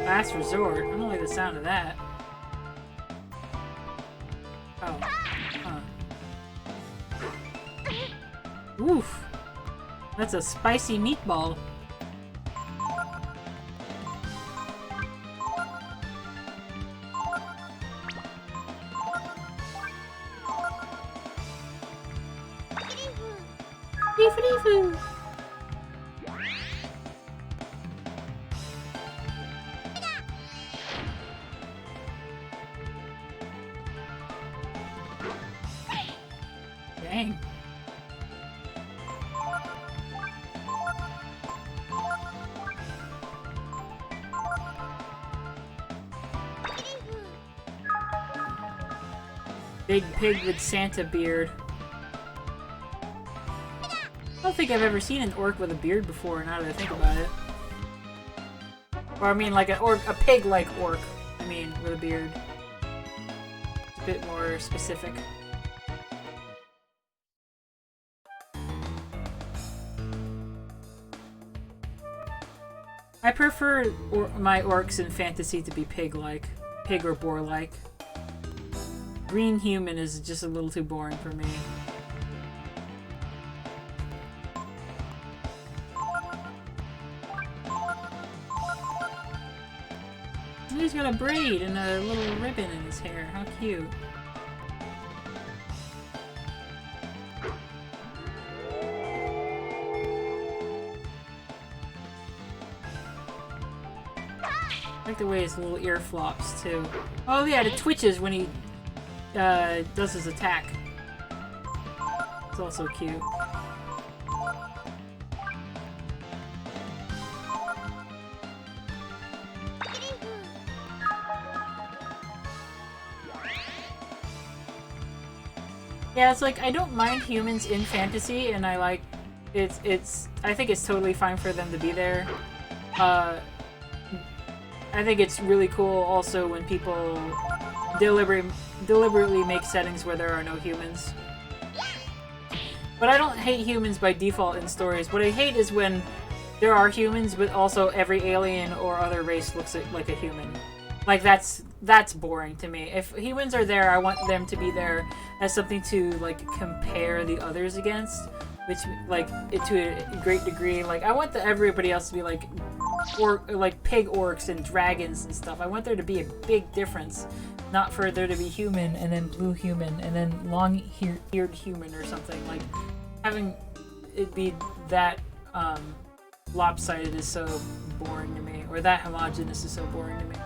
Last resort. I don't like the sound of that. Oh. Huh. Oof. That's a spicy meatball.
Beefy-dee-foo.
Dang. Big pig with Santa beard. I don't think I've ever seen an orc with a beard before, now that I think about it. Or I mean like an orc, a pig-like orc. I mean, with a beard. It's a bit more specific. I prefer my orcs in fantasy to be pig-like. Pig or boar-like. Green human is just a little too boring for me. He's got a braid and a little ribbon in his hair. How cute. I like the way his little ear flops, too. Oh yeah, it twitches when he does his attack. It's also cute. Yeah, it's like, I don't mind humans in fantasy, and I like, I think it's totally fine for them to be there. I think it's really cool also when people deliberately make settings where there are no humans. But I don't hate humans by default in stories. What I hate is when there are humans, but also every alien or other race looks like a human. Like, that's boring to me. If humans are there, I want them to be there as something to, like, compare the others against, which, like, to a great degree. Like, I want everybody else to be, like, pig orcs and dragons and stuff. I want there to be a big difference, not for there to be human and then blue human and then long-eared human or something. Like, having it be that, lopsided is so boring to me, or that homogenous is so boring to me.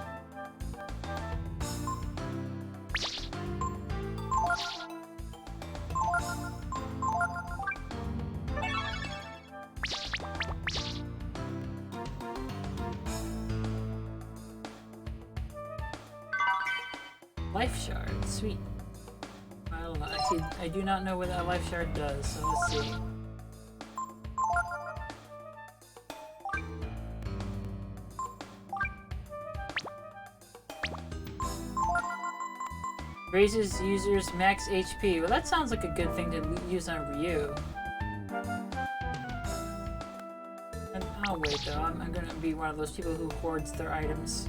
Life shard, sweet. I don't know. Actually, I do not know what that life shard does, so let's see. Raises users max HP. Well, that sounds like a good thing to use on Ryu. And I'll wait though. I'm gonna be one of those people who hoards their items.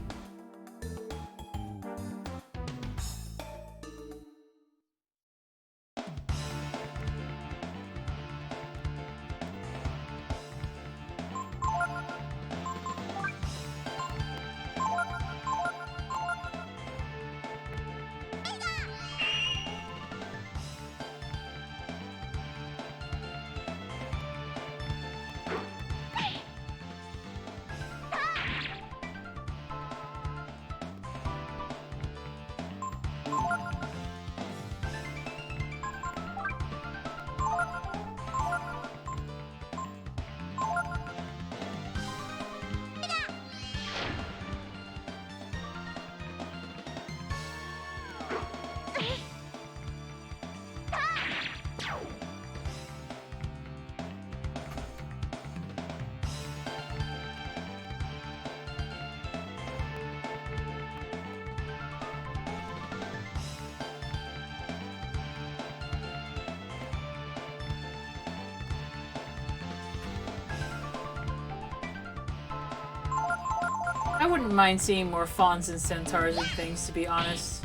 I wouldn't mind seeing more fawns and centaurs and things, to be honest.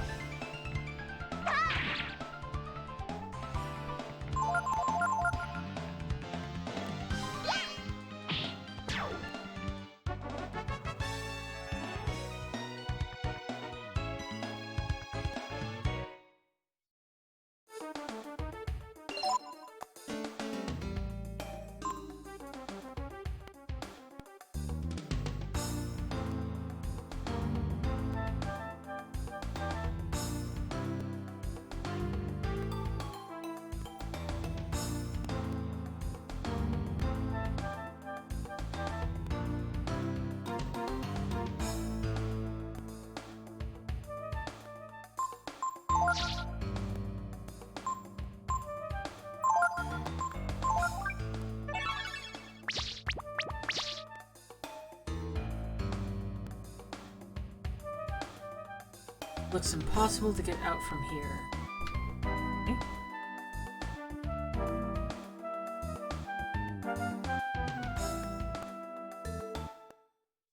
Looks impossible to get out from here. Okay.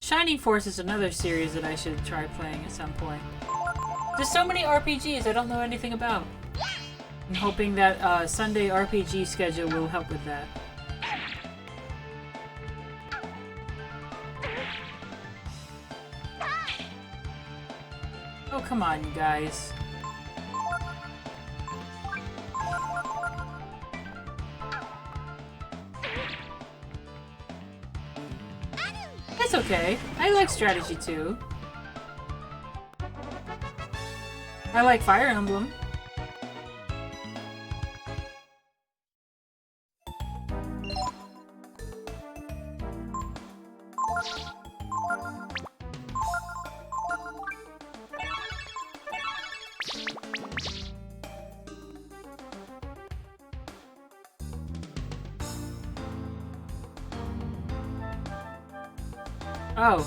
Shining Force is another series that I should try playing at some point. There's so many RPGs I don't know anything about. I'm hoping that Sunday RPG schedule will help with that. Oh, come on, you guys. It's okay. I like strategy too. I like Fire Emblem. Oh.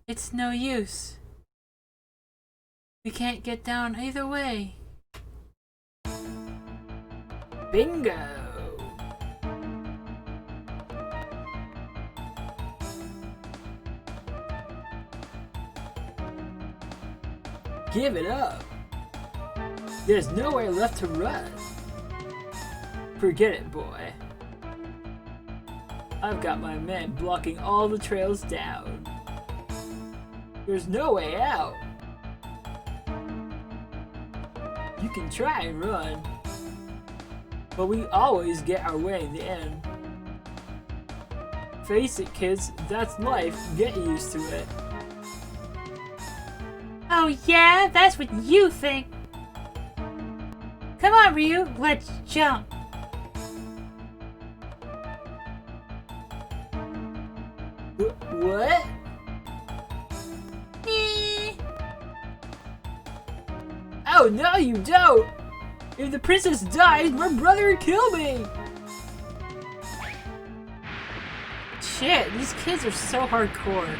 It's no use. We can't get down either way. Bingo! Give it up. There's nowhere left to run. Forget it, boy. I've got my men blocking all the trails down. There's no way out. You can try and run, but we always get our way in the end. Face it, kids, that's life. Get used to it.
Oh yeah, that's what you think. Come on, Ryu, let's jump.
What? Oh, no, you don't! If the princess dies, my brother would kill me! Shit, these kids are so hardcore.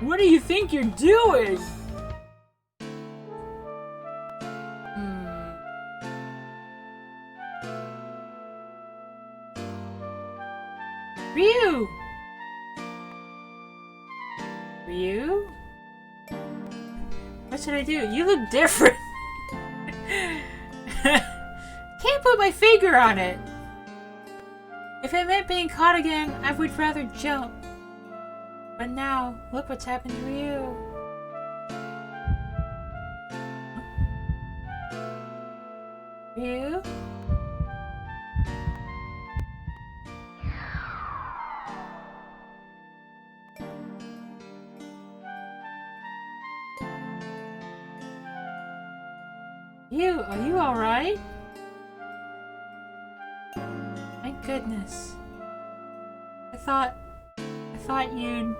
What do you think you're doing?
Ryu! Ryu?
What should I do? You look different!
Can't put my finger on it! If it meant being caught again, I would rather jump. But now, look what's happened to Ryu. Ryu? Are you alright? My goodness. I thought you'd...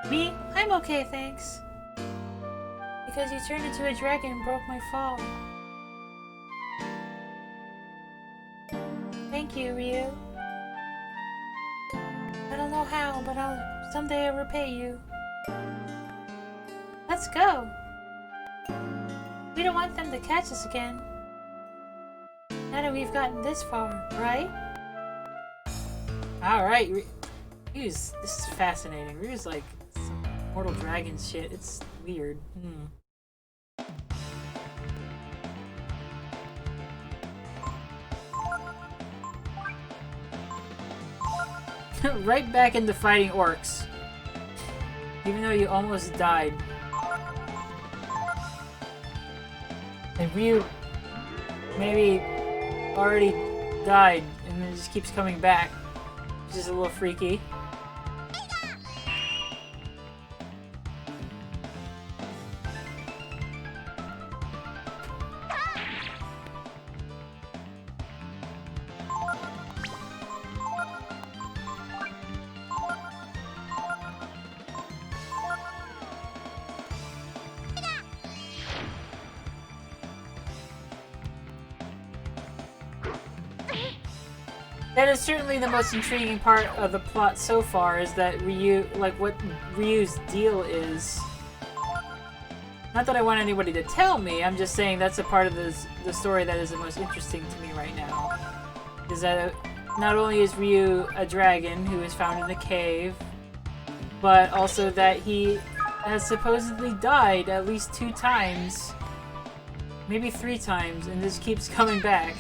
Me? I'm okay, thanks. Because you turned into a dragon and broke my fall. Thank you, Ryu. I don't know how, but someday I'll repay you. Let's go. We don't want them to catch us again. Now that we've gotten this far, right?
Alright, this is fascinating. Ryu's like some Mortal Dragon shit. It's weird. Right back into fighting orcs. Even though you almost died. And Ryu maybe already died and it just keeps coming back. Which is a little freaky. That is certainly the most intriguing part of the plot so far, is that Ryu, like what Ryu's deal is. Not that I want anybody to tell me, I'm just saying that's a part of the story that is the most interesting to me right now. Is that not only is Ryu a dragon who is found in a cave, but also that he has supposedly died at least 2 times, maybe 3 times, and just keeps coming back.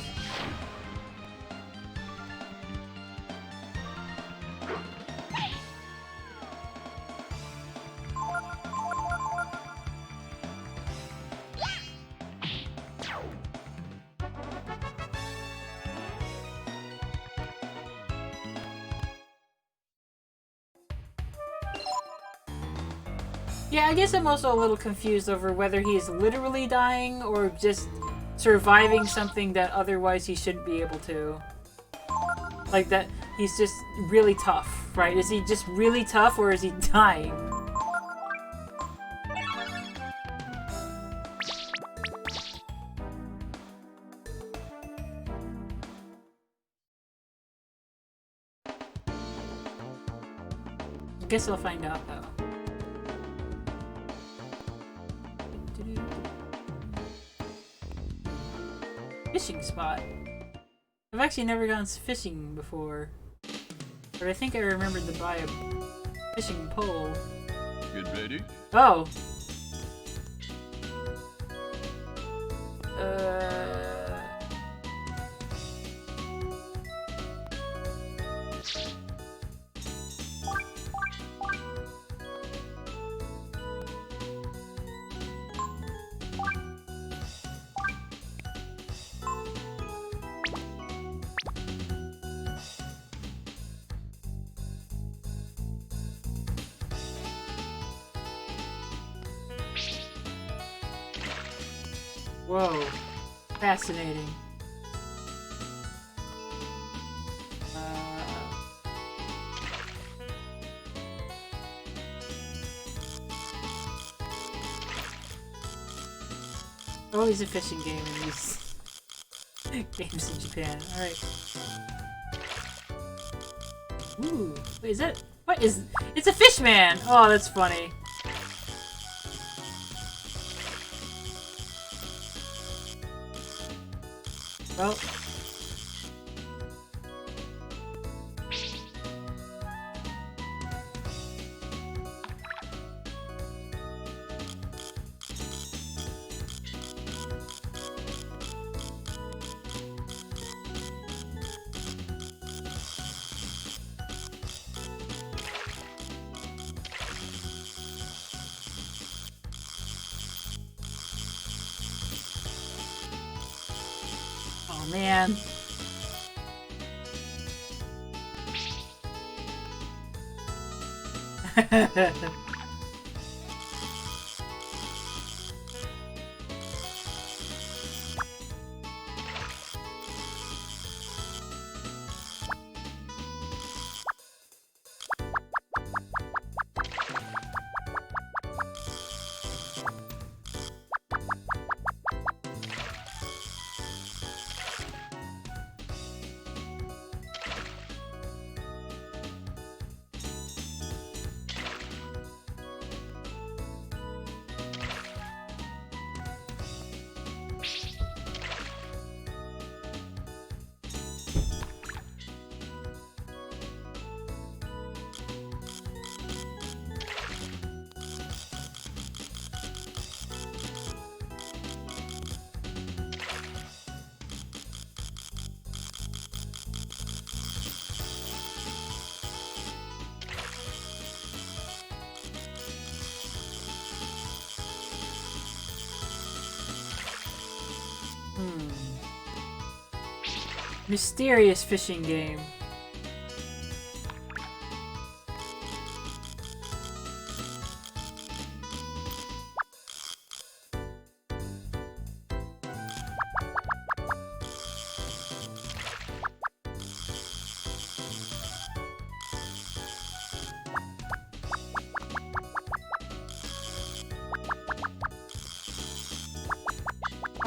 Yeah, I guess I'm also a little confused over whether he is literally dying or just surviving something that otherwise he shouldn't be able to. Like that he's just really tough, right? Is he just really tough or is he dying? I guess I'll find out though. Fishing spot. I've actually never gone fishing before. But I think I remembered to buy a fishing pole.
Get ready.
Oh! Whoa. Fascinating. Always a fishing game in these games in Japan. Alright. Ooh. Wait, is that... What is... It's a fish man! Oh, that's funny. Well... Oh man. Mysterious fishing game.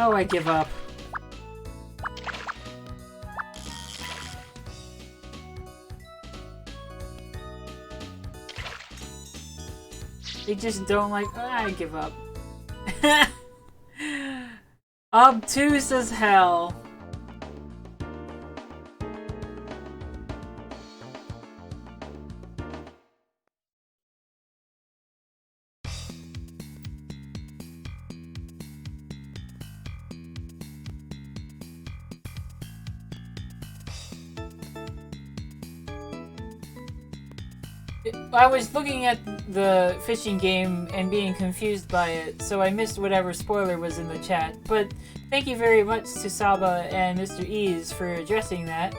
Oh, I give up. They just don't like. I give up. Obtuse as hell. I was looking at the fishing game and being confused by it, so I missed whatever spoiler was in the chat. But thank you very much to Saba and Mr. Ease for addressing that.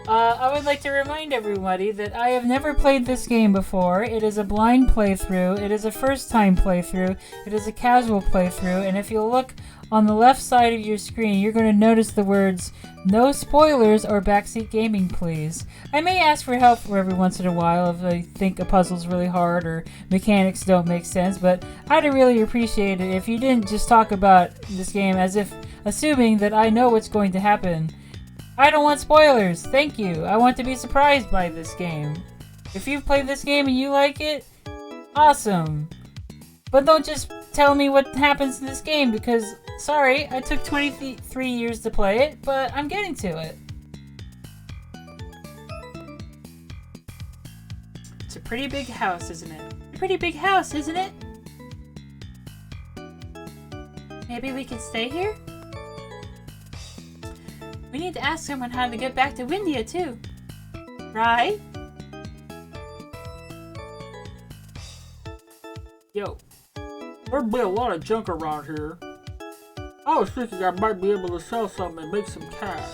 I would like to remind everybody that I have never played this game before. It is a blind playthrough. It is a first-time playthrough. It is a casual playthrough. And if you look on the left side of your screen, you're going to notice the words, "No spoilers" or "Backseat Gaming, please." I may ask for help for every once in a while if I think a puzzle's really hard or mechanics don't make sense, but I'd really appreciate it if you didn't just talk about this game as if assuming that I know what's going to happen. I don't want spoilers, thank you. I want to be surprised by this game. If you've played this game and you like it, awesome. But don't just tell me what happens in this game, because
Sorry, I took 23 years to play it, but I'm getting to it.
It's a pretty big house, isn't it?
A pretty big house, isn't it? Maybe we can stay here? We need to ask someone how to get back to Windia, too. Right?
Yo, there'd be a lot of junk around here. I was thinking I might be able to sell something and make some cash.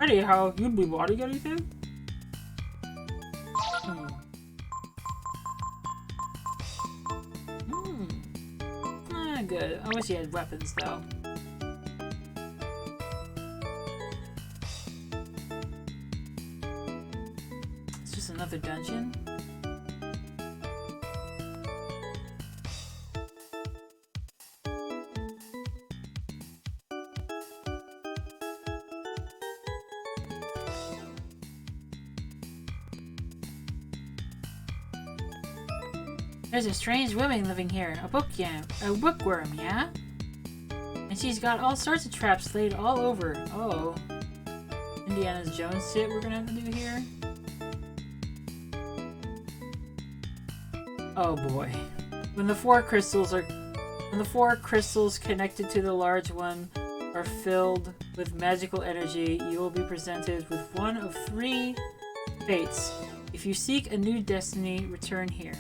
Anyhow, you'd be wanting anything?
Good. I wish you had weapons, though. It's just another dungeon. There's a strange woman living here, a bookworm, yeah? And she's got all sorts of traps laid all over. Oh. Indiana Jones shit we're gonna have to do here? Oh boy. When the four crystals connected to the large one are filled with magical energy, you will be presented with one of 3 fates. If you seek a new destiny, return here.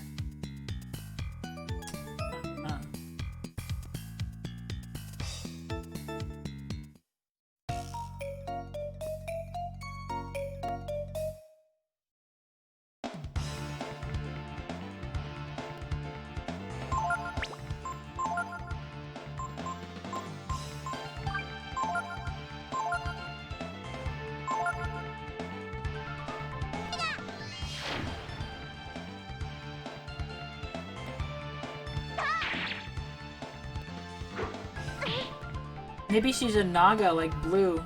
Maybe she's a Naga like Blue.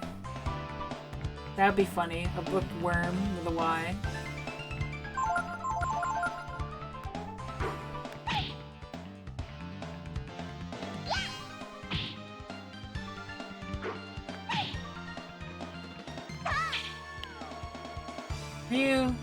That'd be funny. A bookworm with a Y. You.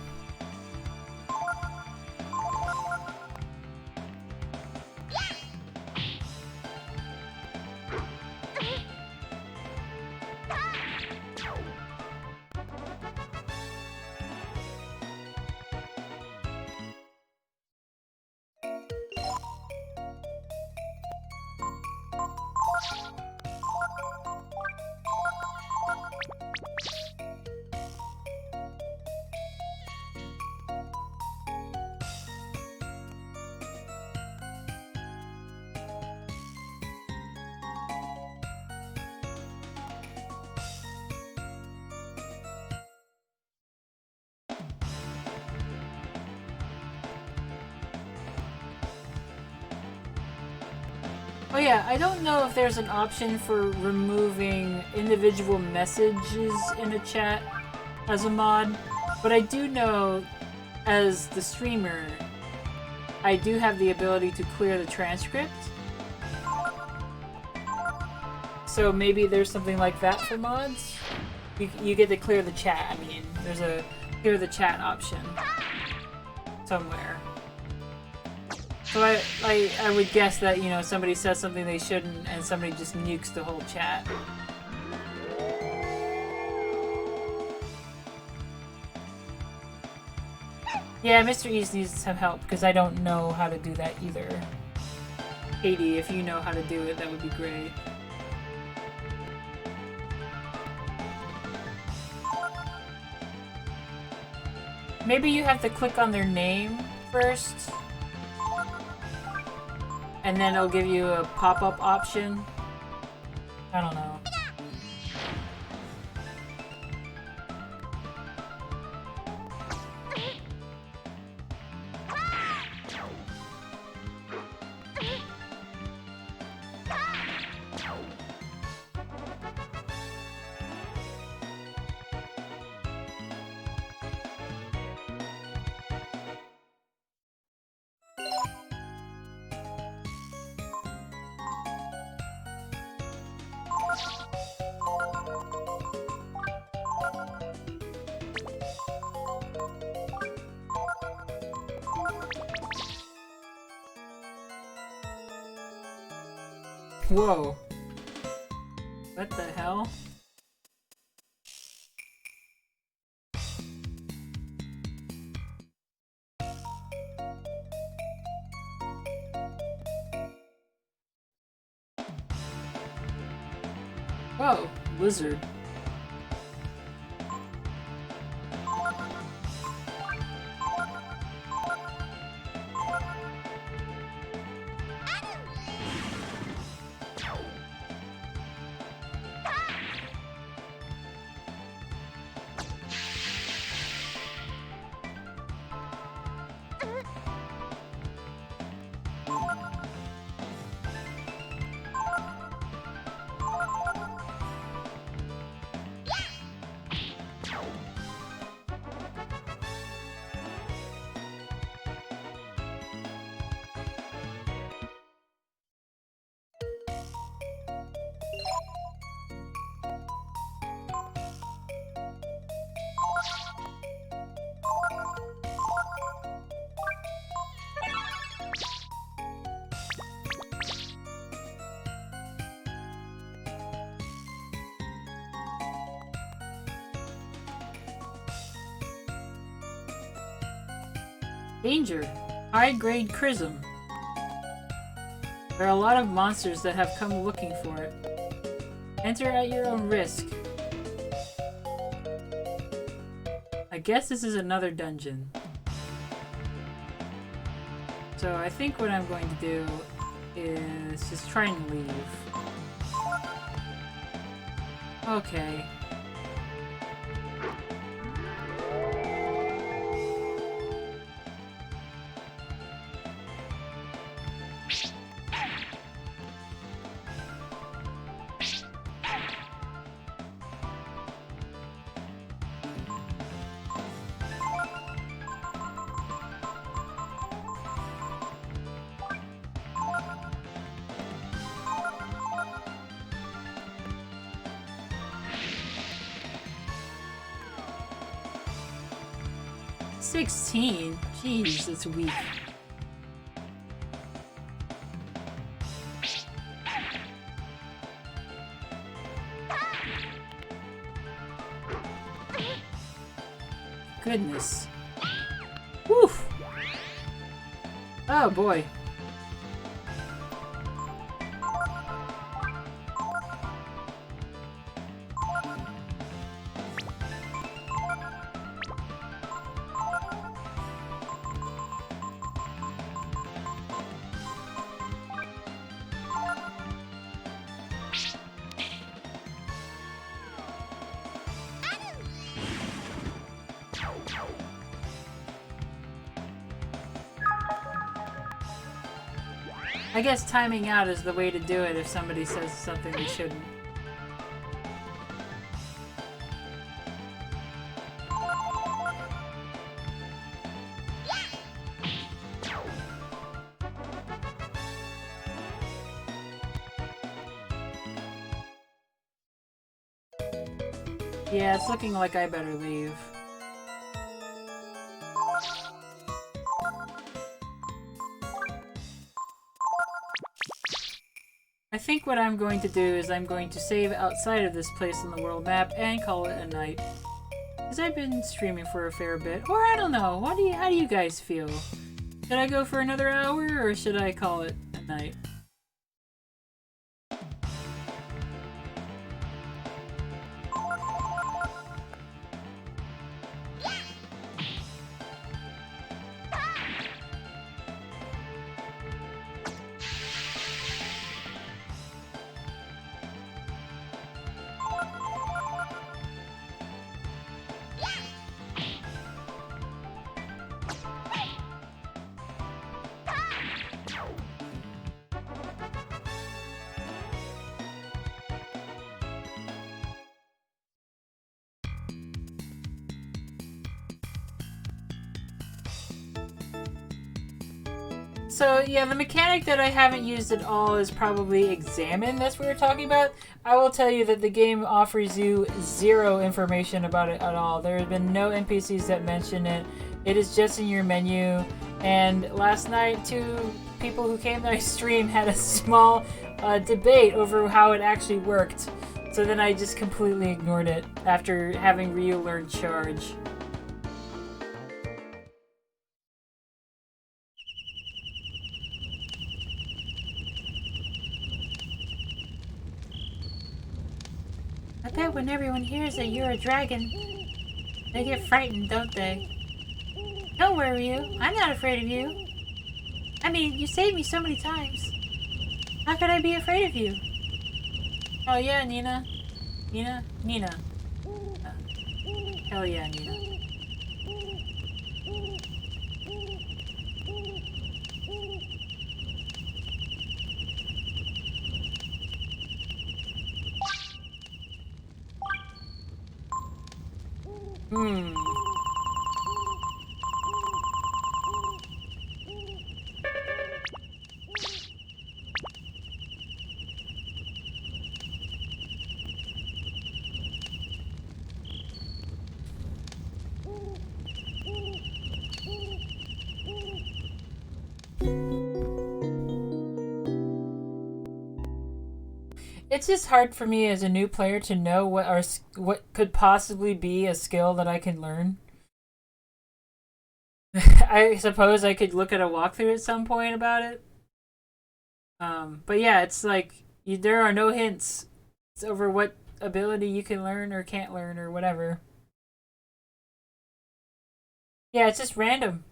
Oh yeah, I don't know if there's an option for removing individual messages in a chat as a mod, but I do know as the streamer, I do have the ability to clear the transcript. So maybe there's something like that for mods. You get to clear the chat. I mean, there's a clear the chat option somewhere. So I would guess that, you know, somebody says something they shouldn't and somebody just nukes the whole chat. Yeah, Mr. East needs some help because I don't know how to do that either. Katie, if you know how to do it, that would be great. Maybe you have to click on their name first. And then it'll give you a pop-up option. I don't know. Whoa. What the hell? Whoa, lizard. Danger! High-grade Chrism. There are a lot of monsters that have come looking for it. Enter at your own risk. I guess this is another dungeon. So I think what I'm going to do is just try and leave. Okay. $16? Jeez, that's weak. Goodness. Woof! Oh boy. I guess timing out is the way to do it if somebody says something they shouldn't. Yeah, it's looking like I better leave. I think what I'm going to do is I'm going to save outside of this place on the world map and call it a night. Because I've been streaming for a fair bit. Or I don't know, how do you guys feel? Should I go for another hour or should I call it a night? So yeah, the mechanic that I haven't used at all is probably Examine. That's what we're talking about. I will tell you that the game offers you zero information about it at all. There have been no NPCs that mention it. It is just in your menu. And last night, two people who came to my stream had a small debate over how it actually worked. So then I just completely ignored it after having Ryu learn charge.
I bet when everyone hears that you're a dragon, they get frightened, don't they? Don't worry, Ryu. I'm not afraid of you. I mean, you saved me so many times. How could I be afraid of you?
Oh yeah, Nina. Nina. Hell yeah, Nina. Hmm. It's just hard for me as a new player to know what could possibly be a skill that I can learn. I suppose I could look at a walkthrough at some point about it. But yeah, it's like there are no hints over what ability you can learn or can't learn or whatever. Yeah, it's just random.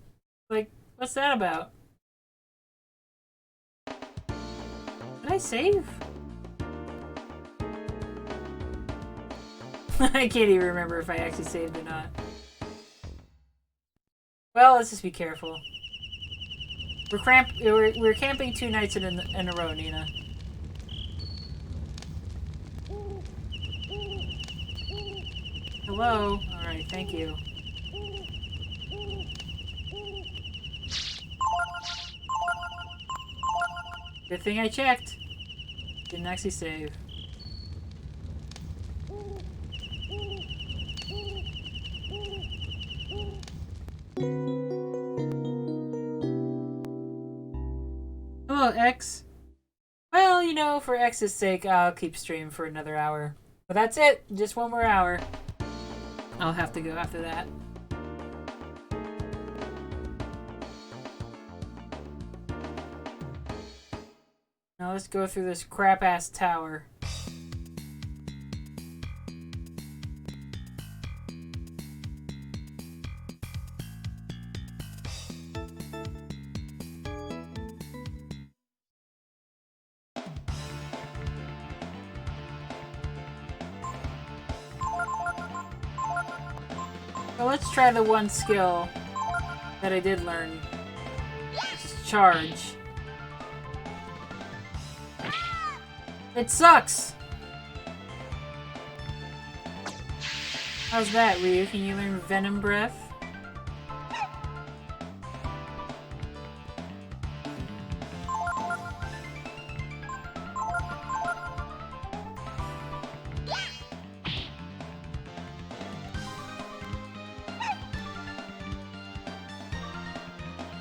Like, what's that about? Did I save? I can't even remember if I actually saved or not. Well, let's just be careful. We're camping 2 nights in a row, Nina. Hello? Alright, thank you. Good thing I checked. Didn't actually save. Hello, X. Well, you know, for X's sake, I'll keep streaming for another hour. But that's it. Just one more hour. I'll have to go after that. Now let's go through this crap-ass tower. So let's try the one skill that I did learn, which is charge. It sucks! How's that, Ryu? Can you learn Venom Breath?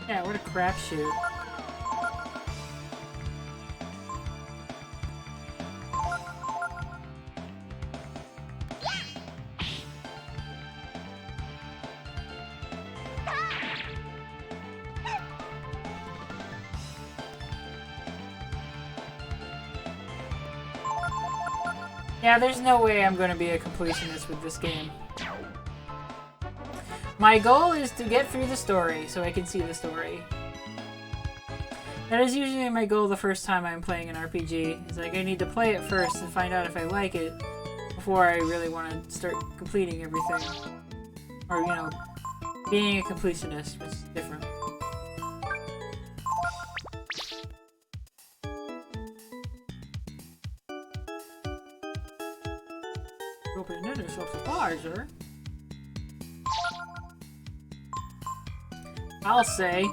Yeah, what a crapshoot. Yeah, there's no way I'm going to be a completionist with this game. My goal is to get through the story so I can see the story. That is usually my goal the first time I'm playing an RPG. It's like I need to play it first and find out if I like it before I really want to start completing everything. Or, you know, being a completionist is different. Opening yourself supplies, sir. I'll say.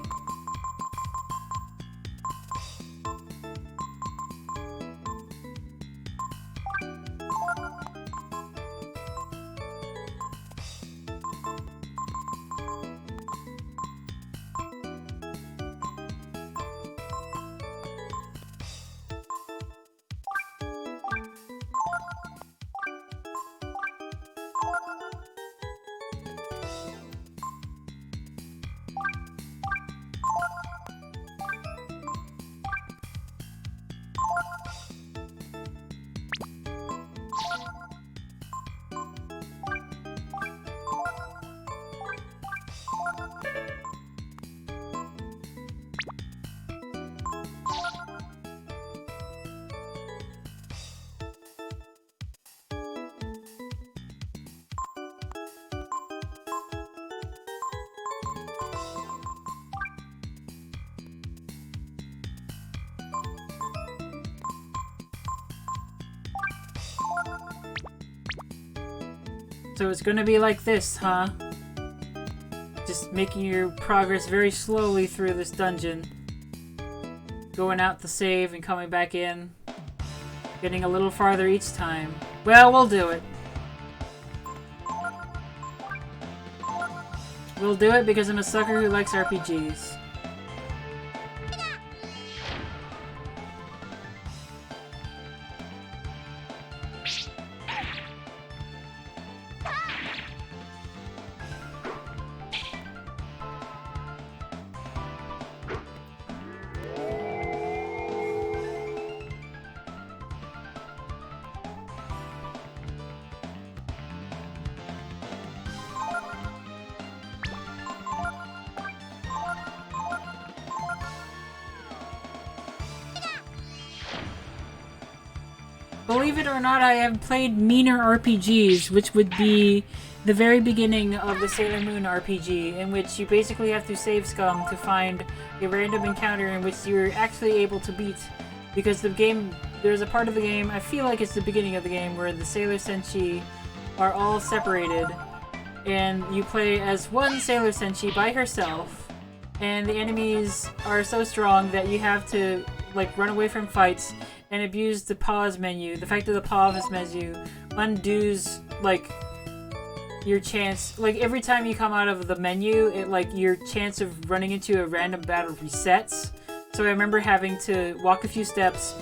So it's gonna be like this, huh? Just making your progress very slowly through this dungeon. Going out to save and coming back in. Getting a little farther each time. Well, we'll do it. We'll do it because I'm a sucker who likes RPGs. Believe it or not, I have played meaner RPGs, which would be the very beginning of the Sailor Moon RPG, in which you basically have to save scum to find a random encounter in which you're actually able to beat. Because the game, there's a part of the game, I feel like it's the beginning of the game, where the Sailor Senshi are all separated, and you play as one Sailor Senshi by herself, and the enemies are so strong that you have to, like, run away from fights and abuse the pause menu. The fact that the pause menu undoes, like, your chance. Like, every time you come out of the menu, it, like, your chance of running into a random battle resets. So I remember having to walk a few steps,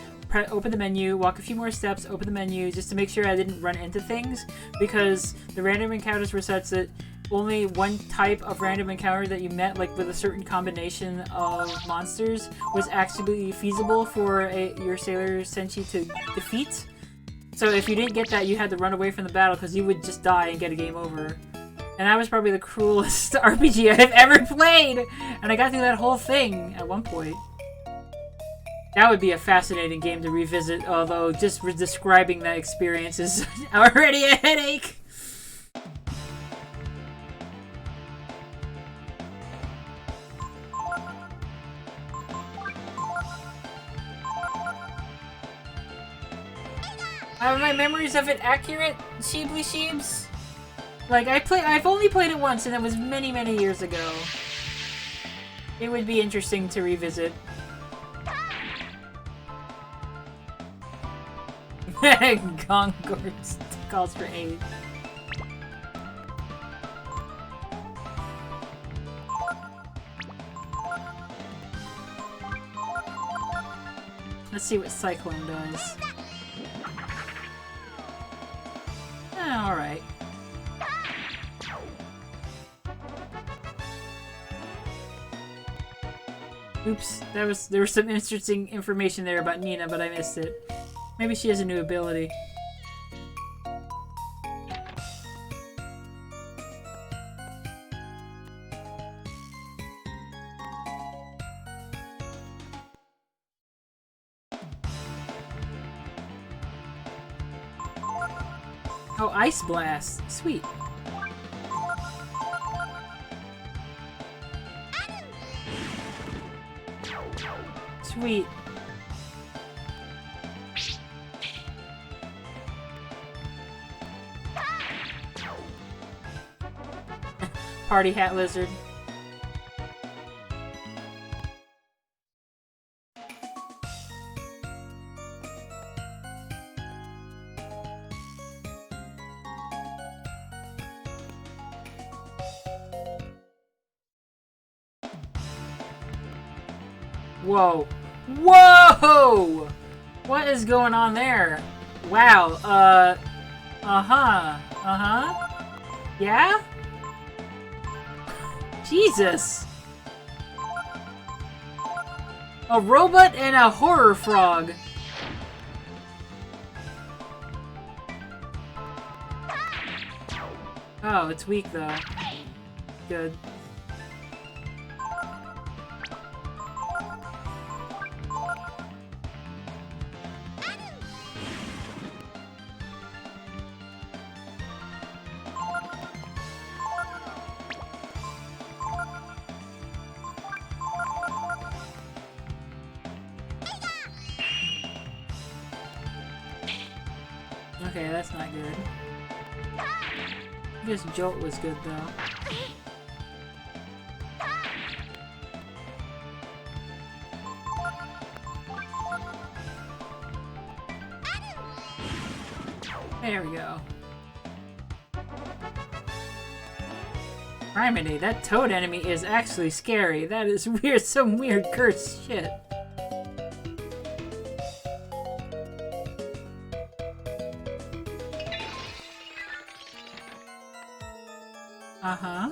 open the menu, walk a few more steps, open the menu, just to make sure I didn't run into things, because the random encounters were such that only one type of random encounter that you met, like with a certain combination of monsters, was actually feasible for your Sailor Senshi to defeat. So if you didn't get that, you had to run away from the battle because you would just die and get a game over. And that was probably the cruelest RPG I've ever played! And I got through that whole thing at one point. That would be a fascinating game to revisit, although just describing that experience is already a headache! Are my memories of it accurate, Sheebly Sheebs? Like, I've only played it once, and that was many, many years ago. It would be interesting to revisit. Gongor calls for aid. Let's see what Cyclone does. Alright. Oops, there was some interesting information there about Nina, but I missed it. Maybe she has a new ability. Oh, Ice Blast. Sweet. Sweet. Party Hat Lizard. Whoa. Whoa! What is going on there? Wow, Yeah? Jesus! A robot and a horror frog. Oh, it's weak though. Good. Okay, that's not good. I guess Jolt was good though. There we go. Criminy, that toad enemy is actually scary. That is weird, some weird cursed shit. Uh-huh.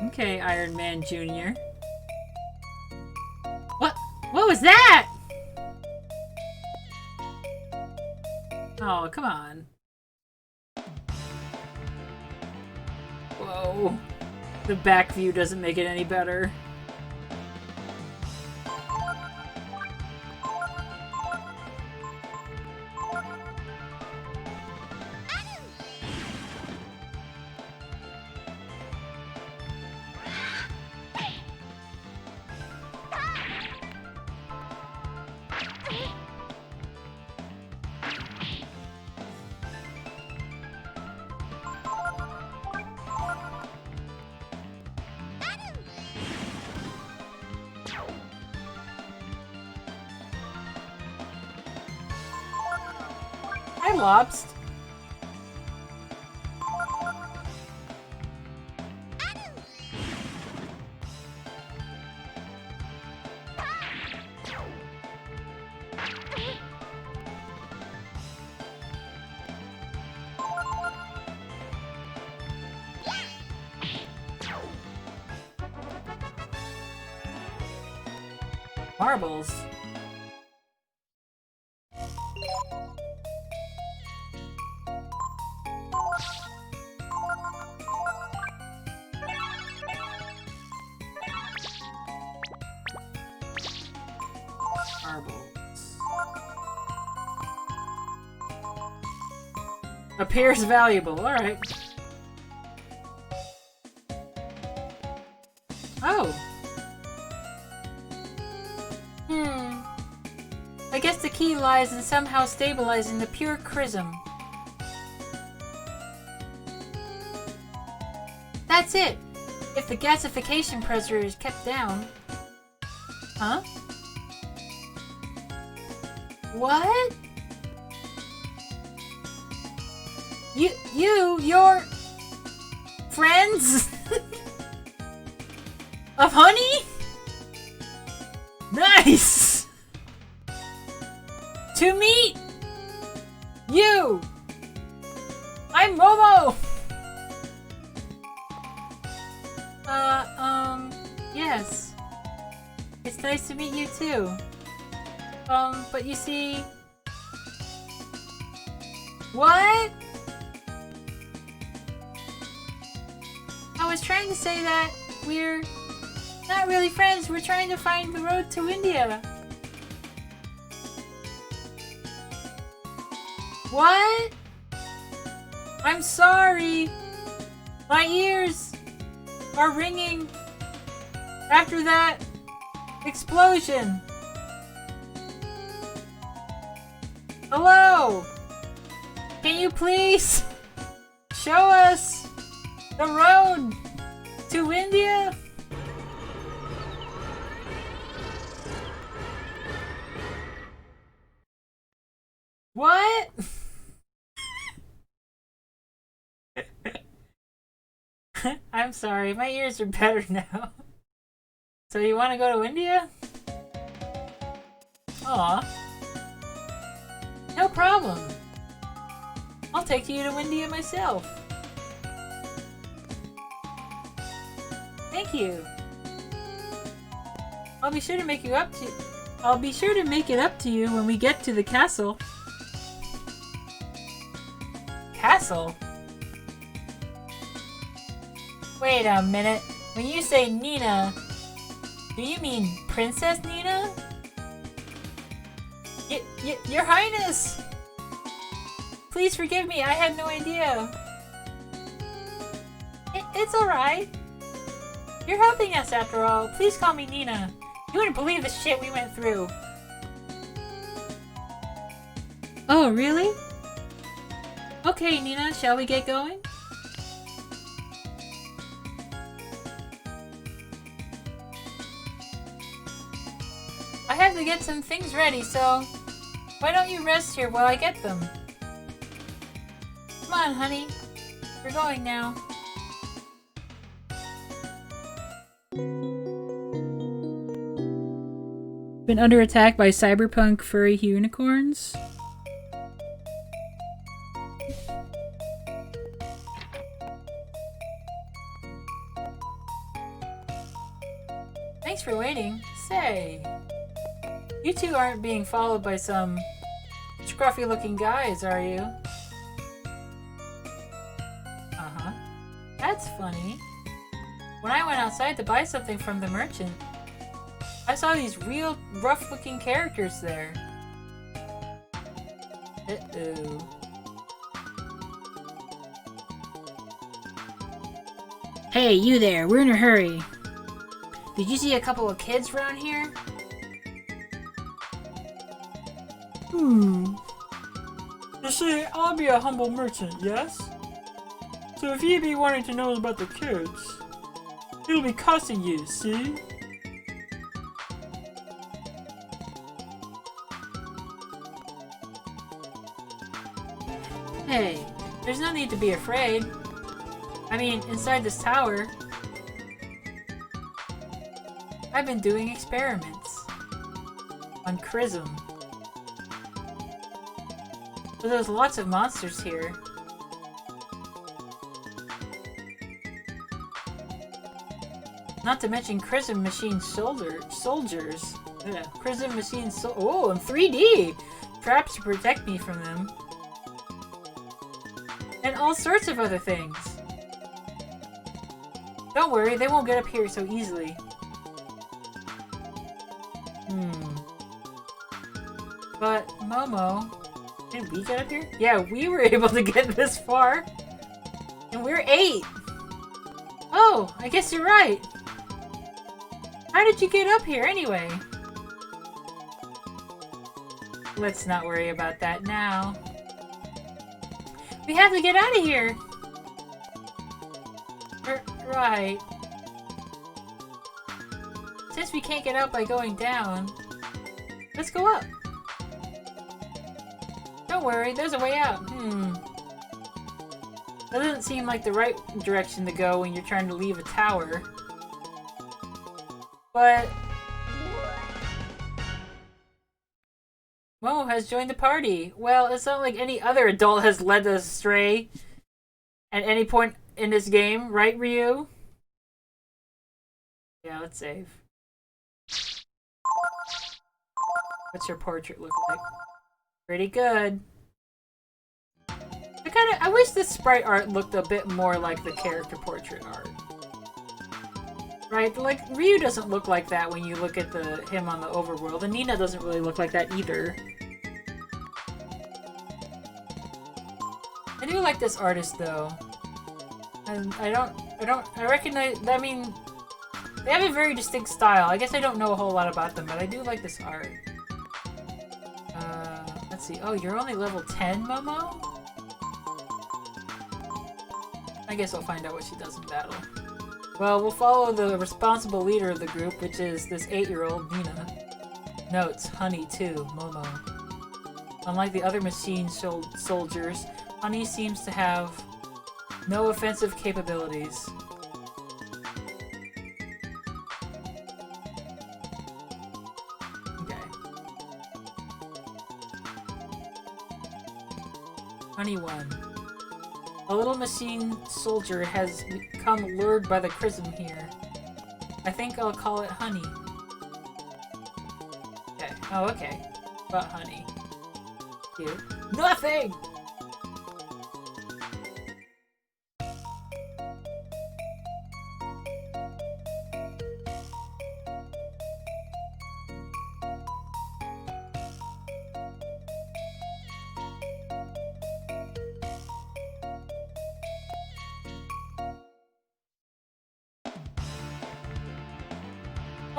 Okay, Iron Man Jr. What was that? Oh, come on. Whoa. The back view doesn't make it any better. Hi, Lobst. Marbles. Appears valuable, alright. Oh.
I guess the key lies in somehow stabilizing the pure chrism. That's it! If the gasification pressure is kept down. Huh? What? Your friends of honey?
Nice!
To meet you! I'm Momo! Yes. It's nice to meet you too. But you see... What? I was trying to say that we're not really friends. We're trying to find the road to India. What? I'm sorry. My ears are ringing after that explosion. Hello? Can you please show us the road to India? What? I'm sorry, my ears are better now. So you want to go to India? Aw. No problem. I'll take you to India myself. Thank you. I'll be sure to make it up to you when we get to the castle. Castle? Wait a minute. When you say Nina, do you mean Princess Nina? Your Highness! Please forgive me, I had no idea. It's alright. You're helping us after all. Please call me Nina. You wouldn't believe the shit we went through.
Oh, really?
Okay, Nina, shall we get going? I have to get some things ready, so why don't you rest here while I get them? Come on, honey. We're going now.
Been under attack by cyberpunk furry unicorns?
Thanks for waiting. Say, you two aren't being followed by some scruffy-looking guys, are you? Uh-huh. That's funny. When I went outside to buy something from the merchant, I saw these real rough-looking characters there. Uh-oh.
Hey, you there, we're in a hurry.
Did you see a couple of kids around here?
You see, I'll be a humble merchant, yes? So if you be wanting to know about the kids, it'll be costing you, see?
Hey, there's no need to be afraid. I mean, inside this tower, I've been doing experiments on Chrism. So there's lots of monsters here. Not to mention Chrism machine soldiers. Yeah, Chrism machine oh, in 3D! Traps to protect me from them. And all sorts of other things. Don't worry, they won't get up here so easily. But, Momo, did we get up here? Yeah, we were able to get this far. And we're 8. Oh, I guess you're right. How did you get up here anyway? Let's not worry about that now. We have to get out of here. Right. Since we can't get out by going down, let's go up. Don't worry, there's a way out. That doesn't seem like the right direction to go when you're trying to leave a tower. But Momo has joined the party. Well, it's not like any other adult has led us astray at any point in this game, right, Ryu? Yeah, let's save. What's your portrait look like? Pretty good. I wish the sprite art looked a bit more like the character portrait art. Right? Like, Ryu doesn't look like that when you look at him on the overworld, and Nina doesn't really look like that either. I do like this artist, though. And I recognize, I mean, they have a very distinct style. I guess I don't know a whole lot about them, but I do like this art. Let's see. Oh, you're only level 10, Momo? I guess I'll find out what she does in battle. Well, we'll follow the responsible leader of the group, which is this 8-year-old, Nina. Notes, Honey too, Momo. Unlike the other machine soldiers, Honey seems to have no offensive capabilities. Okay. Honey 1. A little machine soldier has become lured by the Chrism here. I think I'll call it Honey. Okay. Oh, okay. But Honey. Cute. Nothing!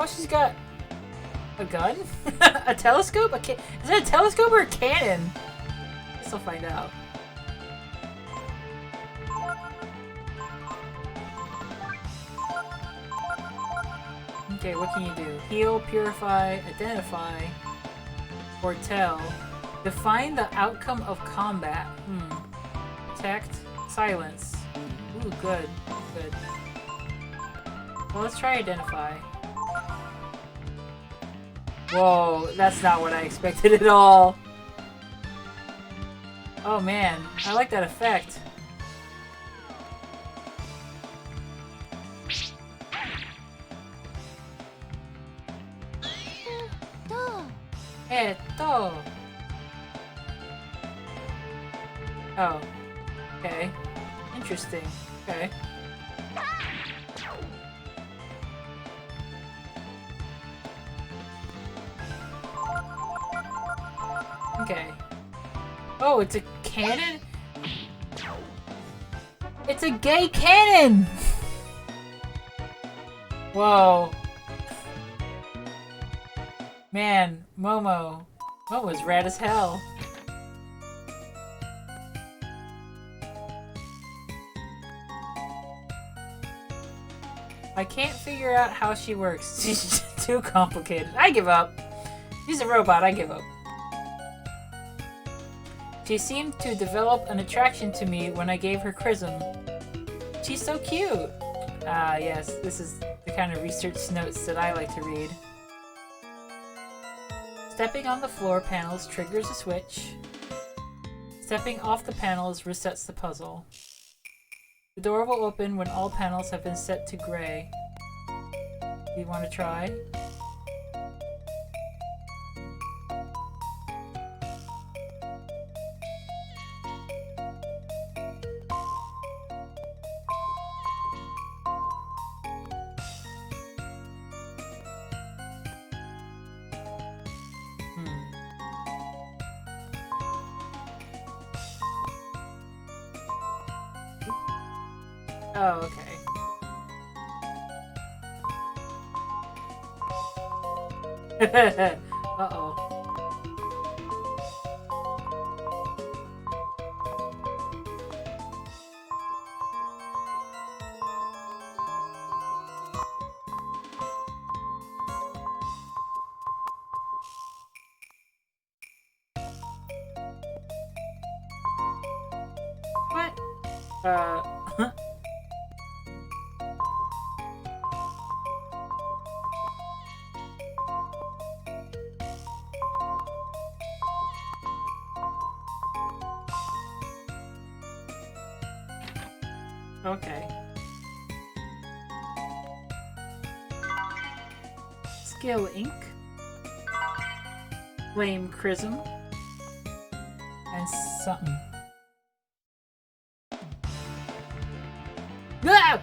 Oh, she's got a gun? A telescope? Is it a telescope or a cannon? I guess I'll find out. Okay, what can you do? Heal, purify, identify, foretell. Define the outcome of combat. Protect, silence. Ooh, good. Good. Well, let's try identify. Whoa, that's not what I expected at all. Oh man, I like that effect. Eto. Oh. Okay. Interesting. Okay. Okay. Oh, it's a cannon? It's a gay cannon! Whoa. Man, Momo. Momo's rad as hell. I can't figure out how she works. She's too complicated. I give up. She's a robot, I give up. She seemed to develop an attraction to me when I gave her Chrism. She's so cute! Ah, yes, this is the kind of research notes that I like to read. Stepping on the floor panels triggers a switch. Stepping off the panels resets the puzzle. The door will open when all panels have been set to gray. Do you want to try? Oh, okay. Uh-oh. What? Okay. Skill Ink. Flame Chrism. And something. Ah!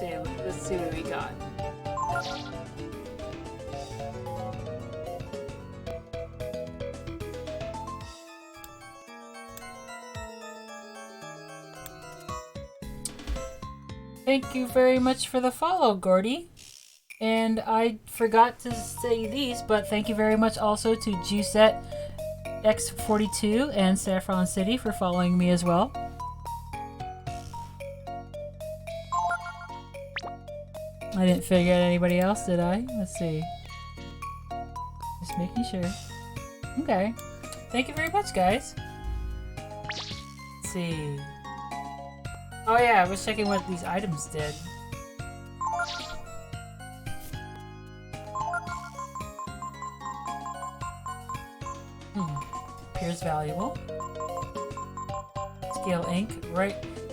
Let's see what we got. Thank you very much for the follow, Gordy. And I forgot to say these, but thank you very much also to Juicette X42 and Saffron City for following me as well. I didn't figure out anybody else, did I? Let's see. Just making sure. Okay. Thank you very much, guys. Let's see. Oh yeah, I was checking what these items did. Appears valuable. Skill Ink.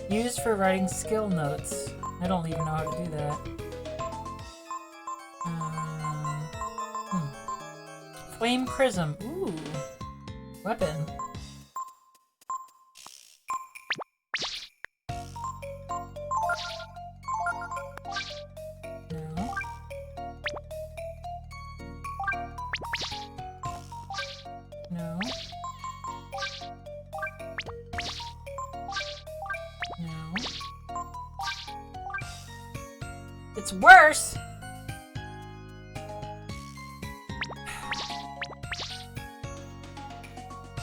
Used for writing skill notes. I don't even know how to do that. Flame Chrism. Ooh. Weapon. No. No. No. It's worse!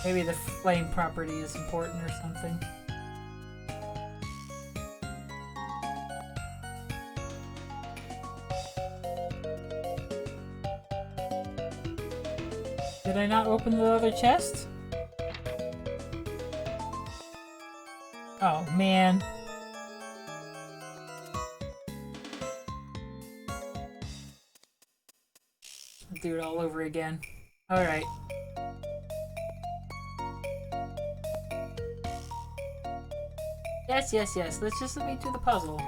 Maybe the flame property is important or something. Did I not open the other chest? Oh, man. I'll do it all over again. Alright. Yes, yes, yes. Let's just let me do the puzzle.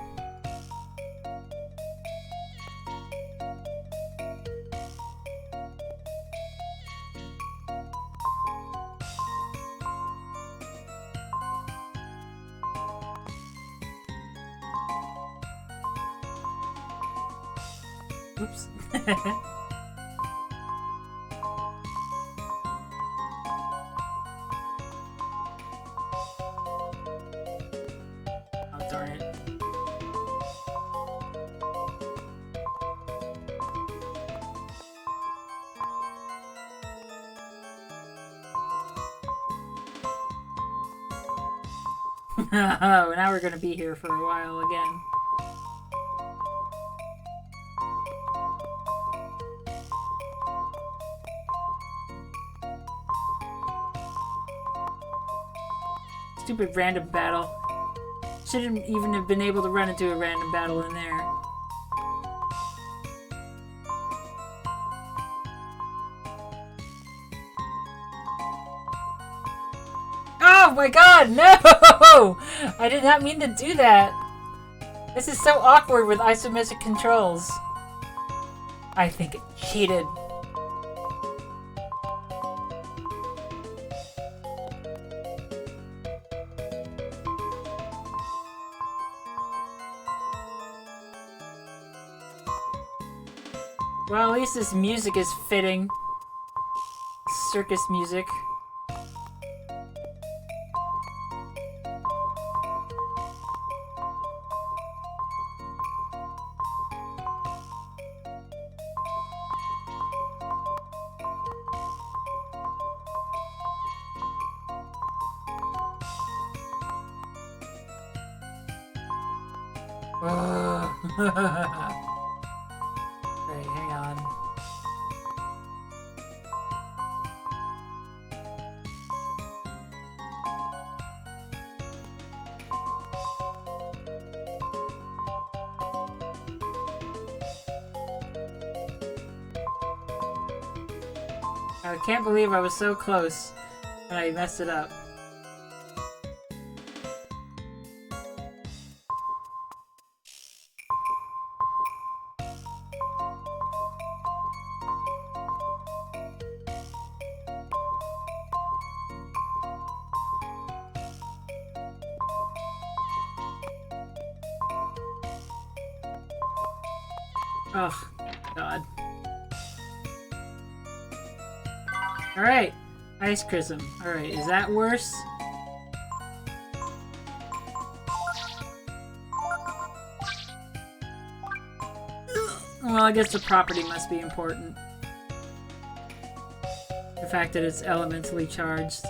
Oops. Oh, darn it. Oh, now we're gonna be here for a while again. Stupid random battle. Shouldn't even have been able to run into a random battle in there. Oh my god, no! I did not mean to do that. This is so awkward with isometric controls. I think it cheated. Well, at least this music is fitting. Circus music. Wait, hang on. I can't believe I was so close and I messed it up. Oh, God. Alright. Ice Chrism. Alright, is that worse? Well, I guess the property must be important. The fact that it's elementally charged.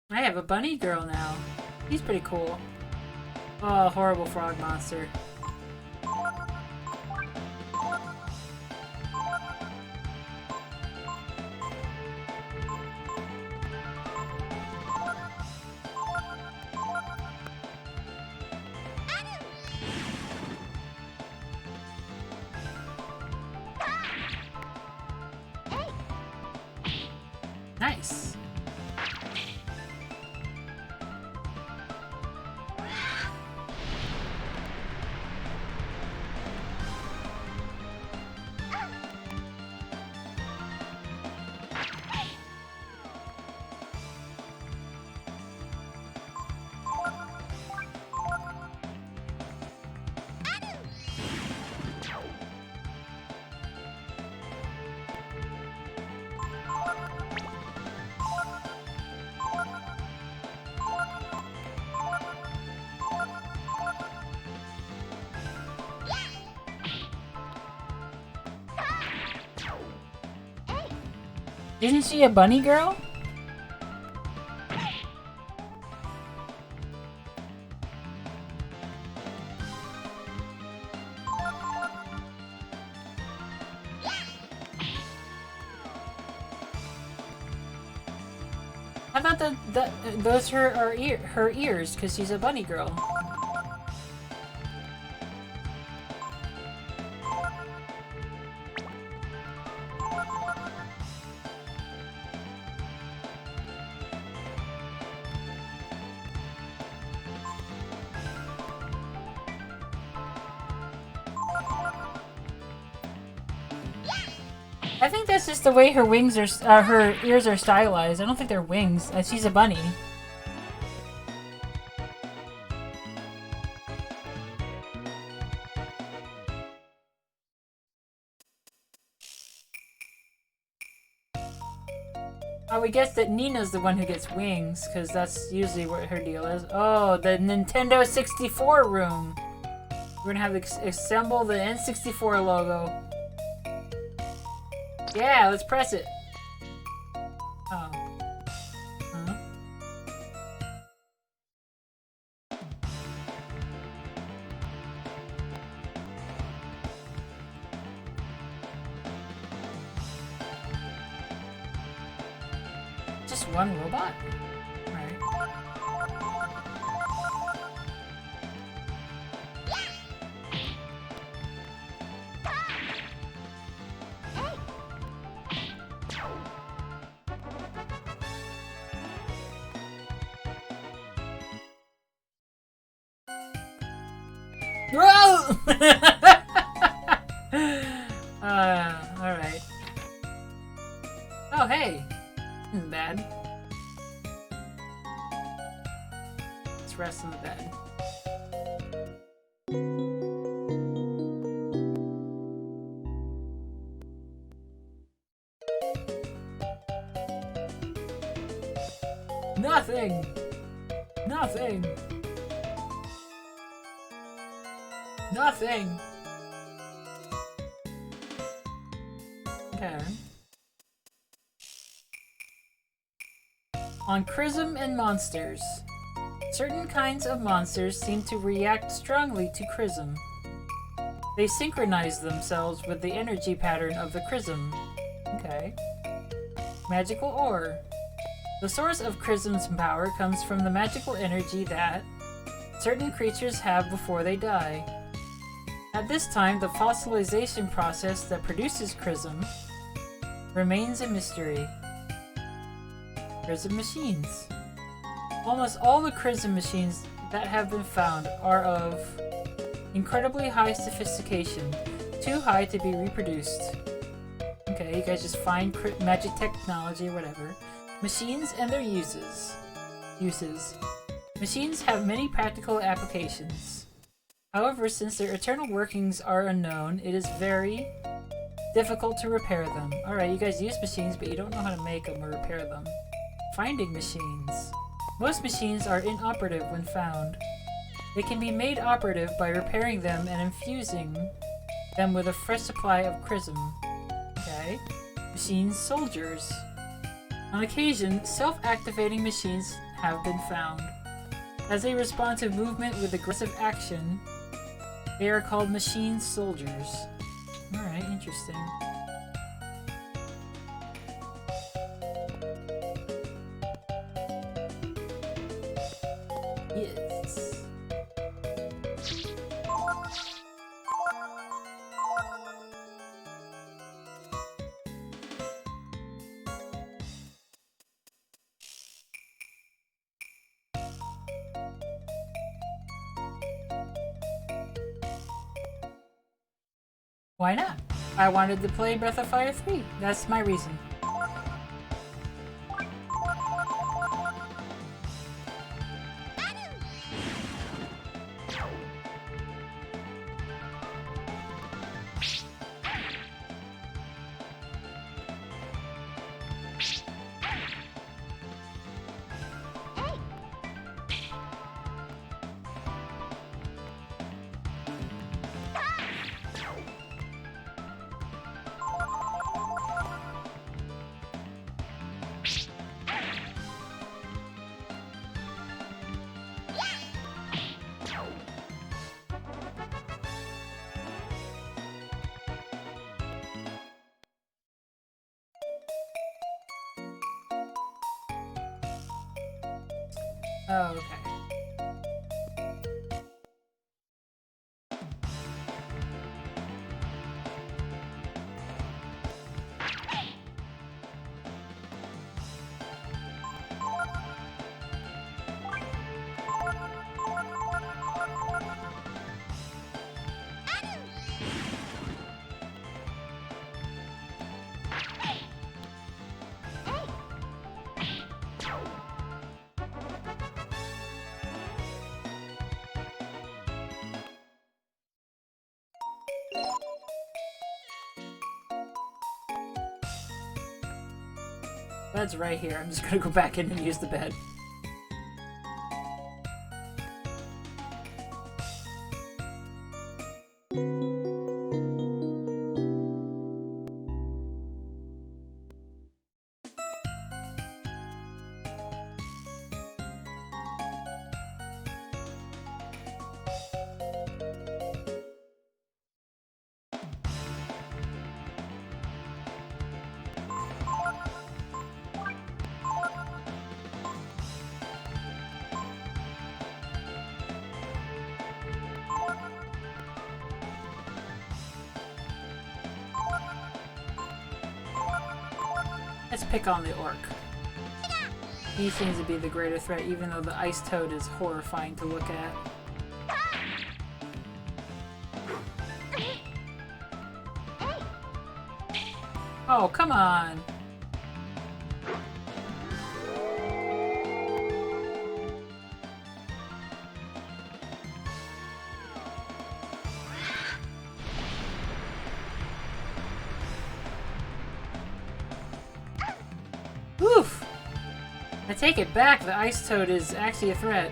I have a bunny girl now. He's pretty cool. Oh, horrible frog monster. Nice. Isn't she a bunny girl? I thought that those are her ears because she's a bunny girl. I think that's just the way her wings are, her ears are stylized. I don't think they're wings. She's a bunny. I would guess that Nina's the one who gets wings, because that's usually what her deal is. Oh, the Nintendo 64 room. We're gonna have to assemble the N64 logo. Yeah, let's press it. Oh. Huh? Just one robot? Alright. Whoa! Alright. Oh, hey! Isn't bad. Let's rest on the bed. Nothing! Nothing! Nothing! Okay. On Chrism and Monsters. Certain kinds of monsters seem to react strongly to Chrism. They synchronize themselves with the energy pattern of the Chrism. Okay. Magical ore. The source of Chrism's power comes from the magical energy that certain creatures have before they die. At this time, the fossilization process that produces Chrism remains a mystery. Chrism machines. Almost all the Chrism machines that have been found are of incredibly high sophistication, too high to be reproduced. Okay, you guys just find magic technology or whatever. Machines and their uses. Machines have many practical applications. However, since their eternal workings are unknown, it is very difficult to repair them. Alright, you guys use machines, but you don't know how to make them or repair them. Finding machines. Most machines are inoperative when found. They can be made operative by repairing them and infusing them with a fresh supply of Chrism. Okay. Machine soldiers. On occasion, self-activating machines have been found. As they respond to movement with aggressive action, they are called machine soldiers. Alright, interesting. Yes. Why not? I wanted to play Breath of Fire 3. That's my reason. Oh, okay. Bed's right here. I'm just gonna go back in and use the bed. Let's pick on the orc. He seems to be the greater threat, even though the ice toad is horrifying to look at. Oh, come on! Oof! I take it back, the ice toad is actually a threat.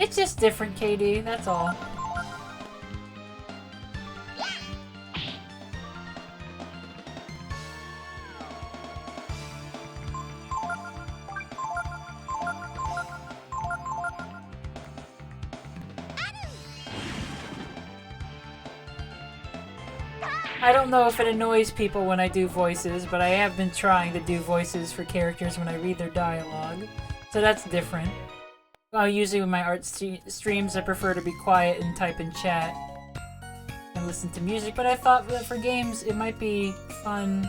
It's just different, KD, that's all. I don't know if it annoys people when I do voices, but I have been trying to do voices for characters when I read their dialogue. So that's different. Usually with my art streams, I prefer to be quiet and type in chat and listen to music, but I thought that for games, it might be fun.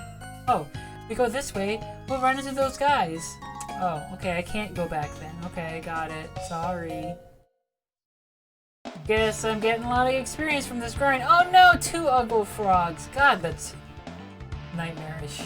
Oh, we go this way, we'll run into those guys. Oh, okay, I can't go back then. Okay, got it. Sorry. Guess I'm getting a lot of experience from this grind. Oh no, 2 Uggle Frogs. God, that's nightmarish.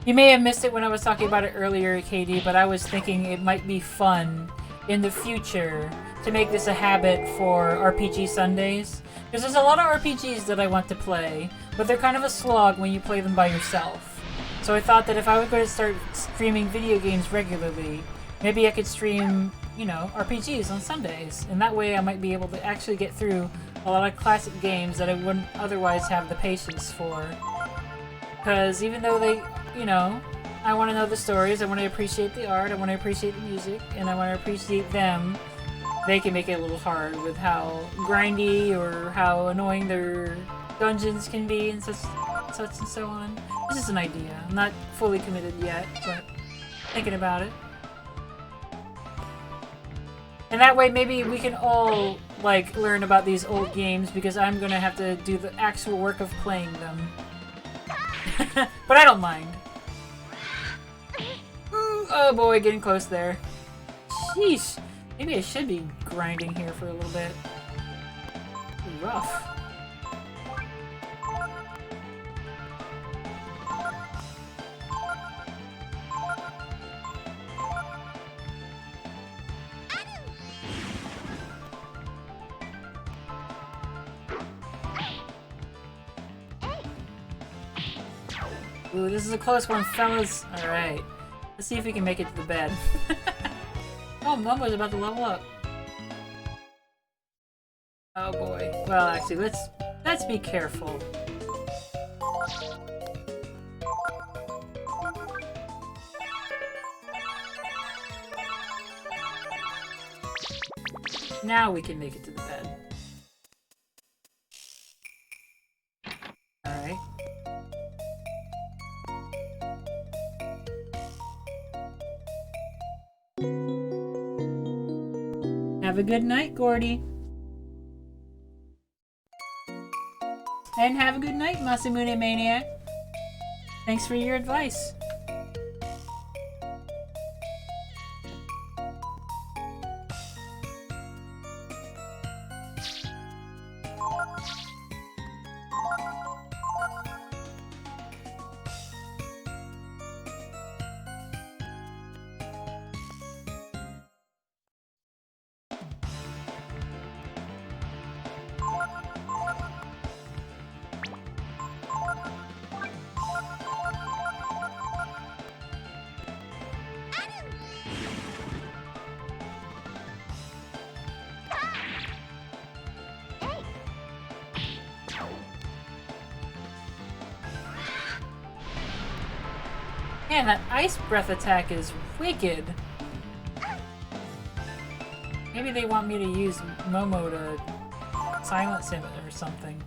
You may have missed it when I was talking about it earlier, Katie, but I was thinking it might be fun in the future to make this a habit for RPG Sundays. Because there's a lot of RPGs that I want to play, but they're kind of a slog when you play them by yourself. So I thought that if I was going to start streaming video games regularly, maybe I could stream, you know, RPGs on Sundays. And that way I might be able to actually get through a lot of classic games that I wouldn't otherwise have the patience for. Because even though they... You know, I want to know the stories, I want to appreciate the art, I want to appreciate the music, and I want to appreciate them. They can make it a little hard with how grindy or how annoying their dungeons can be and such and so on. This is an idea. I'm not fully committed yet, but thinking about it. And that way maybe we can all, like, learn about these old games because I'm going to have to do the actual work of playing them. But I don't mind. Oh boy, getting close there. Sheesh. Maybe I should be grinding here for a little bit. Rough. Ooh, this is a close one, fellas. Alright. Let's see if we can make it to the bed. Oh, Momo's about to level up. Oh boy. Well, actually, let's be careful. Now we can make it to the bed. Alright. Have a good night, Gordy. And have a good night, Masamune Maniac. Thanks for your advice. Man, that ice breath attack is wicked. Maybe they want me to use Momo to silence him or something.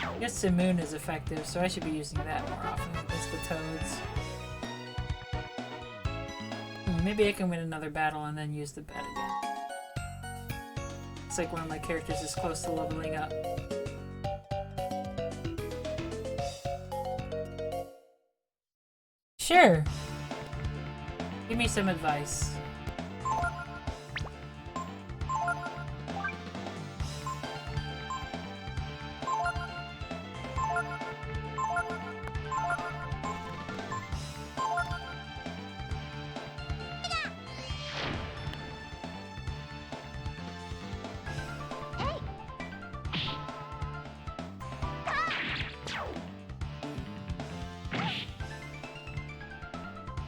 I guess Simoon is effective, so I should be using that more often against the toads. Maybe I can win another battle and then use the bed again. It's like one of my characters is close to leveling up. Sure. Give me some advice.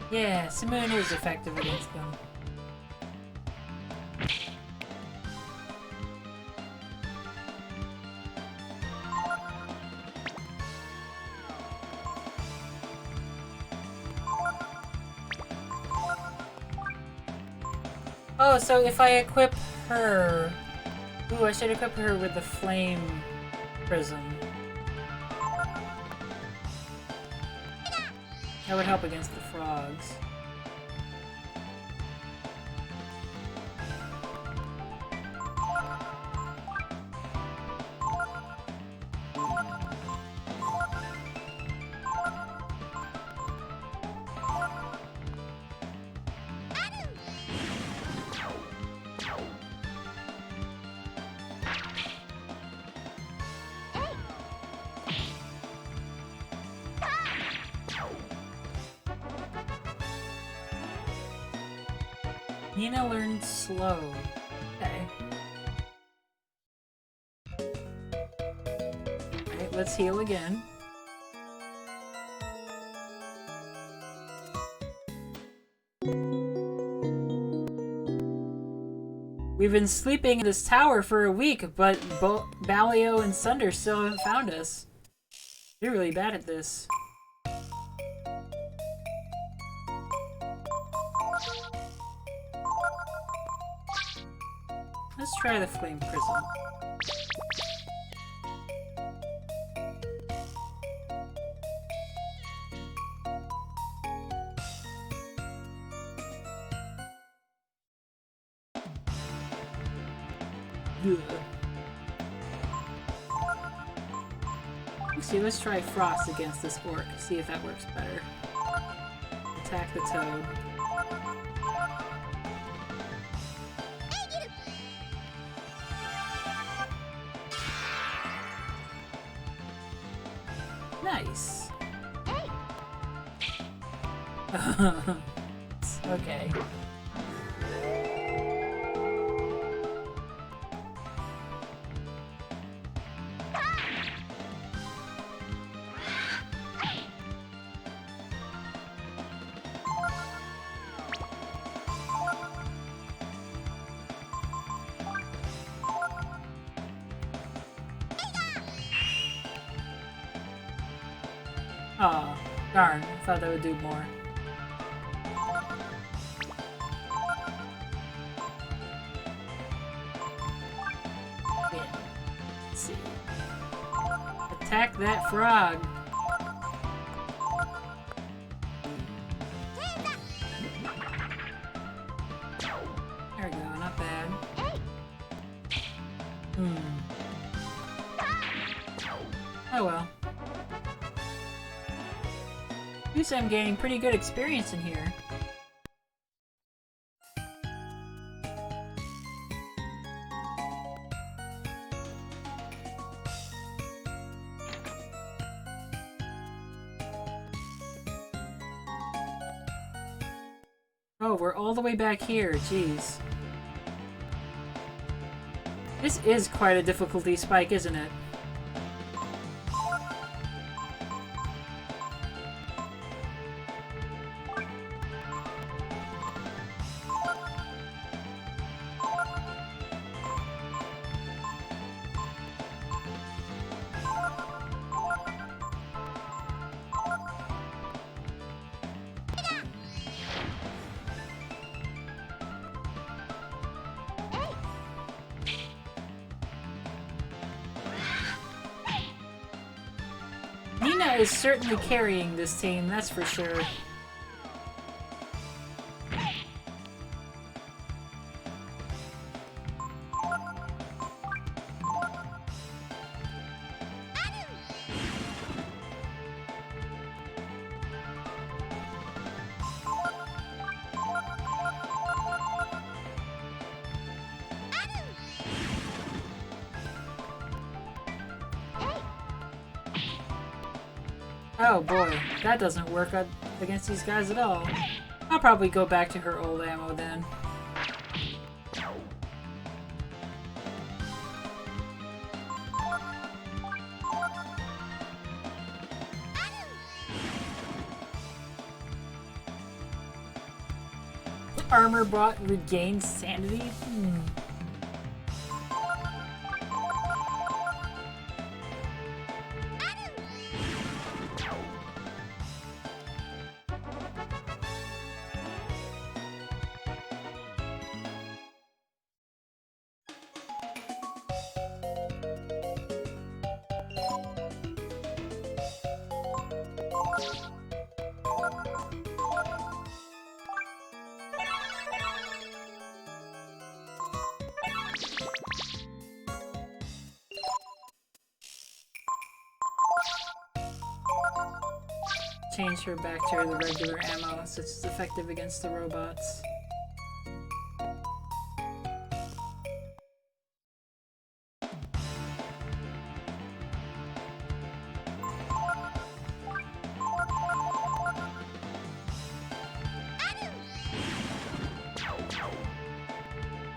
Yeah, Simoon is effective against them. Oh, so if I equip her... Ooh, I should equip her with the flame prism. That would help against the frogs. Nina learned slow. Okay. Alright, let's heal again. We've been sleeping in this tower for a week, but Balio and Sunder still haven't found us. They're really bad at this. Let's try the flame prism. See, let's try Frost against this orc. See if that works better. Attack the toad. Nice. Okay. Aw, darn. I thought that would do more. Yeah. Let's see. Attack that frog. There we go, not bad. Oh well. At least I'm gaining pretty good experience in here. Oh, we're all the way back here, jeez. This is quite a difficulty spike, isn't it? Nina is certainly carrying this team, that's for sure. Oh boy, that doesn't work against these guys at all. I'll probably go back to her old ammo then.
Armor bot regains sanity? Change her back to the regular ammo, so it's effective against the robots.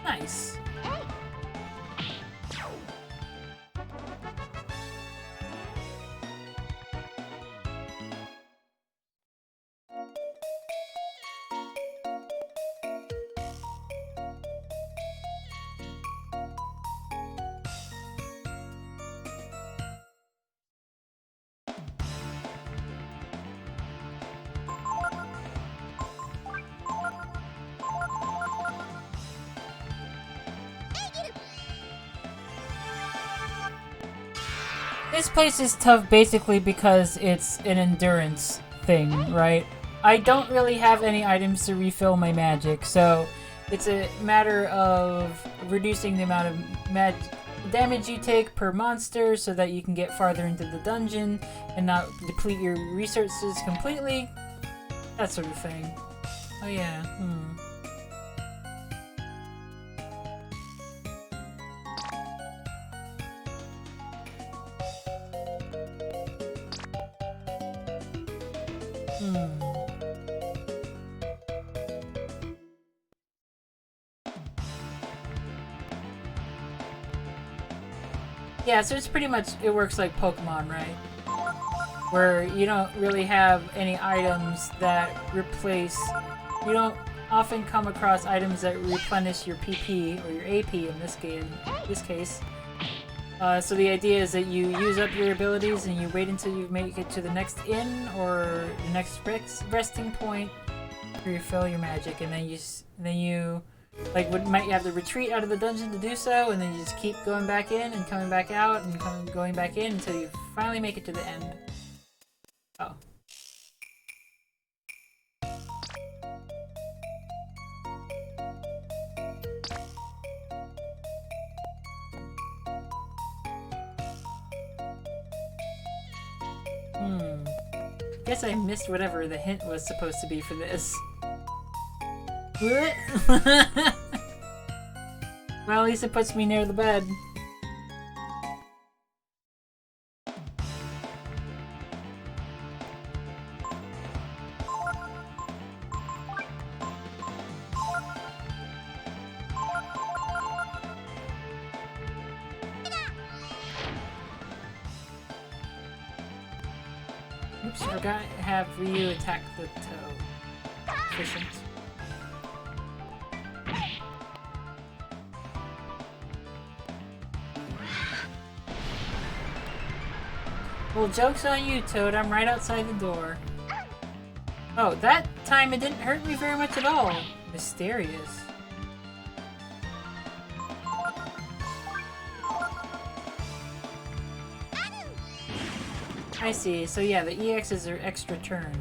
Nice.
This place is tough basically because it's an endurance thing, right? I don't really have any items to refill my magic, so it's a matter of reducing the amount of damage you take per monster so that you can get farther into the dungeon and not deplete your resources completely. That sort of thing. Oh yeah, Yeah, so it's pretty much, it works like Pokemon, right? Where you don't really have any items that replace, you don't often come across items that replenish your PP or your AP in this case. So the idea is that you use up your abilities and you wait until you make it to the next inn or the next resting point to refill your magic, and then you might you have to retreat out of the dungeon to do so, and then you just keep going back in and coming back out and going back in until you finally make it to the end. Oh. Guess I missed whatever the hint was supposed to be for this. What? Well, at least it puts me near the bed. Oops, I forgot to have Ryu attack the toe. Efficient. Well, joke's on you, Toad. I'm right outside the door. Oh, that time it didn't hurt me very much at all. Mysterious. I see. So yeah, the EXs are extra turn.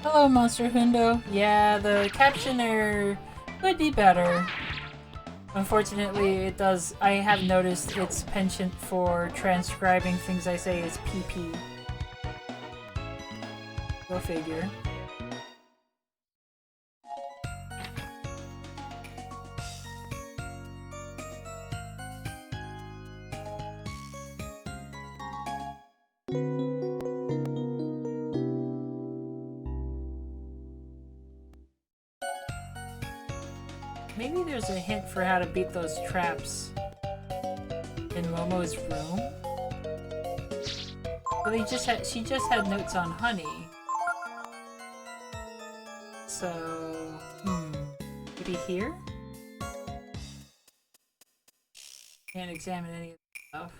Hello, Monster Hundo. Yeah, the caption there would be better. Unfortunately, it does. I have noticed its penchant for transcribing things I say as PP. Go figure. maybe there's a hint for how to beat those traps in Momo's room. But she just had notes on honey. So, maybe here? Can't examine any of this stuff.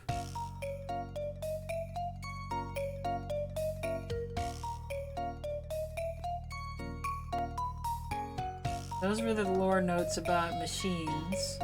Those were the lore notes about machines.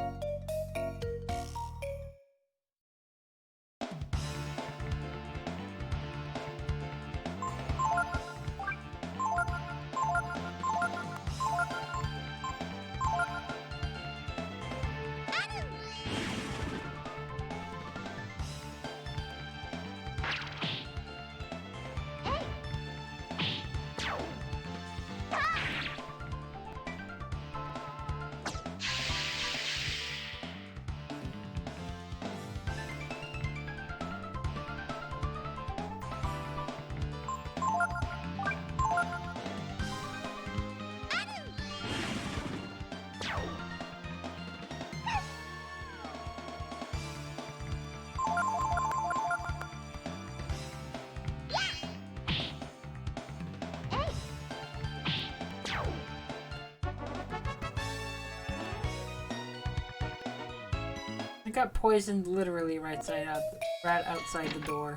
I got poisoned literally right outside the door.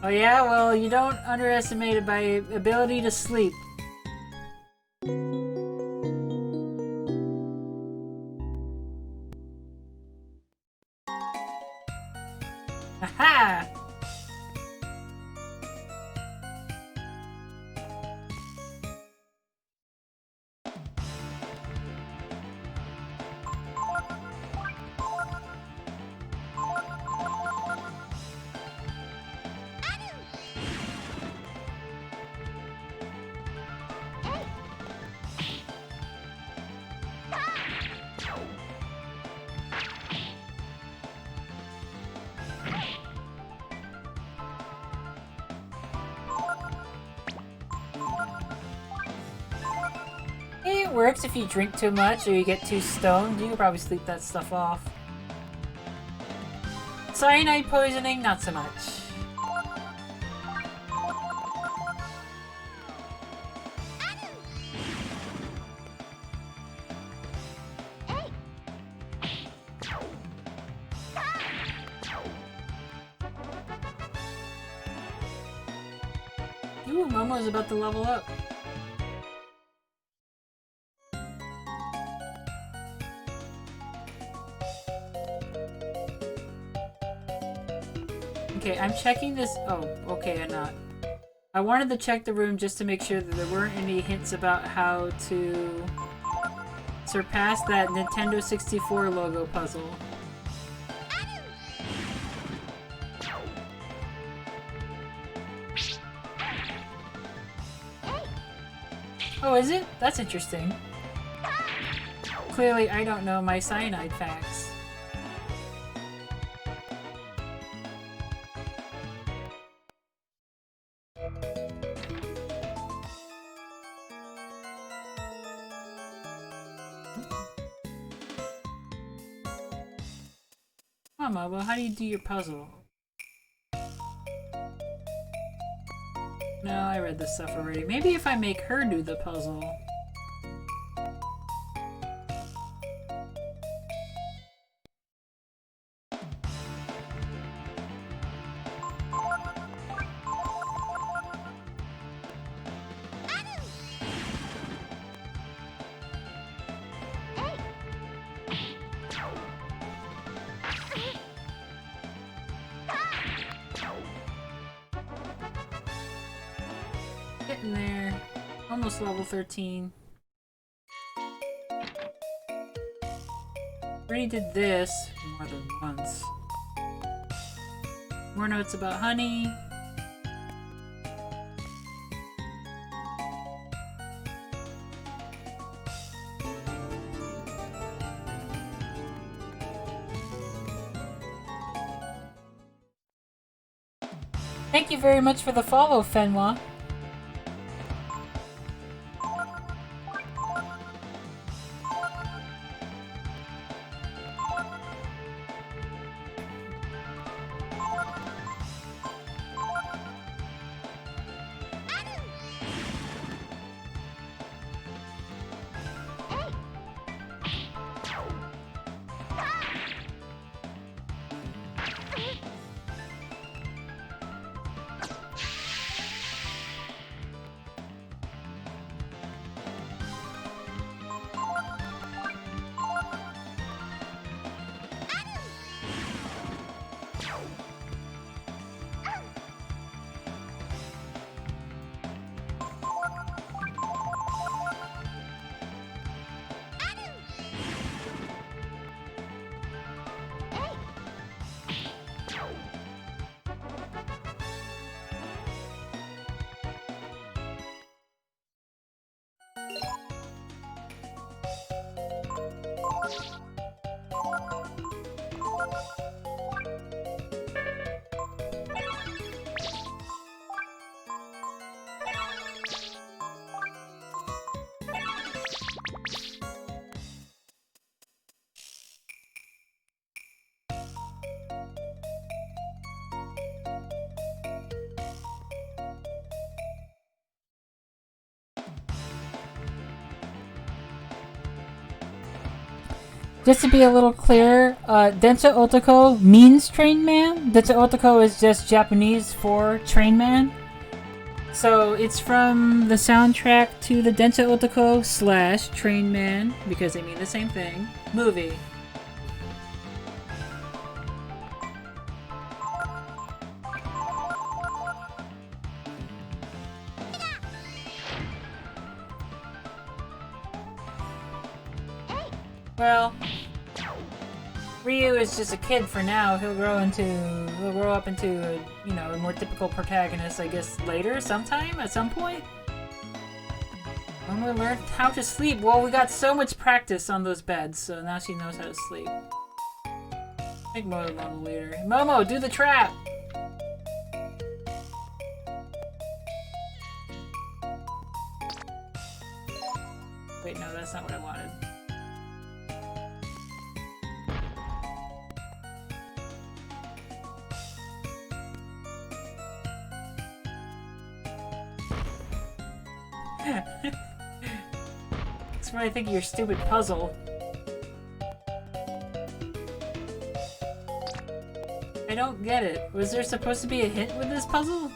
Oh yeah? Well, you don't underestimate my ability to sleep. Aha! It works if you drink too much or you get too stoned. You can probably sleep that stuff off. Cyanide poisoning, not so much. Ooh, Momo's about to level up. Okay, I'm checking this. Oh, okay, I'm not. I wanted to check the room just to make sure that there weren't any hints about how to surpass that Nintendo 64 logo puzzle. Oh, is it? That's interesting. Clearly, I don't know my cyanide facts. Come on, Momo, how do you do your puzzle? No, I read this stuff already. Maybe if I make her do the puzzle. Getting there. Almost level 13. Already did this more than once. More notes about honey. Thank you very much for the follow, Fenwa. Just to be a little clearer, Densa Otoko means train man. Densa Otoko is just Japanese for train man. So it's from the soundtrack to the Densa Otoko / Train Man, because they mean the same thing, movie. Well, Ryu is just a kid for now. He'll grow up into a, a more typical protagonist, I guess, later, sometime, at some point. When we learn how to sleep, well, we got so much practice on those beds, so now she knows how to sleep. Make Momo later. Momo, do the trap! Wait, no, that's not what I wanted. That's what I think of your stupid puzzle. I don't get it. Was there supposed to be a hint with this puzzle?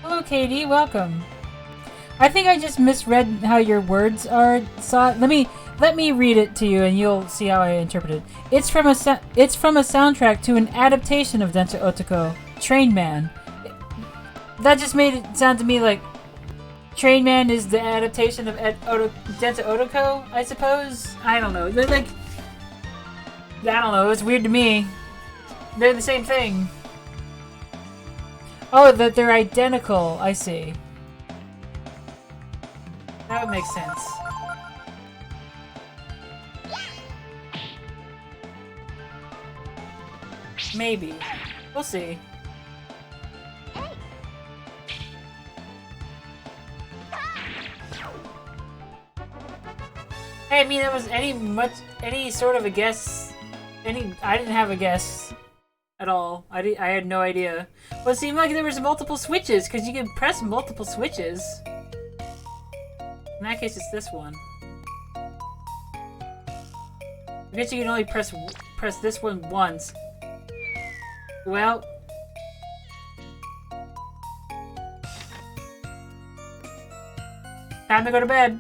Hello, Katie. Welcome. I think I just misread how your words are. Let me read it to you, and you'll see how I interpret it. It's from a soundtrack to an adaptation of Densa Otoko, Train Man. That just made it sound to me like Train Man is the adaptation of Densa Otoko, I suppose. I don't know. They're like, I don't know. It's weird to me. They're the same thing. Oh, that they're identical. I see. That would make sense. Maybe. We'll see. Hey, I mean, there was any sort of a guess. I didn't have a guess at all. I had no idea. Well, it seemed like there was multiple switches, because you can press multiple switches. In that case, it's this one. I guess you can only press this one once. Well... time to go to bed.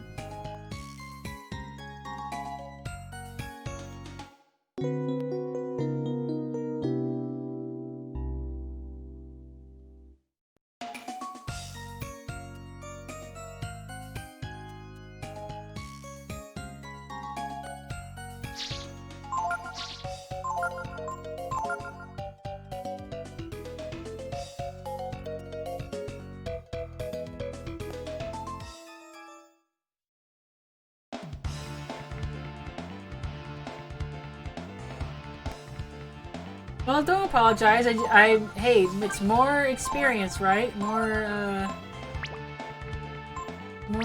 Well, don't apologize. Hey, it's more experience, right? More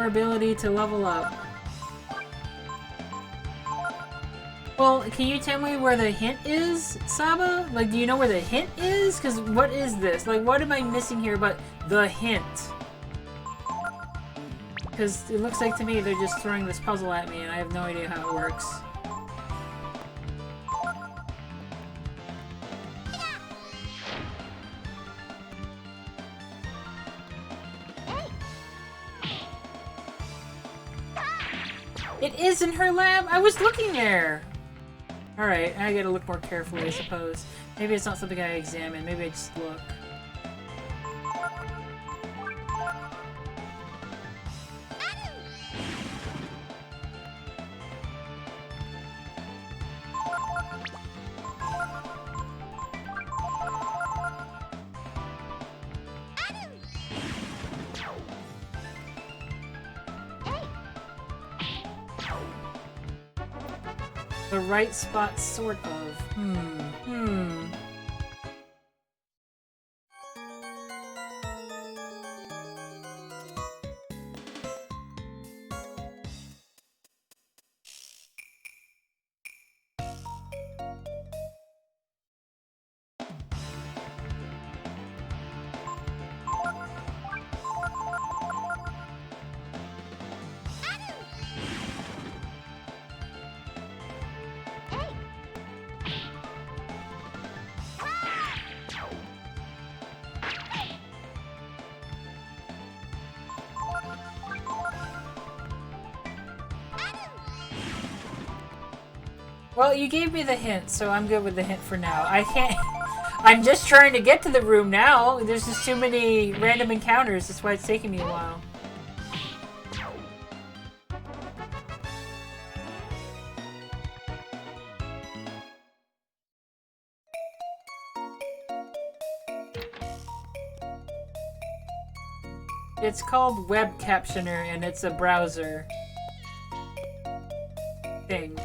ability to level up. Well, can you tell me where the hint is, Saba? Like, do you know where the hint is? Because what is this? Like, what am I missing here but the hint? Because it looks like to me they're just throwing this puzzle at me and I have no idea how it works. It is in her lab? I was looking there! Alright, I gotta look more carefully, I suppose. Maybe it's not something I examine, maybe I just look. The right spot, sort of. Well, you gave me the hint, so I'm good with the hint for now. I can't... I'm just trying to get to the room now. There's just too many random encounters. That's why it's taking me a while. It's called Web Captioner, and it's a browser thing.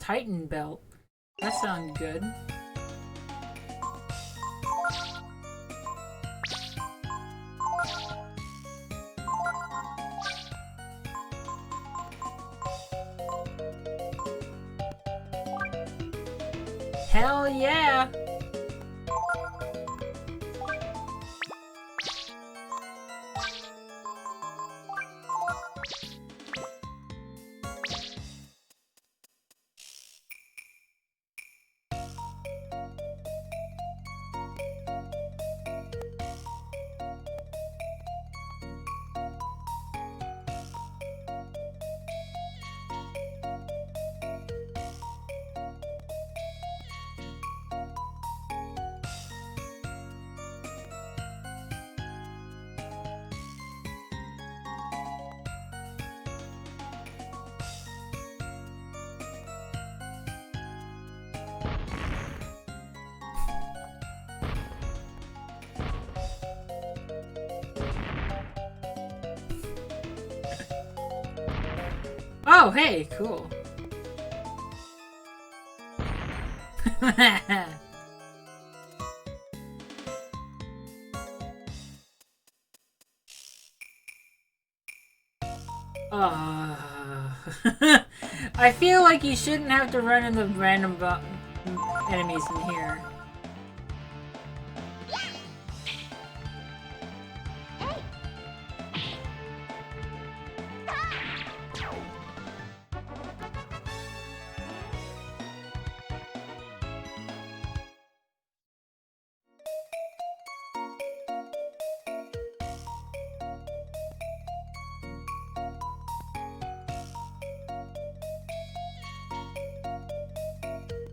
Titan belt. That sounds good. Hell yeah! Oh, hey, cool. I feel like you shouldn't have to run into random enemies in here.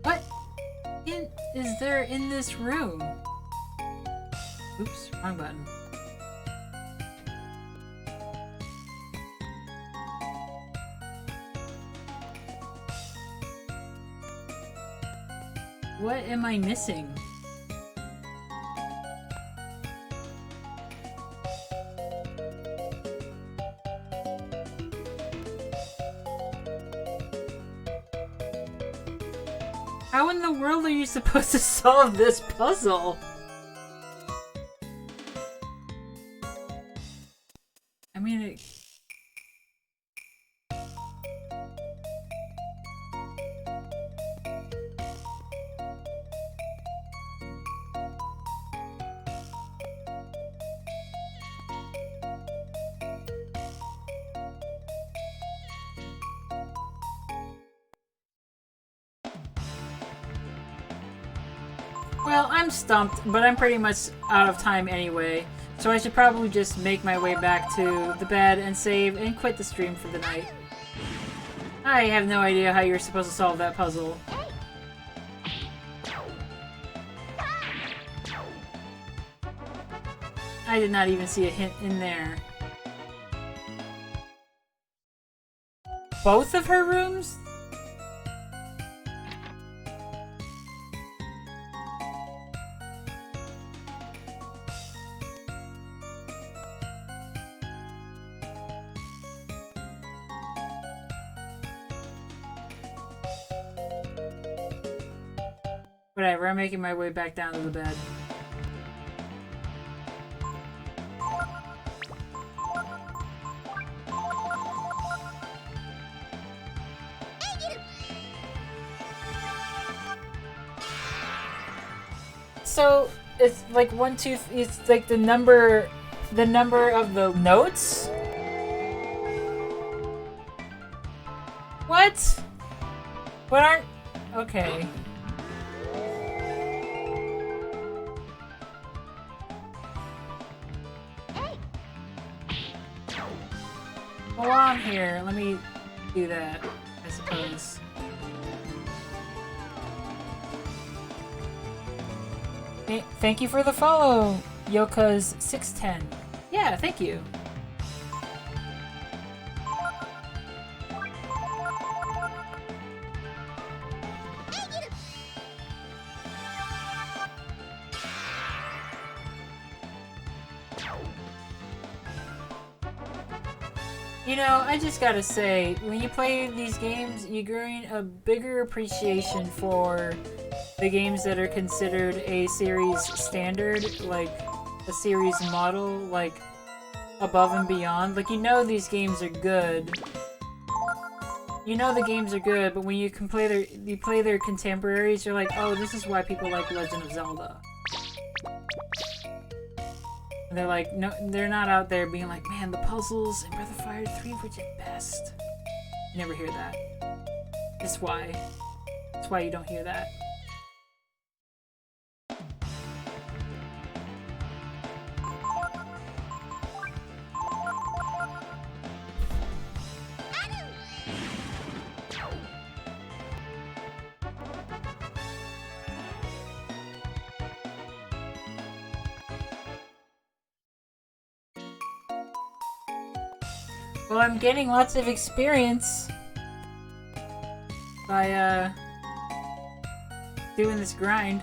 What is there in this room? Oops, wrong button. What am I missing? How in the world are you supposed to solve this puzzle? I mean, it... Well, I'm stumped, but I'm pretty much out of time anyway, so I should probably just make my way back to the bed and save and quit the stream for the night. I have no idea how you're supposed to solve that puzzle.
I did not even see a hint in there.
Both of her rooms?
Whatever, I'm making my way back down to the bed.
So it's like it's like the number of the notes? What? What aren't okay. Well, while I'm here, let me do that, I suppose. Thank you for the follow, Yoka's610.
Yeah, thank you.
You know, I just gotta say, when you play these games, you gain a bigger appreciation for the games that are considered a series standard, like a series model, like Above and Beyond. Like, you know these games are good. You know the games are good, but when you can play their contemporaries, you're like, oh, this is why people like Legend of Zelda. And they're like, no, they're not out there being like, man, the puzzles in Breath of Fire 3 were just best. You never hear that. That's why. That's why you don't hear that. Well, I'm getting lots of experience by, doing this grind.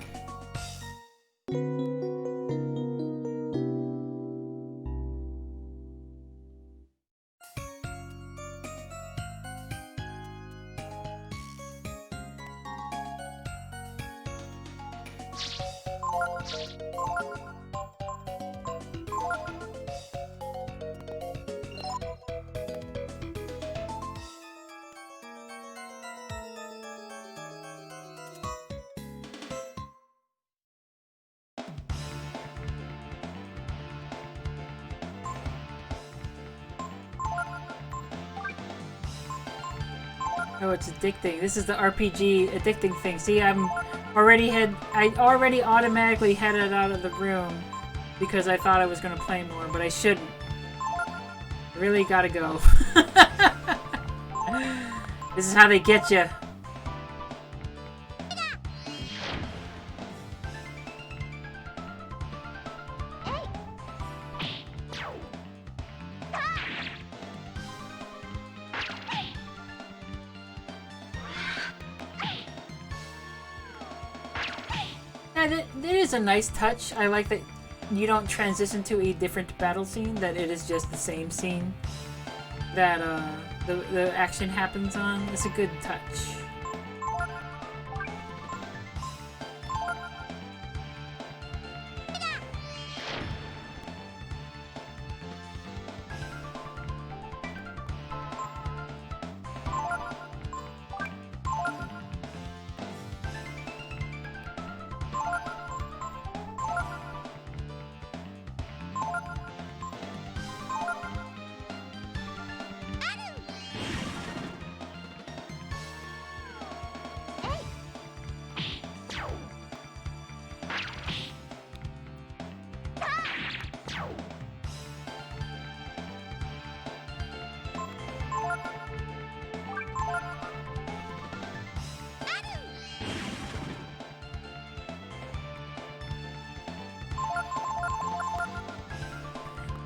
Oh, it's addicting. This is the RPG addicting thing. See, I already automatically headed out of the room because I thought I was gonna play more, but I shouldn't. I really gotta go. This is how they get you. That is a nice touch. I like that you don't transition to a different battle scene, that it is just the same scene that the action happens on. It's a good touch.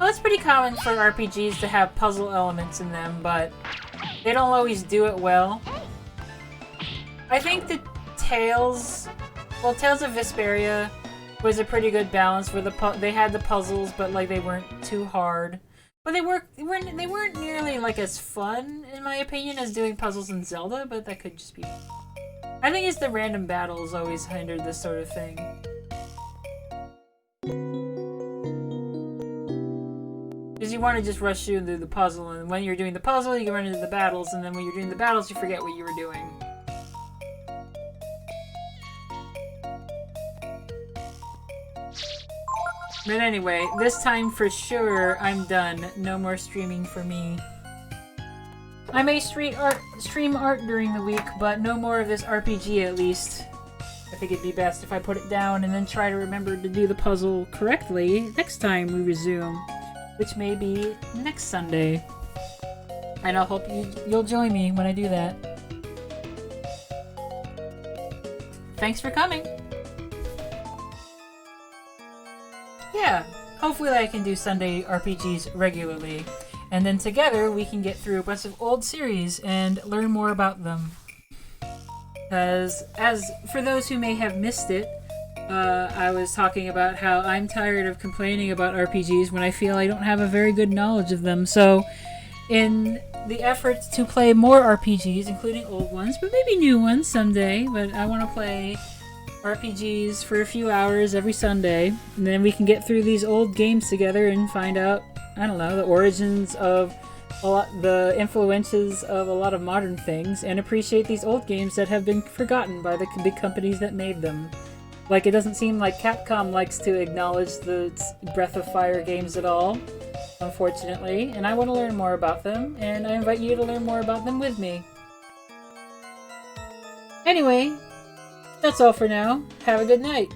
it's pretty common for RPGs to have puzzle elements in them, but they don't always do it well. I think that Tales of Vesperia was a pretty good balance where they had the puzzles, but like they weren't too hard. But they weren't nearly like as fun, in my opinion, as doing puzzles in Zelda. But that could just be. I think it's the random battles always hindered this sort of thing. Because you want to just rush through the puzzle, and when you're doing the puzzle, you can run into the battles, and then when you're doing the battles, you forget what you were doing. But anyway, this time for sure, I'm done. No more streaming for me. I may stream art during the week, but no more of this RPG at least. I think it'd be best if I put it down and then try to remember to do the puzzle correctly next time we resume, which may be next Sunday. And I hope you'll join me when I do that. Thanks for coming! Yeah, hopefully I can do Sunday RPGs regularly, and then together we can get through a bunch of old series and learn more about them. As for those who may have missed it, I was talking about how I'm tired of complaining about RPGs when I feel I don't have a very good knowledge of them. So, in the effort to play more RPGs, including old ones, but maybe new ones someday, but I want to play RPGs for a few hours every Sunday, and then we can get through these old games together and find out, I don't know, the origins of the influences of a lot of modern things, and appreciate these old games that have been forgotten by the big companies that made them. Like, it doesn't seem like Capcom likes to acknowledge the Breath of Fire games at all, unfortunately, and I want to learn more about them, and I invite you to learn more about them with me. Anyway, that's all for now. Have a good night.